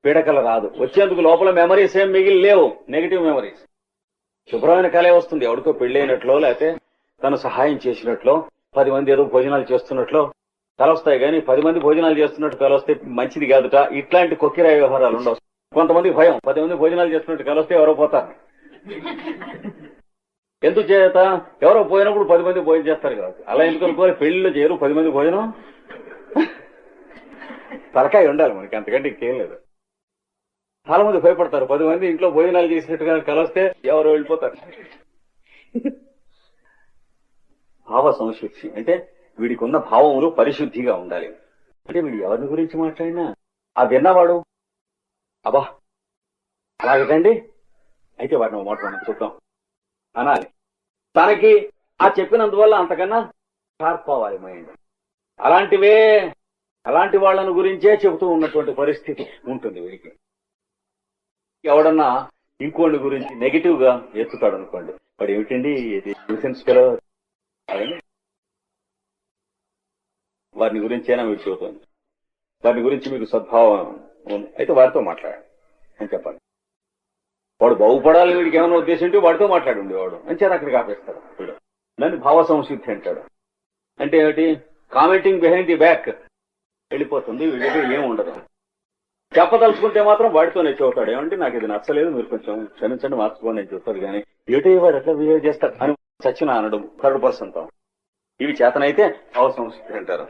పీడకల రాదు. వచ్చేందుకు లోపల మెమరీస్ ఏం మిగిలి లేవు, నెగిటివ్ మెమరీస్. శుభ్రమైన కళే వస్తుంది. ఎవరికో పెళ్ళైనట్లో, లేకపోతే తను సహాయం చేసినట్లో, 10 మంది ఏదో భోజనాలు చేస్తున్నట్లో కలొస్తాయి. కానీ 10 మంది భోజనాలు చేస్తున్నట్టు కలొస్తే మంచిది కాదుట. ఇట్లాంటి కొక్కిరాయి వ్యవహారాలు ఉండవు. కొంతమందికి భయం, 10 మంది భోజనాలు చేస్తున్నట్టు కలొస్తే ఎవరో పోతారు. ఎందుకు చేత? ఎవరో పోయినప్పుడు 10 మంది భోజనం చేస్తారు కాబట్టి. అలా ఎందుకు అనుకోవాలి? పెళ్లిలో చేయరు 10 మంది భోజనం. తలకాయ ఉండాలి మనకి, అంతకంటే ఇంకేం లేదు. చాలా మంది భయపడతారు. 10 మంది ఇంట్లో భోజనాలు చేసినట్టుగా కలిస్తే ఎవరో వెళ్ళిపోతారు. భావ సంశుద్ధి అంటే వీడికి ఉన్న భావములు పరిశుద్ధిగా ఉండాలి. అంటే వీడు ఎవరిని గురించి మాట్లాడినా ఆ విన్నవాడు అబ్బా అలాగటండి, అయితే వాడిని మాట మనం చూద్దాం అనాలి. తనకి ఆ చెప్పినందువల్ల అంతకన్నా షార్ప్ అవ్వాలి మైండ్. అలాంటి వాళ్ళను గురించే చెబుతూ ఉన్నటువంటి పరిస్థితి ఉంటుంది వీడికి. ఎవడన్నా ఇంకోటి గురించి నెగిటివ్ గా ఎత్తుతాడు అనుకోండి, వాడు ఏమిటండి ఇది న్యూసెన్స్ ఫెలో అని వారిని గురించేనా మీరు చెబుతుంది. వారి గురించి మీకు సద్భావం ఉంది అయితే వారితో మాట్లాడండి అని చెప్పాలి. వాడు బాగుపడాలి వీడికి ఏమైనా ఉద్దేశం ఉంటే వాడితో మాట్లాడి ఉండేవాడు అని చేత అక్కడికి ఆపేస్తాడు వీడు. దాన్ని భావ సంసిద్ధి అంటాడు. అంటే ఏమిటి? కామెంటింగ్ బిహైండ్ ది బ్యాక్ వెళ్ళిపోతుంది, వీడికి ఏం ఉండదు. చెప్పదలుచుకుంటే మాత్రం వాడితోనే చెబుతాడు, ఏమంటే నాకు ఇది నచ్చలేదు, మీరు కొంచెం క్షమించండి మార్చుకోండి అని చెప్తాడు. కానీ ఏటో వాడు ఎట్లా బిహేవ్ చేస్తాడు అని చచ్చిన అనడం 3rd తో. ఇవి చేతనైతే భావ సంసిద్ధి అంటారు.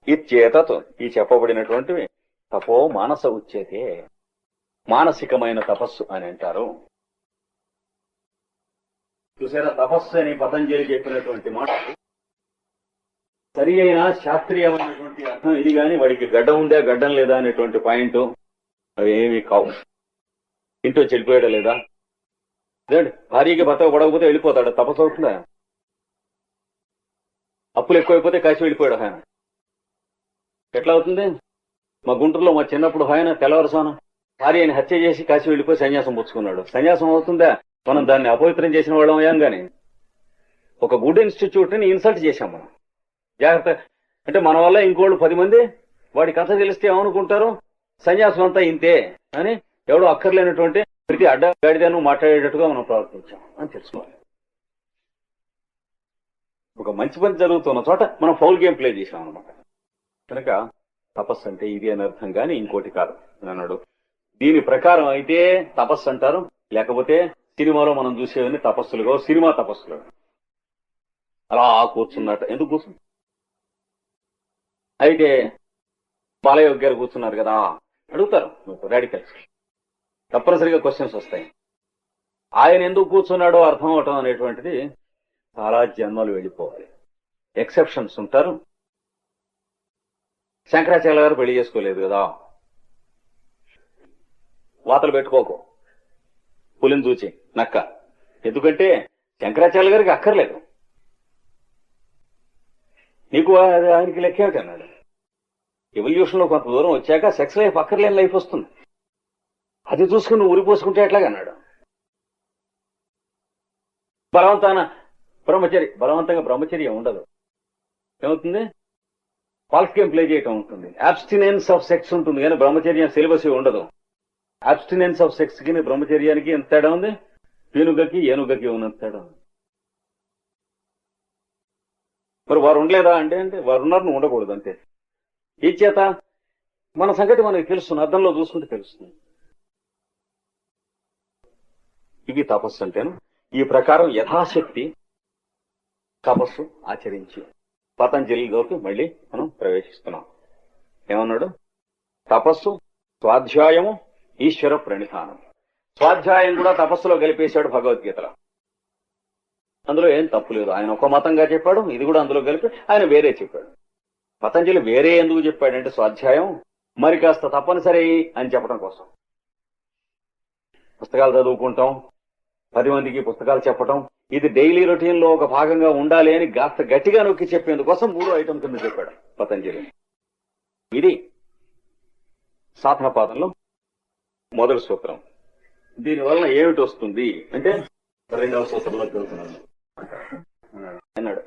ఇచ్చేతతో ఈ చెప్పబడినటువంటివి తపో మానస ఉచ్చేతే, మానసికమైన తపస్సు అని అంటారు. చూసారా, తపస్సు అని పతంజలి చెప్పినటువంటి మాట సరి అయిన శాస్త్రీయమైనటువంటి అర్థం ఇది. కానీ వాడికి గడ్డం ఉందా గడ్డం లేదా అనేటువంటి పాయింట్ అవి ఏమి కావు. ఇంట్లో చెడిపోయాడా లేదా, లేదండి భార్యకి భర్త పడకపోతే వెళ్ళిపోతాడు, తపస్సు అవుతుందా? అప్పులు ఎక్కువైపోతే కాసి వెళ్ళిపోయాడు ఆయన, ఎట్లా అవుతుంది? మా గుంటూరులో మా చిన్నప్పుడు ఆయన తెల్లవారుసాను భార్యని హత్య చేసి కాసి వెళ్ళిపోయి సన్యాసం పుచ్చుకున్నాడు. సన్యాసం అవుతుందా? మనం దాన్ని అపవిత్రం చేసిన వాళ్ళం అయ్యాం. కానీ ఒక గుడ్ ఇన్స్టిట్యూట్ ని ఇన్సల్ట్ చేశాం మనం. జాగ్రత్త. అంటే మన వల్ల ఇంకోళ్ళు 10 మంది వాడి కథ తెలిస్తే ఏమనుకుంటారు, సన్యాసం అంతా ఇంతే అని ఎవడో అక్కర్లేనటువంటి ప్రతి అడ్డగాడిదాను మాట్లాడేటట్టుగా మనం ప్రవర్తించాం అని తెలుసుకోవాలి. ఒక మంచి పని జరుగుతున్న చోట మనం ఫౌల్ గేమ్ ప్లే చేసాం అనమాట. కనుక తపస్సు అంటే ఇది అని అర్థం, కానీ ఇంకోటి కాదు అన్నాడు. దీని ప్రకారం అయితే తపస్సు అంటారు. లేకపోతే సినిమాలో మనం చూసేవన్నీ తపస్సులుగా, సినిమా తపస్సులు అలా కూర్చున్నట్టు. ఎందుకు కూర్చుని అయితే బాలయ్య గారు కూర్చున్నారు కదా అడుగుతారు రాడికల్స్, తప్పనిసరిగా క్వశ్చన్స్ వస్తాయి. ఆయన ఎందుకు కూర్చున్నాడో అర్థం అవటం అనేటువంటిది చాలా జన్మలు వెళ్ళిపోవాలి. ఎక్సెప్షన్స్ ఉంటారు. శంకరాచార్య గారు పెళ్లి చేసుకోలేదు కదా, వాతలు పెట్టుకోకు పులిని చూచి నక్క. ఎందుకంటే శంకరాచార్య గారికి అక్కర్లేదు, నీకు ఆయనకి లెక్కేమిటి అన్నాడు. ఎవల్యూషన్ లో కొంత దూరం వచ్చాక సెక్స్ లైఫ్ అక్కర్లేని లైఫ్ వస్తుంది, అది చూసుకుని ఊరిపోసుకుంటే ఎట్లాగన్నాడు. బలవంతంగా బ్రహ్మచర్యం ఉండదు. ఏమవుతుంది? ఫాల్స్ గేమ్ ప్లే చేయటం ఉంటుంది. అబ్స్టినెన్స్ ఆఫ్ సెక్స్ ఉంటుంది, కానీ బ్రహ్మచర్యం సిలబస్ ఉండదు. అబ్స్టినెన్స్ ఆఫ్ సెక్స్ కి బ్రహ్మచర్యానికి ఎంత తేడా ఉంది? పీనుగకి ఏనుగకి ఉన్నంత తేడా ఉంది. మరి వారు ఉండలేదా అంటే వారు ఉన్నారు, నువ్వు ఉండకూడదు అంతే. ఈ చేత మన సంగతి మనకి తెలుస్తుంది, అర్థంలో చూసుకుంటే తెలుస్తుంది. ఇవి తపస్సు అంటేను. ఈ ప్రకారం యథాశక్తి తపస్సు ఆచరించి పతంజలిలోకి మళ్ళీ మనం ప్రవేశిస్తున్నాం. ఏమన్నాడు? తపస్సు, స్వాధ్యాయము, ఈశ్వర ప్రణిధానం. స్వాధ్యాయం కూడా తపస్సులో కలిపేశాడు భగవద్గీతలో. అందులో ఏం తప్పు లేదు. ఆయన ఒక మతంగా చెప్పాడు, ఇది కూడా అందులో కలిపి ఆయన వేరే చెప్పాడు. పతంజలి వేరే ఎందుకు చెప్పాడంటే స్వాధ్యాయం మరి కాస్త తప్పనిసరి అని చెప్పడం కోసం. పుస్తకాలు చదువుకుంటాం, 10 మందికి పుస్తకాలు చెప్పటం, ఇది డైలీ రొటీన్ లో ఒక భాగంగా ఉండాలి అని కాస్త గట్టిగా నొక్కి చెప్పేందుకోసం 3 ఐటమ్ కింద చెప్పాడు పతంజలి. ఇది సాధనపాదంలో మొదటి సూత్రం. దీనివల్ల ఏమిటి వస్తుంది అంటే 2వ సూత్రంలో చెబుతున్నాను అన్నాడు.